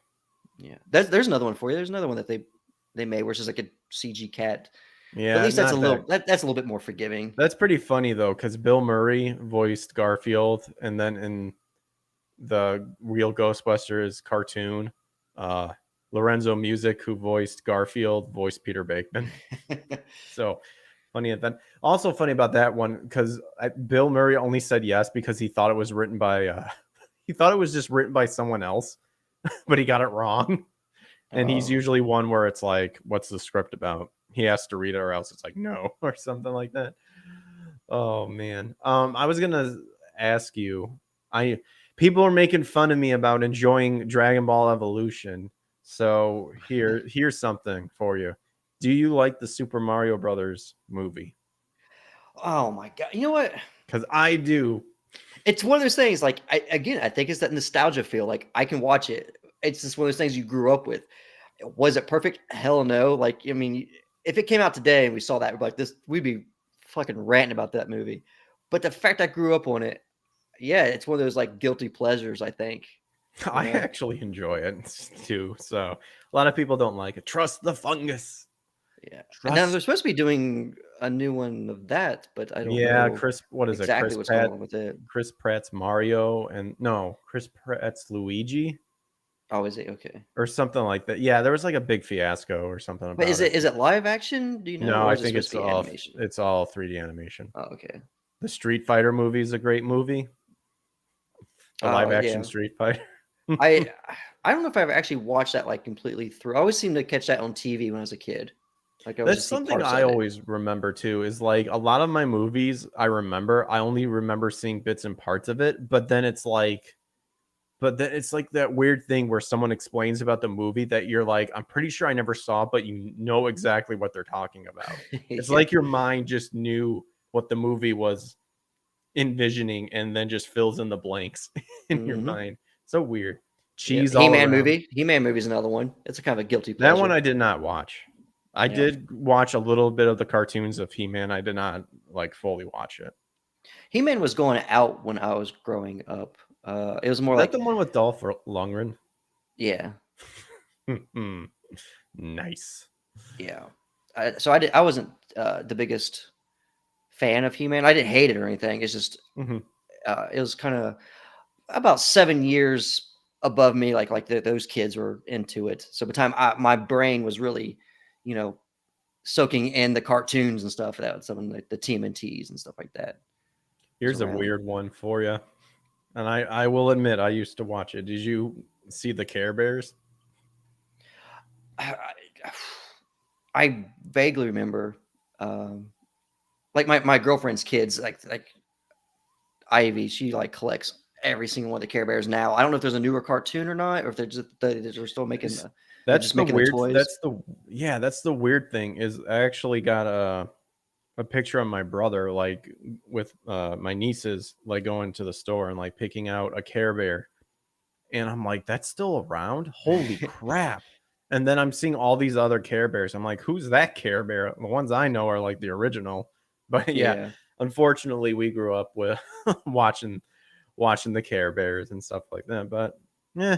Yeah, there's another one for you. There's another one that they made where it's just like a CG cat. But at Yeah, least that's a not that. little that's a little bit more forgiving. That's pretty funny though, because Bill Murray voiced Garfield, and then in the real Ghostbusters cartoon, uh, Lorenzo Music, who voiced Garfield, voiced Peter Bateman. So funny at that. Also funny about that one because Bill Murray only said yes because he thought it was written by he thought it was just written by someone else, but he got it wrong. And he's Oh. usually one where it's like, "What's the script about?" He has to read it, or else it's like, "No," or something like that. Oh man. I was gonna ask you. I People are making fun of me about enjoying Dragon Ball Evolution. So here's something for you. Do you like the Super Mario Brothers movie? Oh my god! You know what? Because I do. It's one of those things. Like I think it's that nostalgia feel. Like I can watch it. It's just one of those things you grew up with. Was it perfect? Hell no. Like I mean, if it came out today and we saw that, we'd be like this, we'd be fucking ranting about that movie. But the fact I grew up on it, yeah, it's one of those like guilty pleasures. I think. You I know? actually enjoy it too. So a lot of people don't like it. Trust the fungus. Yeah. And now Trust. they're supposed to be doing a new one of that, but I don't Yeah, know what is it? exactly what's going on with it. Chris Pratt's Mario, and no, Chris Pratt's Luigi Oh, is it okay? or something like that. Yeah, there was like a big fiasco or something But about it. is it live action? Do you know, No, or I is it think supposed to be animation? it's all 3D animation. Oh, okay. The Street Fighter movie is a great movie. A live action Yeah. Street Fighter. I I don't know if I ever actually watched that like completely through. I always seemed to catch that on TV when I was a kid. Like I was That's just see something parts I of it. always remember too, is like a lot of my movies I only remember seeing bits and parts of it, but then it's like that weird thing where someone explains about the movie that you're like, I'm pretty sure I never saw, but you know exactly what they're talking about. It's Yeah. like your mind just knew what the movie was envisioning and then just fills in the blanks in your Mhm. mind. So weird. Yeah. Cheese all He-Man around. movie. He-Man movie is another one. It's a kind of a guilty That one pleasure. I did not watch. I Yeah. did watch a little bit of the cartoons of He-Man. I did not like fully watch it. He-Man was going out when I was growing up. It was more Is that like the one with Dolph Lundgren? yeah. Nice. Yeah. I wasn't the biggest fan of He-Man. I didn't hate it or anything. It's just Mhm. it was kind of about 7 years above me. Like those kids were into it. So by the time my brain was really, you know, soaking in the cartoons and stuff, that was something like the TMNTs and stuff like that was Here's a around. weird one for you. And I will admit, I used to watch it. Did you see the Care Bears? I, I vaguely remember, like my girlfriend's kids, like Ivy, she like collects every single one of the Care Bears now. I don't know if there's a newer cartoon or not, or if they're still making It's- they're That's just the making the weird. toys. That's the weird thing is I actually got a picture of my brother like with my nieces like going to the store and like picking out a Care Bear, and I'm like, that's still around? Holy crap! And then I'm seeing all these other Care Bears. I'm like, who's that Care Bear? The ones I know are like the original, but yeah, Yeah. unfortunately, we grew up with watching the Care Bears and stuff like that. But yeah,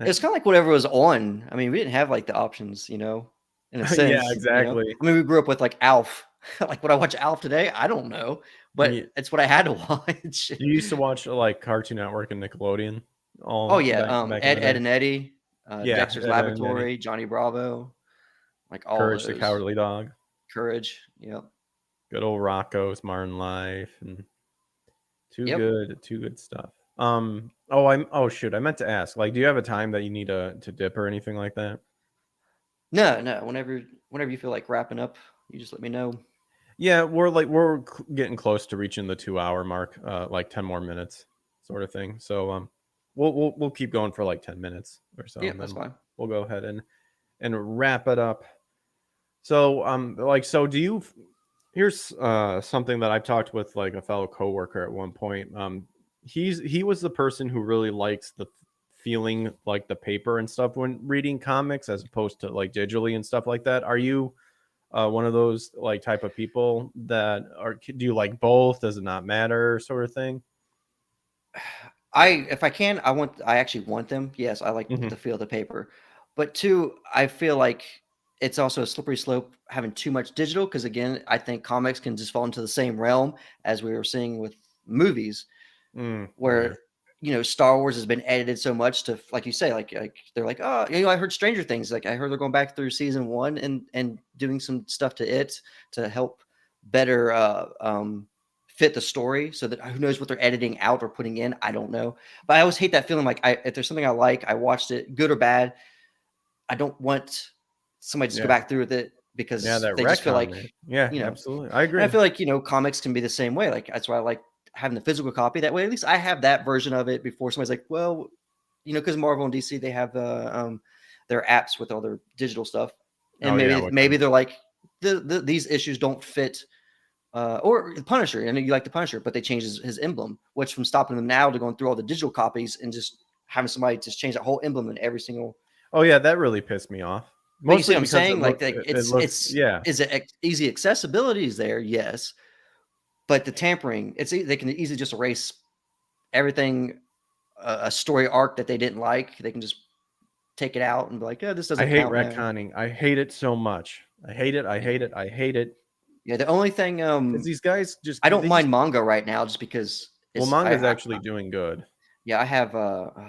It's kind of like whatever was on. I mean, we didn't have like the options, you know, in a yeah, sense, you know. exactly. I mean, we grew up with like Alf. Like, would I watch Alf today? I don't know, but Yeah. it's what I had to watch. You used to watch like Cartoon Network and Nickelodeon Oh all yeah, back in Ed, the Ed day. and Eddie, Yeah, Dexter's Ed, Ed and Eddie. Laboratory, Johnny Bravo, like all Courage the those. Cowardly Dog. Courage. Yep. Good old Rocco's Martin Life, and Yep. too good stuff. Oh shoot, I meant to ask. Like, do you have a time that you need to dip or anything like that? No, no. Whenever you feel like wrapping up, you just let me know. Yeah, getting close to reaching the 2 hour mark, like 10 more minutes, sort of thing. So we'll keep going for like 10 minutes or so, Yeah, and that's then fine. we'll go ahead and wrap it up. So like so do you here's something that I've talked with like a fellow coworker at one point. He was the person who really likes the feeling like the paper and stuff when reading comics as opposed to like digitally and stuff like that. Are you one of those like type of people that are? Do you like both? Does it not matter, sort of thing? If I can, I actually want them. Yes, I like Mhm. the feel of the paper. But two, I feel like it's also a slippery slope having too much digital because again, I think comics can just fall into the same realm as we were seeing with movies Yeah. where Star Wars has been edited so much to like you say like they're like, oh, I heard Stranger Things, like I heard they're going back through season 1 and doing some stuff to it to help better fit the story, so that who knows what they're editing out or putting in, I don't know. But I always hate that feeling, like if there's something I like, I watched it, good or bad, I don't want somebody just go Yeah. back through with it Yeah, because that they just feel retcon like, there. Yeah, you know absolutely. I and I agree. feel like, comics can be the same way. Like that's why I like having the physical copy. That way, at least I have that version of it before somebody's like, well, because Marvel and DC, they have their apps with all their digital stuff, and Oh yeah, maybe they're like these issues don't fit. Or the Punisher, and you like the Punisher, but they changed his emblem, which from stopping them now to going through all the digital copies and just having somebody just change that whole emblem in every single. Oh yeah, that really pissed me off. But you see Mostly what I'm because saying? Like it looks yeah. is it easy accessibility is there? Yes, but the tampering, they can easily just erase everything, a story arc that they didn't like. They can just take it out and be like, "Oh, this I doesn't hate count now." retconning. I hate it so much. I hate it. I Yeah, hate it. I hate it. yeah. The only thing, Because these guys just I don't they just mind manga right now, just because well, it's manga's actually doing good. yeah. I have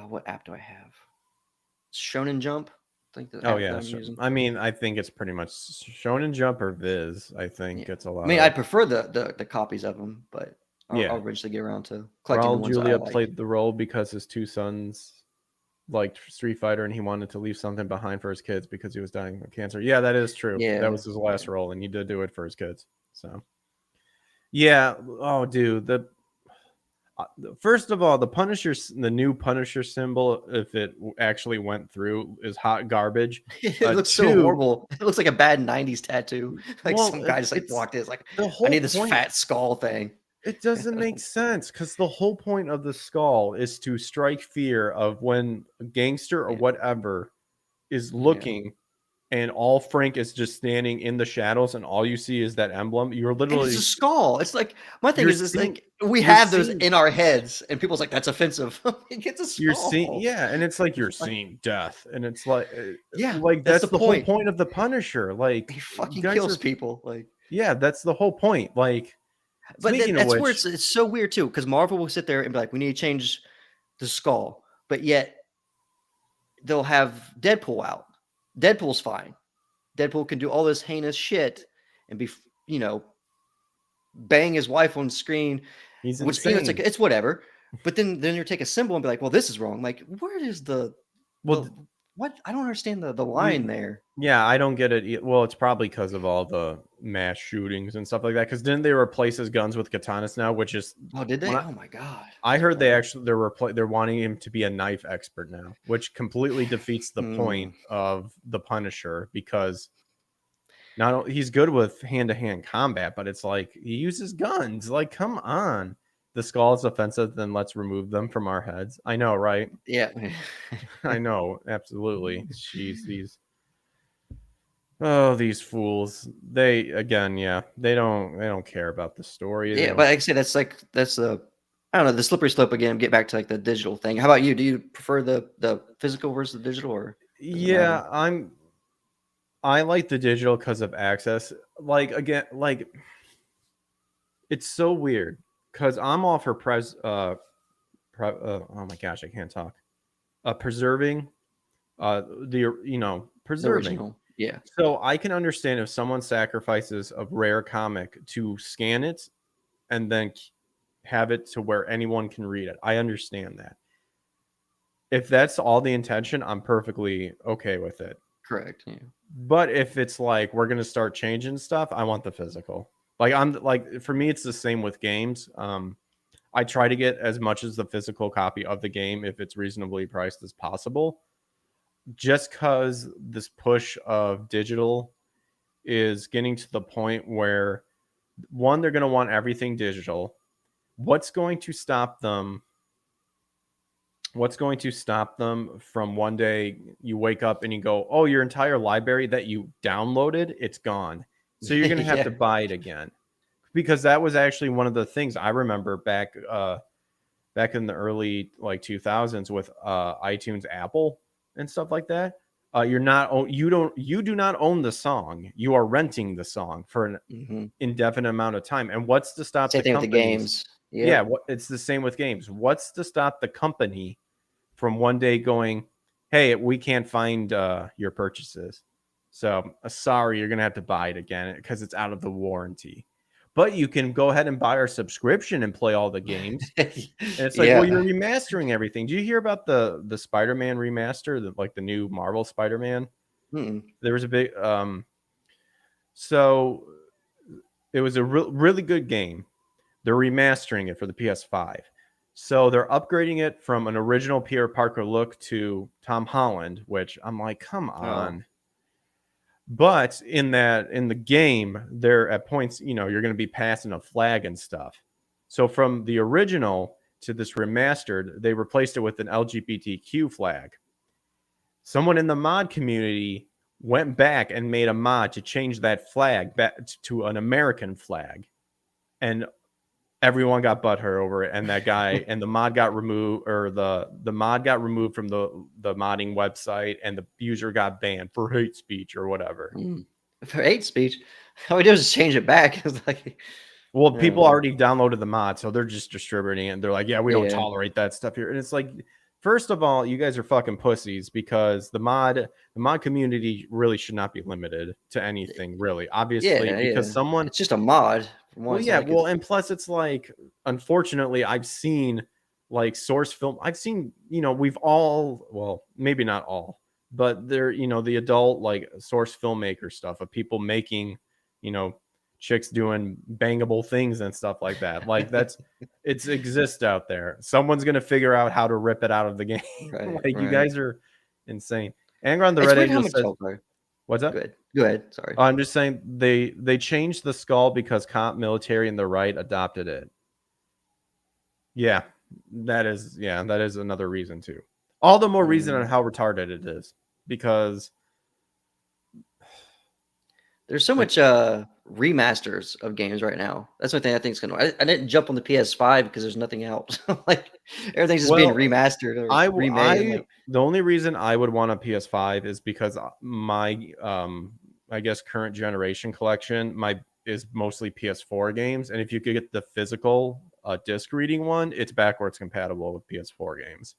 what app do I have? Shonen Jump. I think the Oh app that yeah, I'm using. I mean, I think it's pretty much Shonen Jump or Viz. I think Yeah, it's a I lot mean, of I'd prefer the copies of them, but I'll yeah. eventually get around to collecting the Raul ones that I Julia like. played the role because his two sons liked Street Fighter and he wanted to leave something behind for his kids because he was dying of cancer. Yeah, that is true. That Yeah, was his yeah. last role, and he did do it for his kids. So yeah. Oh, dude. First of all, the new Punisher symbol, if it actually went through, is hot garbage. It looks so Two, horrible. It looks like a bad '90s tattoo. Like well, some guy just like it's walked in, it's like, the I whole need this point. fat skull thing. It doesn't make sense because the whole point of the skull is to strike fear of when a gangster or Yeah, whatever is yeah. looking and all Frank is just standing in the shadows and all you see is that emblem. And it's a skull. It's like my thing you're is seeing like we you're have those seeing in our heads, and people's like that's offensive. It gets a you're seeing skull. yeah, and it's like you're Like, seeing death, and it's like yeah, like that's that's the the whole point. point of the Punisher. Like He you fucking guys kills are people. Like, yeah, that's the whole point. Like but speaking of that's where which, it's so weird too, because Marvel will sit there and be like, we need to change the skull, but yet they'll have Deadpool out. Deadpool's fine. Deadpool can do all this heinous shit and be, you know, bang his wife on screen, he's which it's like insane. it's whatever. But then you take a symbol and be like, well, this is wrong. Like, where is Well, the what? I don't understand the line you there. yeah, I don't get it. Well, it's probably because of all the mass shootings and stuff like that. Because didn't they replace his guns with katanas now? Which is Oh, did when they? Oh my god, I that's heard horrible. they're wanting him to be a knife expert now, which completely defeats the Hmm. point of the Punisher because he's good with hand to hand combat, but it's like he uses guns. Like, come on. The skull is offensive, then let's remove them from our heads. I know, right? Yeah. I know, absolutely. Jeez, these fools. They again, yeah, they don't care about the story. They Yeah, don't. but like I say, that's the I don't know, the slippery slope again. Get back to like the digital thing. How about you? Do you prefer the physical versus the digital, or does it matter? Yeah, I like the digital because of access. Like again, like it's so weird because I'm all for oh my gosh, I can't talk. Preserving The preserving. original. Yeah. So I can understand if someone sacrifices a rare comic to scan it and then have it to where anyone can read it. I understand that. If that's all the intention, I'm perfectly okay with it. Correct. Yeah. But if it's like we're gonna start changing stuff, I want the physical. Like I'm like for me, it's the same with games. I try to get as much as the physical copy of the game if it's reasonably priced as possible. Just because this push of digital is getting to the point where one, they're going to want everything digital. What's going to stop them? What's going to stop them from one day you wake up and you go, oh, your entire library that you downloaded, it's gone. So you're gonna have Yeah. to buy it again, because that was actually one of the things I remember back in the early like 2000s with iTunes, Apple, and stuff like that. You do not own the song. You are renting the song for an Hmm. indefinite amount of time. And what's to stop Same the thing with the companies? games. Yeah, Yep. it's the same with games. What's to stop the company from one day going, "Hey, we can't find your purchases, so sorry, you're gonna have to buy it again because it's out of the warranty." But you can go ahead and buy our subscription and play all the games. And it's like, well, Yeah. you're remastering everything. Do you hear about the Spider-Man remaster, like the new Marvel Spider-Man? Mm-mm. There was a big so it was a really good game. They're remastering it for the PS5. So they're upgrading it from an original Peter Parker look to Tom Holland, which I'm like, come Oh. on. But in the game, there at points, you're going to be passing a flag and stuff. So from the original to this remastered, they replaced it with an LGBTQ flag. Someone in the mod community went back and made a mod to change that flag back to an American flag. And everyone got butthurt over it, and that guy and the mod got removed, or the mod got removed from the modding website, and the user got banned for hate speech or whatever. Mm. For hate speech, all we do is change it back. It's like, Well, I people don't know. already downloaded the mod, so they're just distributing it. And they're like, "Yeah, we don't Yeah. tolerate that stuff here." And it's like, first of all, you guys are fucking pussies, because the mod community really should not be limited to anything, really. Obviously, Yeah, because yeah. someone It's just a mod. For one, Well, it's yeah, not like it's and plus it's like, unfortunately, I've seen like source film. I've seen, we've all, well, maybe not all, but they're, the adult like source filmmaker stuff of people making, you know, chicks doing bangable things and stuff like that. Like it's exists out there. Someone's gonna figure out how to rip it out of the game. right, Like, you right. guys are insane. Anger on the It's Red weird how Angel much. says, Oh, sorry. "What's Go up?" ahead. Go ahead. Sorry. I'm just saying they changed the skull because comp military and the right adopted it. Yeah, that is another reason too. All the more reason on how retarded it is, because There's so like, much remasters of games right now. That's one thing I think is gonna. I didn't jump on the PS5 because there's nothing out. Like everything's just being well, remastered or remade. I'm like, the only reason I would want a PS5 is because my I guess current generation collection is mostly PS4 games, and if you could get the physical disc reading one, it's backwards compatible with PS4 games.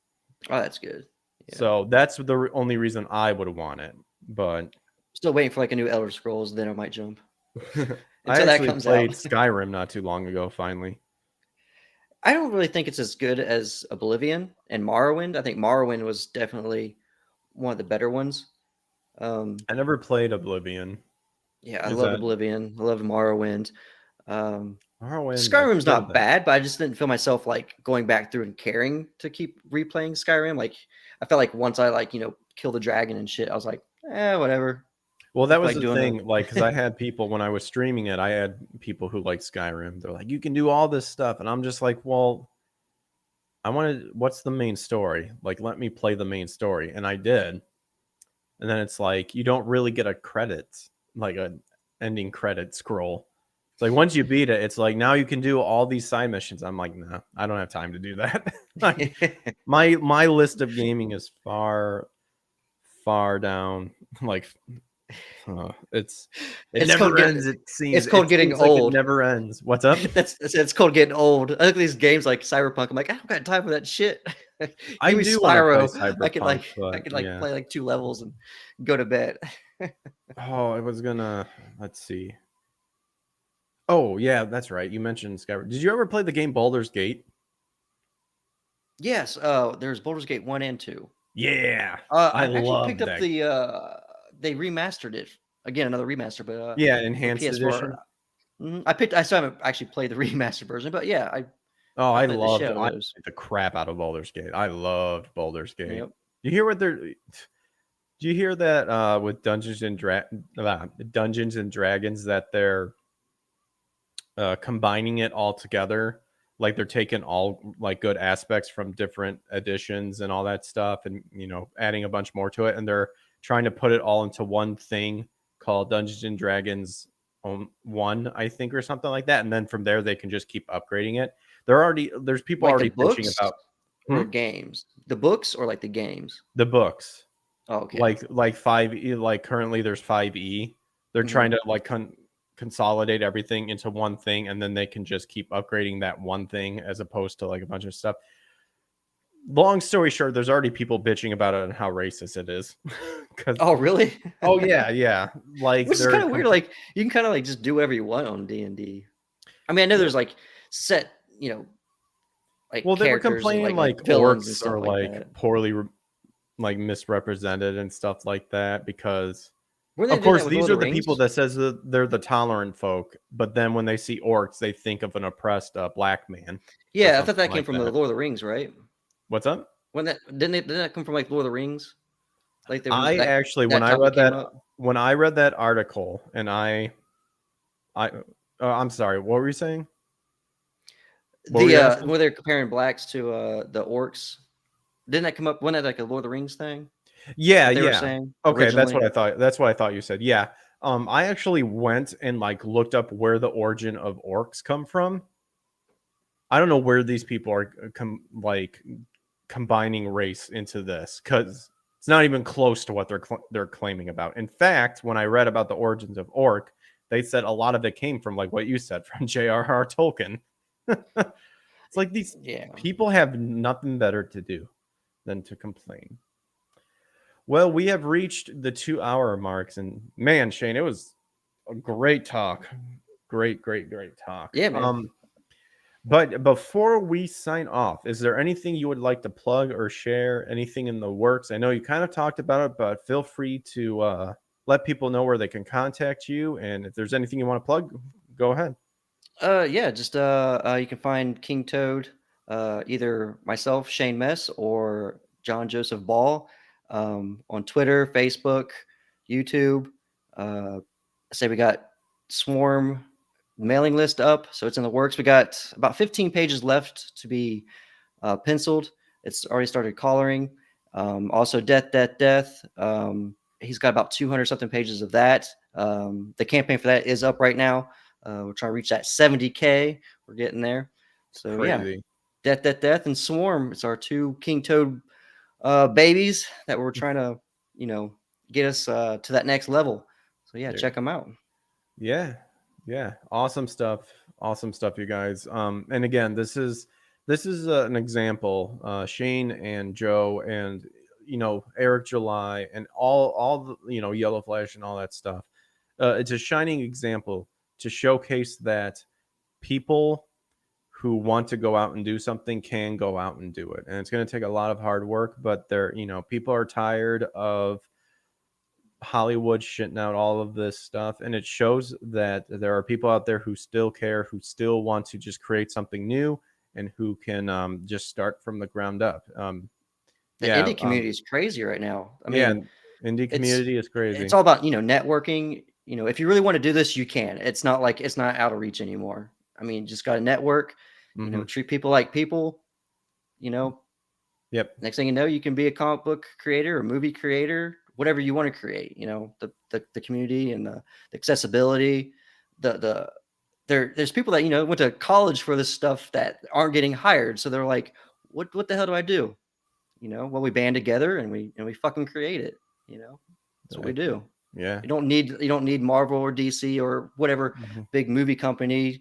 oh, that's good. Yeah. So that's the only reason I would want it. But Still waiting for like a new Elder Scrolls, then I might jump I until that actually comes played out. Skyrim not too long ago, finally. I don't really think it's as good as Oblivion and Morrowind. I think Morrowind was definitely one of the better ones. I never played Oblivion. Yeah, I Is loved that Oblivion. I loved Morrowind. Morrowind? I've Skyrim's heard of not that. bad, but I just didn't feel myself like going back through and caring to keep replaying Skyrim. Like I felt like once I like kill the dragon and shit, I was like, whatever. Well, that was Like the doing thing, like, because I had people when I was streaming it, I had people who like Skyrim. They're like, "You can do all this stuff," and I'm just like, "Well, I wanted. What's the main story? Like, let me play the main story," and I did. And then it's like you don't really get a credits, like a ending credit scroll. It's like once you beat it, it's like now you can do all these side missions. I'm like, no, I don't have time to do that. Like, my list of gaming is far down. Like, it it's never called get, ends. it's called It getting seems like it old. never ends. What's up? It's called getting old. I look at these games like Cyberpunk. I'm like, I don't got time for that shit. I Give me do want to play Spyro. Cyberpunk, I but could yeah. play like 2 levels and go to bed. Oh, I was gonna. Let's see. Oh yeah, that's right. You mentioned Skyrim. Did you ever play the game Baldur's Gate? Yes, there's Baldur's Gate 1 and 2. Yeah, I I actually picked love up that. they remastered it. Again, another remaster, but Yeah, for enhanced PS4. edition. I still haven't actually played the remastered version, but yeah, Oh, I I played the shit out of played those. the crap out of Baldur's Gate. I loved Baldur's Gate. Yep. You hear what they're? Do you hear that with Dungeons and Dragons that they're combining it all together? Like they're taking all like good aspects from different editions and all that stuff, and adding a bunch more to it, and they're trying to put it all into one thing called Dungeons and Dragons one, I think, or something like that, and then from there they can just keep upgrading it. There's people Like the already bitching books about or games? The books or like the games? the books. Oh, okay. Like 5e, like currently there's 5e. They're trying to like consolidate everything into one thing, and then they can just keep upgrading that one thing as opposed to like a bunch of stuff. Long story short, there's already people bitching about it and how racist it is. Oh, really? Oh yeah, like Which is they're kind of weird. Like you can kind of like just do whatever you want on D&D. I mean, I know there's like set, like well, they were characters and complaining like like villains and orcs stuff are like like that. poorly like misrepresented and stuff like that because Were they of doing course that with Lord these of are the the Rings? people that says that they're the tolerant folk, but then when they see orcs they think of an oppressed black man or Yeah, I thought something that came like from the that. Lord of the Rings, right? What's up? Didn't that come from like Lord of the Rings? Like they were I actually that topic came up. when I read that article and I I'm sorry, what were you saying? What were The you asking? where they're comparing blacks to the orcs. Didn't that come up? Wasn't that like a Lord of the Rings thing Yeah, that they were yeah. saying Okay, that's what originally? I thought. That's what I thought you said. Yeah. I actually went and like looked up where the origin of orcs come from. I don't know where these people are like combining race into this because it's not even close to what they're claiming about. In fact, when I read about the origins of orc, they said a lot of it came from like what you said from J.R.R. Tolkien. It's like these Yeah. people have nothing better to do than to complain. Well, we have reached the 2 hour marks, and man, Shane, it was a great talk. Great talk. Yeah, man. But before we sign off, is there anything you would like to plug or share? Anything in the works? I know you kind of talked about it, but feel free to let people know where they can contact you. And if there's anything you want to plug, go ahead. Yeah, just you can find King Toad, either myself, Shane Mess, or John Joseph Ball, on Twitter, Facebook, YouTube. I say we got Swarm mailing list up, so it's in the works. We got about 15 pages left to be penciled. It's already started coloring. Also, Death. He's got about 200 something pages of that. The campaign for that is up right now. We're trying to reach that 70K. We're getting there. So yeah, Crazy. Death, and Swarm. It's our two King Toad babies that we're trying to, get us to that next level. So yeah, check them out. Yeah. Yeah. Awesome stuff. Awesome stuff, you guys. And again, this is an example. Shane and Joe and Eric July and all the Yellow Flash and all that stuff. It's a shining example to showcase that people who want to go out and do something can go out and do it. And it's going to take a lot of hard work, but people are tired of Hollywood shitting out all of this stuff, and it shows that there are people out there who still care, who still want to just create something new, and who can just start from the ground up. The indie community is crazy right now. I Yeah, mean, indie it's community is it's crazy. all about networking. If you really want to do this, you can. It's not like it's not out of reach anymore. I mean, just got to network. Mm-hmm. Treat people like people. You know, Yep. next thing you know, you can be a comic book creator or movie creator, whatever you want to create. The community and the accessibility. There's people that went to college for this stuff that aren't getting hired, so they're like, what the hell do I do? Well, we band together and we fucking create it. That's what we do. Yeah. You don't need Marvel or DC or whatever Mhm. big movie company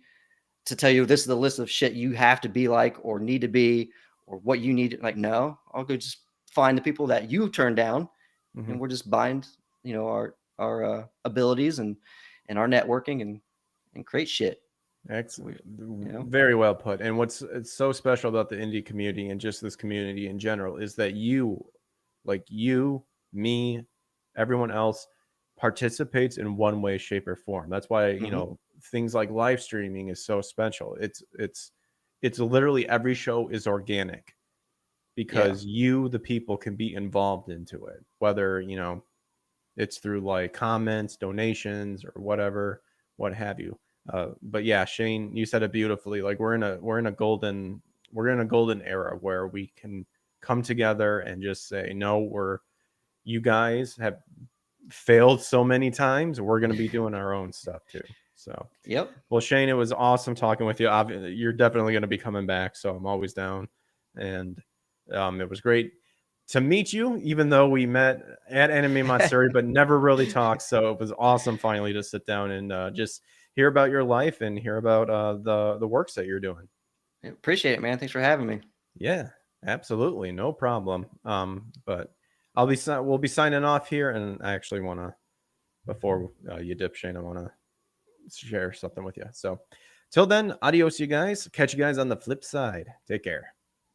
to tell you this is the list of shit you have to be like or need to be or what you need. Like, no, I'll go just find the people that you turn down, Mhm. and we'll just bind, our abilities and our networking and create shit. Excellent. know? Very well put. And it's so special about the indie community and just this community in general is that you, me, everyone else participates in one way, shape, or form. That's why, things like live streaming is so special. It's literally every show is organic because the people, can be involved into it, whether, it's through like comments, donations, or whatever, what have you. But yeah, Shane, you said it beautifully. Like we're in a golden era where we can come together and just say, no, you guys have failed so many times. We're going to be doing our own stuff too. So, Yep. well, Shane, it was awesome talking with you. You're definitely going to be coming back, so I'm always down. And it was great to meet you, even though we met at Anime Matsuri, but never really talked. So it was awesome finally to sit down and just hear about your life and hear about the works that you're doing. Appreciate it, man. Thanks for having me. Yeah, absolutely, no problem. But we'll be signing off here, and I actually want to, before you dip, Shane, I want to share something with you. So till then, adios, you guys. Catch you guys on the flip side. Take care.